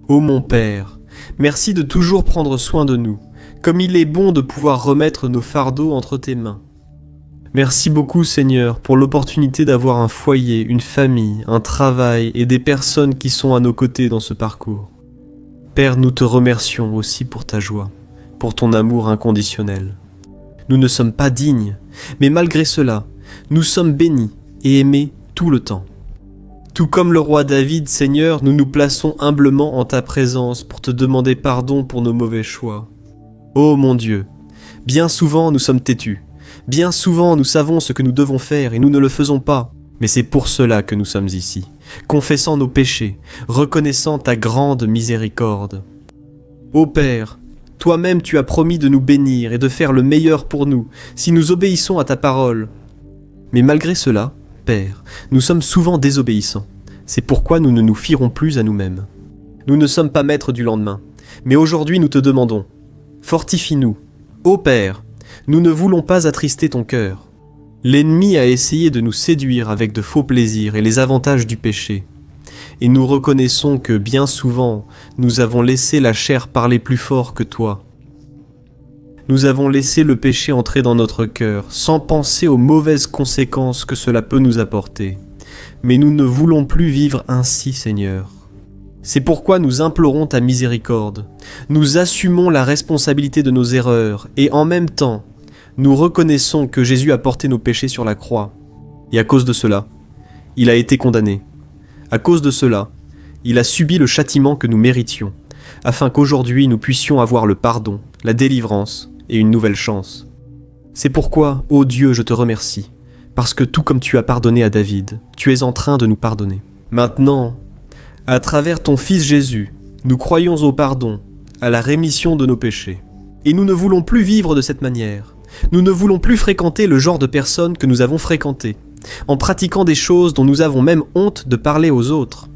Ô mon Père, merci de toujours prendre soin de nous, comme il est bon de pouvoir remettre nos fardeaux entre tes mains. Merci beaucoup Seigneur pour l'opportunité d'avoir un foyer, une famille, un travail et des personnes qui sont à nos côtés dans ce parcours. Père, nous te remercions aussi pour ta joie, pour ton amour inconditionnel. Nous ne sommes pas dignes, mais malgré cela, nous sommes bénis et aimés tout le temps. Tout comme le roi David, Seigneur, nous nous plaçons humblement en ta présence pour te demander pardon pour nos mauvais choix. Ô mon Dieu, bien souvent nous sommes têtus. Bien souvent, nous savons ce que nous devons faire et nous ne le faisons pas. Mais c'est pour cela que nous sommes ici, confessant nos péchés, reconnaissant ta grande miséricorde. Ô Père, toi-même tu as promis de nous bénir et de faire le meilleur pour nous, si nous obéissons à ta parole. Mais malgré cela, Père, nous sommes souvent désobéissants. C'est pourquoi nous ne nous fierons plus à nous-mêmes. Nous ne sommes pas maîtres du lendemain, mais aujourd'hui nous te demandons, fortifie-nous. Ô Père, nous ne voulons pas attrister ton cœur. L'ennemi a essayé de nous séduire avec de faux plaisirs et les avantages du péché. Et nous reconnaissons que bien souvent, nous avons laissé la chair parler plus fort que toi. Nous avons laissé le péché entrer dans notre cœur, sans penser aux mauvaises conséquences que cela peut nous apporter. Mais nous ne voulons plus vivre ainsi, Seigneur. C'est pourquoi nous implorons ta miséricorde. Nous assumons la responsabilité de nos erreurs et en même temps, nous reconnaissons que Jésus a porté nos péchés sur la croix. Et à cause de cela, il a été condamné. À cause de cela, il a subi le châtiment que nous méritions, afin qu'aujourd'hui nous puissions avoir le pardon, la délivrance et une nouvelle chance. C'est pourquoi, ô Dieu, je te remercie, parce que tout comme tu as pardonné à David, tu es en train de nous pardonner. Maintenant, à travers ton Fils Jésus, nous croyons au pardon, à la rémission de nos péchés. Et nous ne voulons plus vivre de cette manière. Nous ne voulons plus fréquenter le genre de personnes que nous avons fréquentées, en pratiquant des choses dont nous avons même honte de parler aux autres.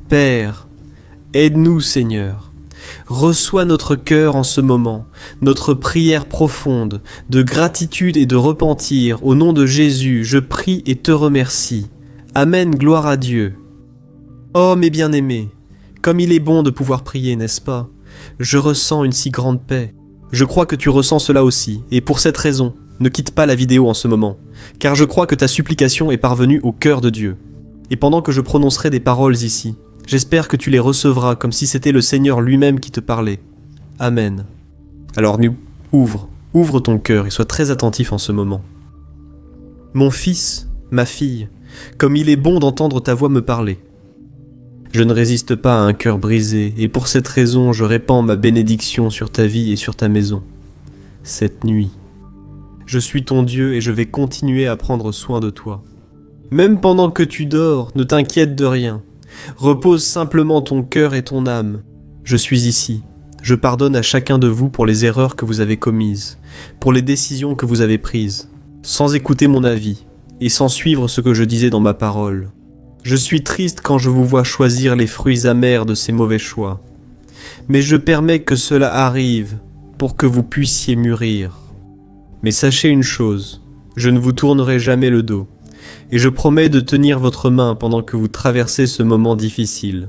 Père, aide-nous Seigneur. Reçois notre cœur en ce moment, notre prière profonde, de gratitude et de repentir. Au nom de Jésus, je prie et te remercie. Amen, gloire à Dieu. Oh mes bien-aimés, comme il est bon de pouvoir prier, n'est-ce pas? Je ressens une si grande paix. Je crois que tu ressens cela aussi, et pour cette raison, ne quitte pas la vidéo en ce moment, car je crois que ta supplication est parvenue au cœur de Dieu. Et pendant que je prononcerai des paroles ici, j'espère que tu les recevras comme si c'était le Seigneur lui-même qui te parlait. Amen. Alors ouvre ton cœur et sois très attentif en ce moment. Mon fils, ma fille, comme il est bon d'entendre ta voix me parler. Je ne résiste pas à un cœur brisé, et pour cette raison je répands ma bénédiction sur ta vie et sur ta maison. Cette nuit, je suis ton Dieu et je vais continuer à prendre soin de toi. Même pendant que tu dors, ne t'inquiète de rien. Repose simplement ton cœur et ton âme. Je suis ici. Je pardonne à chacun de vous pour les erreurs que vous avez commises, pour les décisions que vous avez prises, sans écouter mon avis et sans suivre ce que je disais dans ma parole. Je suis triste quand je vous vois choisir les fruits amers de ces mauvais choix. Mais je permets que cela arrive pour que vous puissiez mûrir. Mais sachez une chose, je ne vous tournerai jamais le dos, et je promets de tenir votre main pendant que vous traversez ce moment difficile.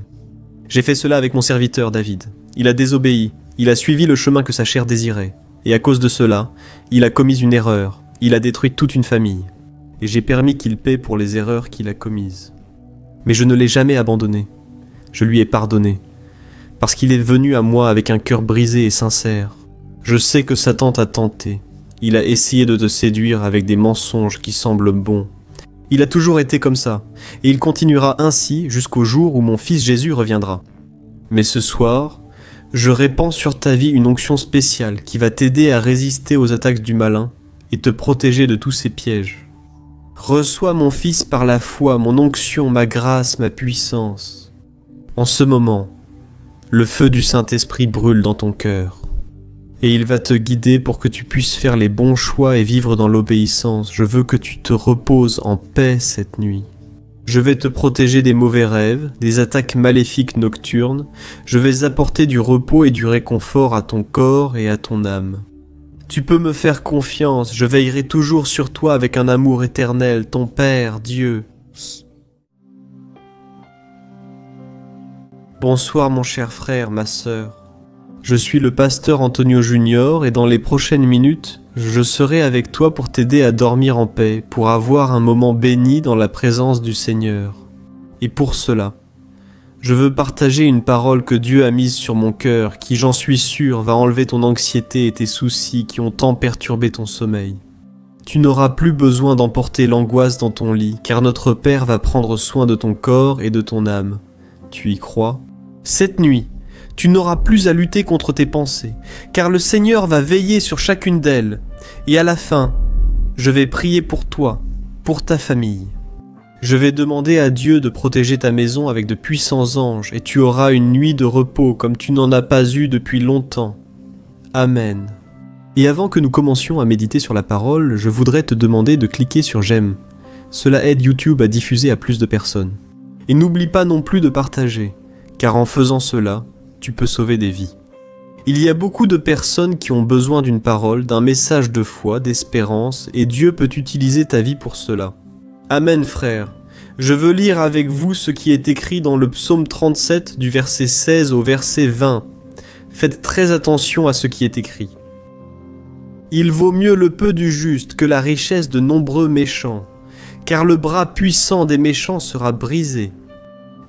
J'ai fait cela avec mon serviteur David. Il a désobéi, il a suivi le chemin que sa chair désirait, et à cause de cela, il a commis une erreur, il a détruit toute une famille, et j'ai permis qu'il paie pour les erreurs qu'il a commises. Mais je ne l'ai jamais abandonné, je lui ai pardonné, parce qu'il est venu à moi avec un cœur brisé et sincère. Je sais que Satan t'a tenté, il a essayé de te séduire avec des mensonges qui semblent bons. Il a toujours été comme ça, et il continuera ainsi jusqu'au jour où mon fils Jésus reviendra. Mais ce soir, je répands sur ta vie une onction spéciale qui va t'aider à résister aux attaques du malin et te protéger de tous ses pièges. Reçois mon fils par la foi, mon onction, ma grâce, ma puissance. En ce moment, le feu du Saint-Esprit brûle dans ton cœur. Et il va te guider pour que tu puisses faire les bons choix et vivre dans l'obéissance. Je veux que tu te reposes en paix cette nuit. Je vais te protéger des mauvais rêves, des attaques maléfiques nocturnes. Je vais apporter du repos et du réconfort à ton corps et à ton âme. Tu peux me faire confiance, je veillerai toujours sur toi avec un amour éternel, ton Père, Dieu. Bonsoir mon cher frère, ma sœur. Je suis le pasteur Antonio Junior et dans les prochaines minutes, je serai avec toi pour t'aider à dormir en paix, pour avoir un moment béni dans la présence du Seigneur. Et pour cela, je veux partager une parole que Dieu a mise sur mon cœur, qui, j'en suis sûr, va enlever ton anxiété et tes soucis qui ont tant perturbé ton sommeil. Tu n'auras plus besoin d'emporter l'angoisse dans ton lit, car notre Père va prendre soin de ton corps et de ton âme. Tu y crois ? Cette nuit, tu n'auras plus à lutter contre tes pensées, car le Seigneur va veiller sur chacune d'elles. Et à la fin, je vais prier pour toi, pour ta famille. Je vais demander à Dieu de protéger ta maison avec de puissants anges, et tu auras une nuit de repos comme tu n'en as pas eu depuis longtemps. Amen. Et avant que nous commencions à méditer sur la parole, je voudrais te demander de cliquer sur j'aime. Cela aide YouTube à diffuser à plus de personnes. Et n'oublie pas non plus de partager, car en faisant cela, tu peux sauver des vies. Il y a beaucoup de personnes qui ont besoin d'une parole, d'un message de foi, d'espérance, et Dieu peut utiliser ta vie pour cela. Amen frère. Je veux lire avec vous ce qui est écrit dans le psaume 37 du verset 16 au verset 20. Faites très attention à ce qui est écrit. Il vaut mieux le peu du juste que la richesse de nombreux méchants, car le bras puissant des méchants sera brisé.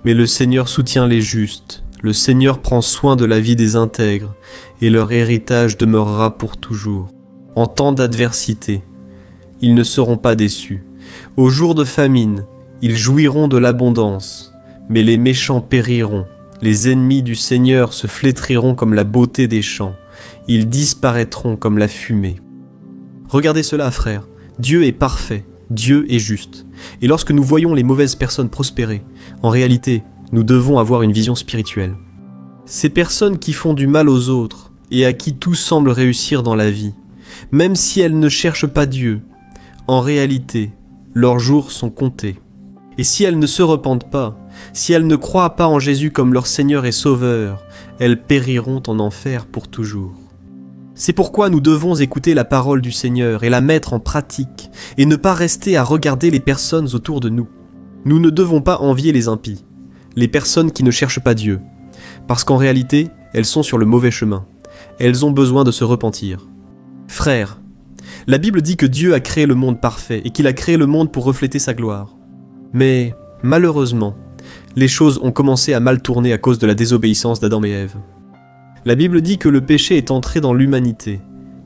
Mais le Seigneur soutient les justes, le Seigneur prend soin de la vie des intègres, et leur héritage demeurera pour toujours. En temps d'adversité, ils ne seront pas déçus. Au jour de famine, ils jouiront de l'abondance, mais les méchants périront. Les ennemis du Seigneur se flétriront comme la beauté des champs. Ils disparaîtront comme la fumée. Regardez cela, frères. Dieu est parfait, Dieu est juste. Et lorsque nous voyons les mauvaises personnes prospérer, en réalité, nous devons avoir une vision spirituelle. Ces personnes qui font du mal aux autres et à qui tout semble réussir dans la vie, même si elles ne cherchent pas Dieu, en réalité, leurs jours sont comptés. Et si elles ne se repentent pas, si elles ne croient pas en Jésus comme leur Seigneur et Sauveur, elles périront en enfer pour toujours. C'est pourquoi nous devons écouter la parole du Seigneur et la mettre en pratique, et ne pas rester à regarder les personnes autour de nous. Nous ne devons pas envier les impies, les personnes qui ne cherchent pas Dieu, parce qu'en réalité, elles sont sur le mauvais chemin. Elles ont besoin de se repentir. Frères, la Bible dit que Dieu a créé le monde parfait et qu'il a créé le monde pour refléter sa gloire. Mais, malheureusement, les choses ont commencé à mal tourner à cause de la désobéissance d'Adam et Ève. La Bible dit que le péché est entré dans l'humanité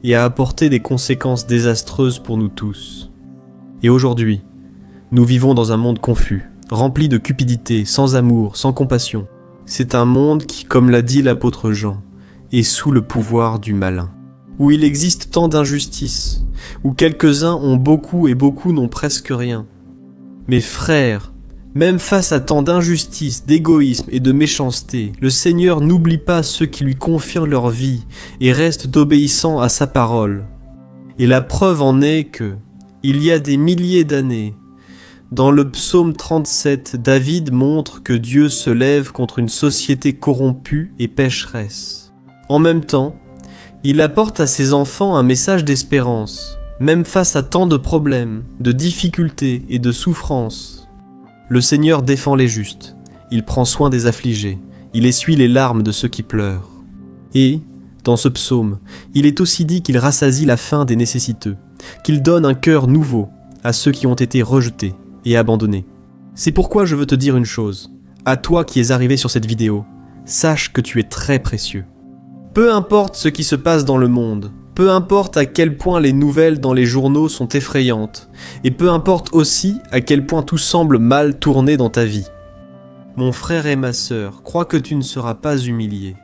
et a apporté des conséquences désastreuses pour nous tous. Et aujourd'hui, Nous vivons dans un monde confus, rempli de cupidité, sans amour, sans compassion. C'est un monde qui, comme l'a dit l'apôtre Jean, est sous le pouvoir du malin, où il existe tant d'injustices, où quelques-uns ont beaucoup et beaucoup n'ont presque rien. Mes frères, même face à tant d'injustice, d'égoïsme et de méchanceté, le Seigneur n'oublie pas ceux qui lui confient leur vie et restent obéissants à sa parole. Et la preuve en est que, il y a des milliers d'années, dans le psaume 37, David montre que Dieu se lève contre une société corrompue et pécheresse. En même temps, il apporte à ses enfants un message d'espérance, même face à tant de problèmes, de difficultés et de souffrances. Le Seigneur défend les justes, il prend soin des affligés, il essuie les larmes de ceux qui pleurent. Et, dans ce psaume, il est aussi dit qu'il rassasie la faim des nécessiteux, qu'il donne un cœur nouveau à ceux qui ont été rejetés et abandonnés. C'est pourquoi je veux te dire une chose, à toi qui es arrivé sur cette vidéo, sache que tu es très précieux. Peu importe ce qui se passe dans le monde, peu importe à quel point les nouvelles dans les journaux sont effrayantes, et peu importe aussi à quel point tout semble mal tourné dans ta vie. Mon frère et ma sœur, crois que tu ne seras pas humilié.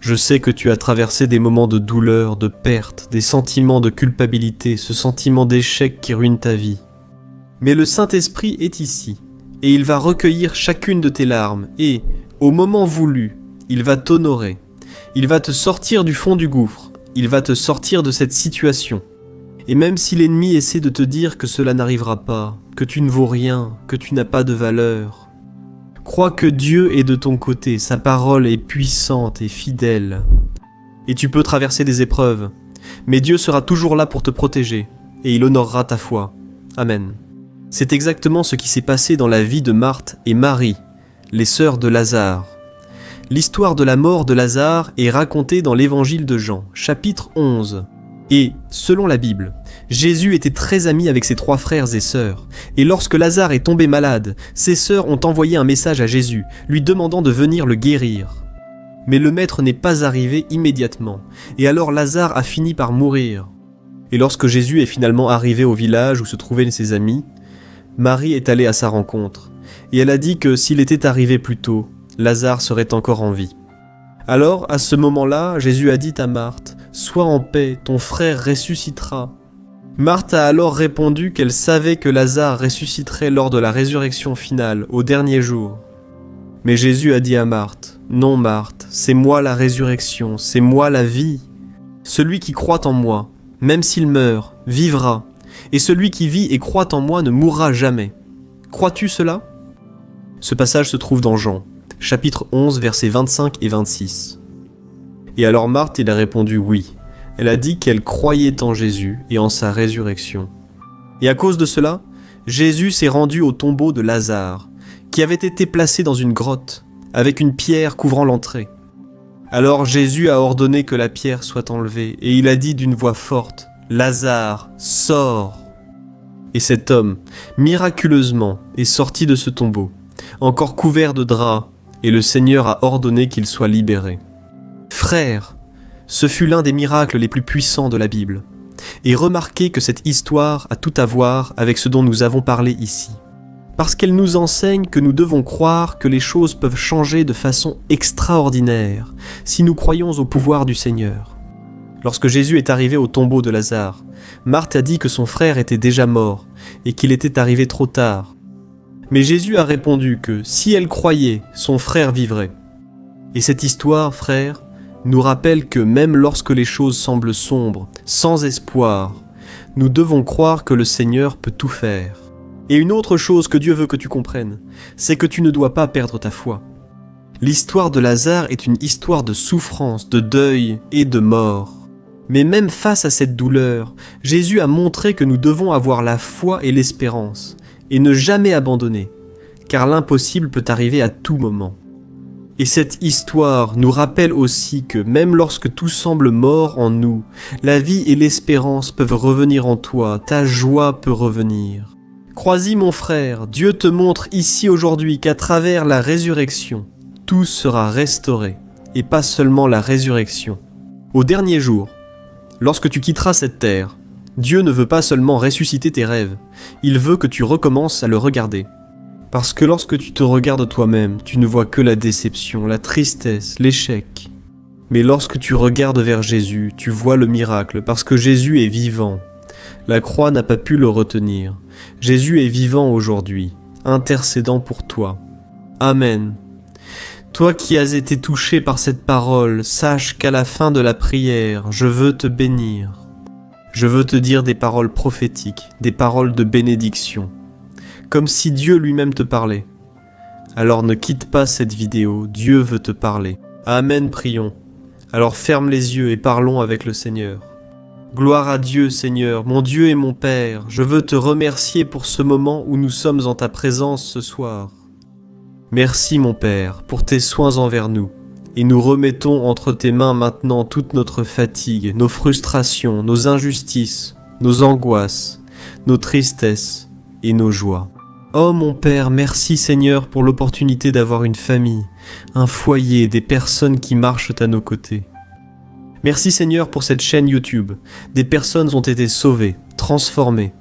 Je sais que tu as traversé des moments de douleur, de perte, des sentiments de culpabilité, ce sentiment d'échec qui ruine ta vie. Mais le Saint-Esprit est ici, et il va recueillir chacune de tes larmes, et, au moment voulu, il va t'honorer. Il va te sortir du fond du gouffre, il va te sortir de cette situation. Et même si l'ennemi essaie de te dire que cela n'arrivera pas, que tu ne vaux rien, que tu n'as pas de valeur, crois que Dieu est de ton côté, sa parole est puissante et fidèle. Et tu peux traverser des épreuves, mais Dieu sera toujours là pour te protéger, et il honorera ta foi. Amen. C'est exactement ce qui s'est passé dans la vie de Marthe et Marie, les sœurs de Lazare. L'histoire de la mort de Lazare est racontée dans l'évangile de Jean, chapitre 11. Et, selon la Bible, Jésus était très ami avec ses 3 frères et sœurs, et lorsque Lazare est tombé malade, ses sœurs ont envoyé un message à Jésus, lui demandant de venir le guérir. Mais le maître n'est pas arrivé immédiatement, et alors Lazare a fini par mourir. Et lorsque Jésus est finalement arrivé au village où se trouvaient ses amis, Marie est allée à sa rencontre, et elle a dit que s'il était arrivé plus tôt, Lazare serait encore en vie. Alors, à ce moment-là, Jésus a dit à Marthe, « Sois en paix, ton frère ressuscitera. » Marthe a alors répondu qu'elle savait que Lazare ressusciterait lors de la résurrection finale, au dernier jour. Mais Jésus a dit à Marthe, « Non Marthe, c'est moi la résurrection, c'est moi la vie. Celui qui croit en moi, même s'il meurt, vivra. Et celui qui vit et croit en moi ne mourra jamais. Crois-tu cela ?» Ce passage se trouve dans Jean, chapitre 11, versets 25 et 26. Et alors Marthe, elle a répondu oui. Elle a dit qu'elle croyait en Jésus et en sa résurrection. Et à cause de cela, Jésus s'est rendu au tombeau de Lazare, qui avait été placé dans une grotte, avec une pierre couvrant l'entrée. Alors Jésus a ordonné que la pierre soit enlevée, et il a dit d'une voix forte, « Lazare, sors !» Et cet homme, miraculeusement, est sorti de ce tombeau, encore couvert de draps, et le Seigneur a ordonné qu'il soit libéré. Frères, ce fut l'un des miracles les plus puissants de la Bible. Et remarquez que cette histoire a tout à voir avec ce dont nous avons parlé ici. Parce qu'elle nous enseigne que nous devons croire que les choses peuvent changer de façon extraordinaire si nous croyons au pouvoir du Seigneur. Lorsque Jésus est arrivé au tombeau de Lazare, Marthe a dit que son frère était déjà mort et qu'il était arrivé trop tard. Mais Jésus a répondu que si elle croyait, son frère vivrait. Et cette histoire, frères, nous rappelle que même lorsque les choses semblent sombres, sans espoir, nous devons croire que le Seigneur peut tout faire. Et une autre chose que Dieu veut que tu comprennes, c'est que tu ne dois pas perdre ta foi. L'histoire de Lazare est une histoire de souffrance, de deuil et de mort. Mais même face à cette douleur, Jésus a montré que nous devons avoir la foi et l'espérance, et ne jamais abandonner, car l'impossible peut arriver à tout moment. Et cette histoire nous rappelle aussi que même lorsque tout semble mort en nous, la vie et l'espérance peuvent revenir en toi, ta joie peut revenir. Crois-y mon frère, Dieu te montre ici aujourd'hui qu'à travers la résurrection, tout sera restauré, et pas seulement la résurrection. Au dernier jour, lorsque tu quitteras cette terre, Dieu ne veut pas seulement ressusciter tes rêves, il veut que tu recommences à le regarder. Parce que lorsque tu te regardes toi-même, tu ne vois que la déception, la tristesse, l'échec. Mais lorsque tu regardes vers Jésus, tu vois le miracle, parce que Jésus est vivant. La croix n'a pas pu le retenir. Jésus est vivant aujourd'hui, intercédant pour toi. Amen. Toi qui as été touché par cette parole, sache qu'à la fin de la prière, je veux te bénir. Je veux te dire des paroles prophétiques, des paroles de bénédiction, comme si Dieu lui-même te parlait. Alors ne quitte pas cette vidéo, Dieu veut te parler. Amen, prions. Alors ferme les yeux et parlons avec le Seigneur. Gloire à Dieu, Seigneur, mon Dieu et mon Père, je veux te remercier pour ce moment où nous sommes en ta présence ce soir. Merci, mon Père, pour tes soins envers nous, et nous remettons entre tes mains maintenant toute notre fatigue, nos frustrations, nos injustices, nos angoisses, nos tristesses et nos joies. Oh mon Père, merci Seigneur pour l'opportunité d'avoir une famille, un foyer, des personnes qui marchent à nos côtés. Merci Seigneur pour cette chaîne YouTube. Des personnes ont été sauvées, transformées.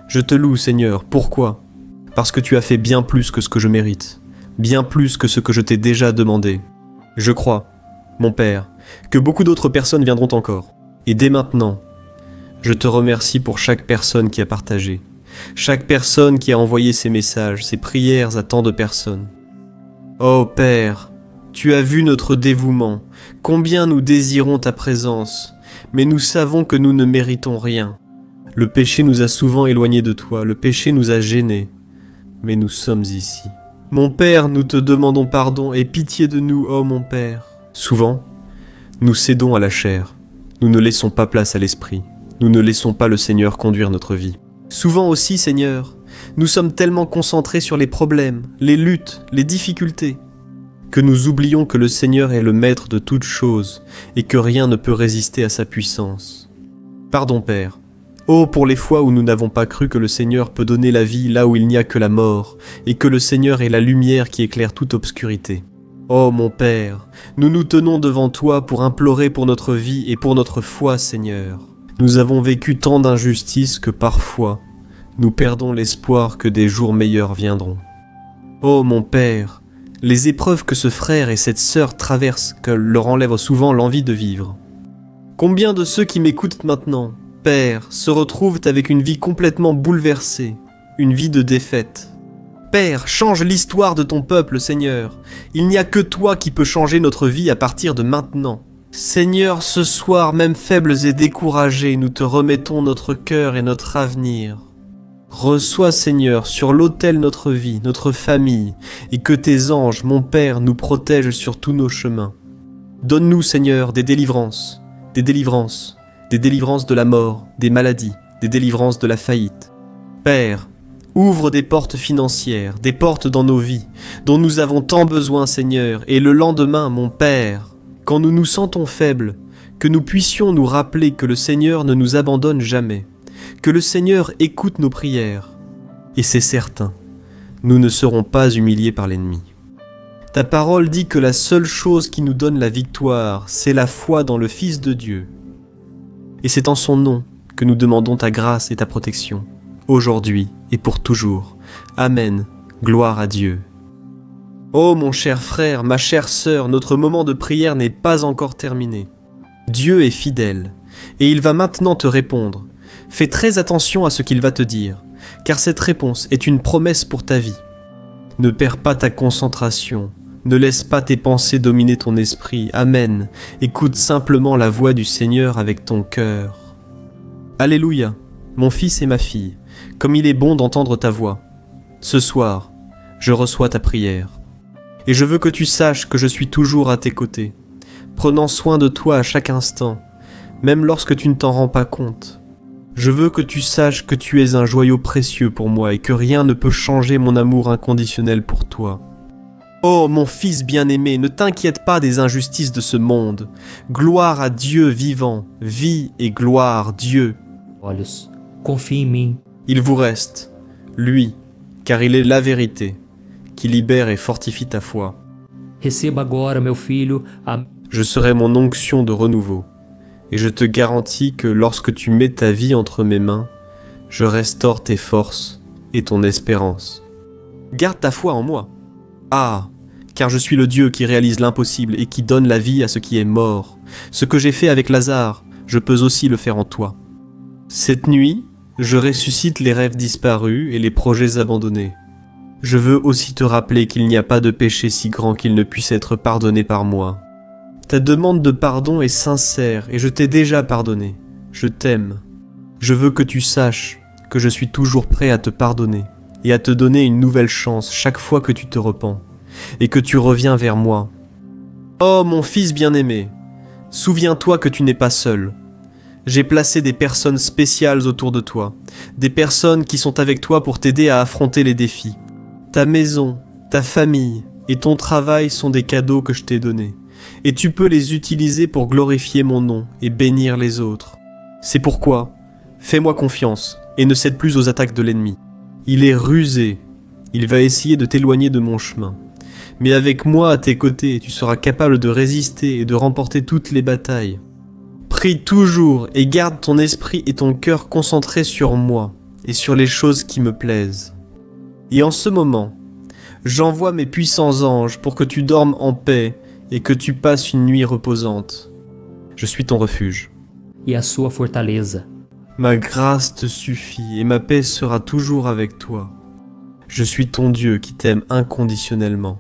Je te loue Seigneur. Pourquoi ? Parce que tu as fait bien plus que ce que je mérite. Bien plus que ce que je t'ai déjà demandé. Je crois, mon Père, que beaucoup d'autres personnes viendront encore. Et dès maintenant, je te remercie pour chaque personne qui a partagé. Chaque personne qui a envoyé ses messages, ses prières à tant de personnes. Oh Père, tu as vu notre dévouement, combien nous désirons ta présence, mais nous savons que nous ne méritons rien. Le péché nous a souvent éloignés de toi, le péché nous a gênés, mais nous sommes ici. Mon Père, nous te demandons pardon et pitié de nous, oh mon Père. Souvent, nous cédons à la chair, nous ne laissons pas place à l'esprit, nous ne laissons pas le Seigneur conduire notre vie. Souvent aussi, Seigneur, nous sommes tellement concentrés sur les problèmes, les luttes, les difficultés, que nous oublions que le Seigneur est le maître de toutes choses et que rien ne peut résister à sa puissance. Pardon, Père. Oh, pour les fois où nous n'avons pas cru que le Seigneur peut donner la vie là où il n'y a que la mort, et que le Seigneur est la lumière qui éclaire toute obscurité. Oh, mon Père, nous nous tenons devant toi pour implorer pour notre vie et pour notre foi, Seigneur. Nous avons vécu tant d'injustices que parfois, nous perdons l'espoir que des jours meilleurs viendront. Oh, mon Père, les épreuves que ce frère et cette sœur traversent leur enlèvent souvent l'envie de vivre. Combien de ceux qui m'écoutent maintenant, Père, se retrouvent avec une vie complètement bouleversée, une vie de défaite. Père, change l'histoire de ton peuple, Seigneur. Il n'y a que toi qui peux changer notre vie à partir de maintenant. Seigneur, ce soir, même faibles et découragés, nous te remettons notre cœur et notre avenir. Reçois, Seigneur, sur l'autel notre vie, notre famille, et que tes anges, mon Père, nous protègent sur tous nos chemins. Donne-nous, Seigneur, des délivrances de la mort, des maladies, des délivrances de la faillite. Père, ouvre des portes financières, des portes dans nos vies, dont nous avons tant besoin, Seigneur, et le lendemain, mon Père, quand nous nous sentons faibles, que nous puissions nous rappeler que le Seigneur ne nous abandonne jamais, que le Seigneur écoute nos prières. Et c'est certain, nous ne serons pas humiliés par l'ennemi. Ta parole dit que la seule chose qui nous donne la victoire, c'est la foi dans le Fils de Dieu. Et c'est en son nom que nous demandons ta grâce et ta protection, aujourd'hui et pour toujours. Amen. Gloire à Dieu. Oh mon cher frère, ma chère sœur, notre moment de prière n'est pas encore terminé. Dieu est fidèle, et il va maintenant te répondre. Fais très attention à ce qu'il va te dire, car cette réponse est une promesse pour ta vie. Ne perds pas ta concentration, ne laisse pas tes pensées dominer ton esprit. Amen. Écoute simplement la voix du Seigneur avec ton cœur. Alléluia, mon fils et ma fille, comme il est bon d'entendre ta voix. Ce soir, je reçois ta prière. Et je veux que tu saches que je suis toujours à tes côtés, prenant soin de toi à chaque instant, même lorsque tu ne t'en rends pas compte. Je veux que tu saches que tu es un joyau précieux pour moi et que rien ne peut changer mon amour inconditionnel pour toi. Oh mon fils bien-aimé, ne t'inquiète pas des injustices de ce monde. Gloire à Dieu vivant, vie et gloire Dieu. Olhos, confie em mim. Il vous reste, lui, car il est la vérité, qui libère et fortifie ta foi. Receba agora, meu filho, a... Je serai mon onction de renouveau, et je te garantis que lorsque tu mets ta vie entre mes mains, je restaure tes forces et ton espérance. Garde ta foi en moi. Ah, car je suis le Dieu qui réalise l'impossible et qui donne la vie à ce qui est mort. Ce que j'ai fait avec Lazare, je peux aussi le faire en toi. Cette nuit, je ressuscite les rêves disparus et les projets abandonnés. Je veux aussi te rappeler qu'il n'y a pas de péché si grand qu'il ne puisse être pardonné par moi. Ta demande de pardon est sincère et je t'ai déjà pardonné. Je t'aime. Je veux que tu saches que je suis toujours prêt à te pardonner et à te donner une nouvelle chance chaque fois que tu te repens et que tu reviens vers moi. Oh mon fils bien-aimé, souviens-toi que tu n'es pas seul. J'ai placé des personnes spéciales autour de toi, des personnes qui sont avec toi pour t'aider à affronter les défis. Ta maison, ta famille et ton travail sont des cadeaux que je t'ai donnés, et tu peux les utiliser pour glorifier mon nom et bénir les autres. C'est pourquoi, fais-moi confiance et ne cède plus aux attaques de l'ennemi. Il est rusé, il va essayer de t'éloigner de mon chemin. Mais avec moi à tes côtés, tu seras capable de résister et de remporter toutes les batailles. Prie toujours et garde ton esprit et ton cœur concentrés sur moi et sur les choses qui me plaisent. Et en ce moment, j'envoie mes puissants anges pour que tu dormes en paix et que tu passes une nuit reposante. Je suis ton refuge. e a sua fortaleza. Ma grâce te suffit et ma paix sera toujours avec toi. Je suis ton Dieu qui t'aime inconditionnellement.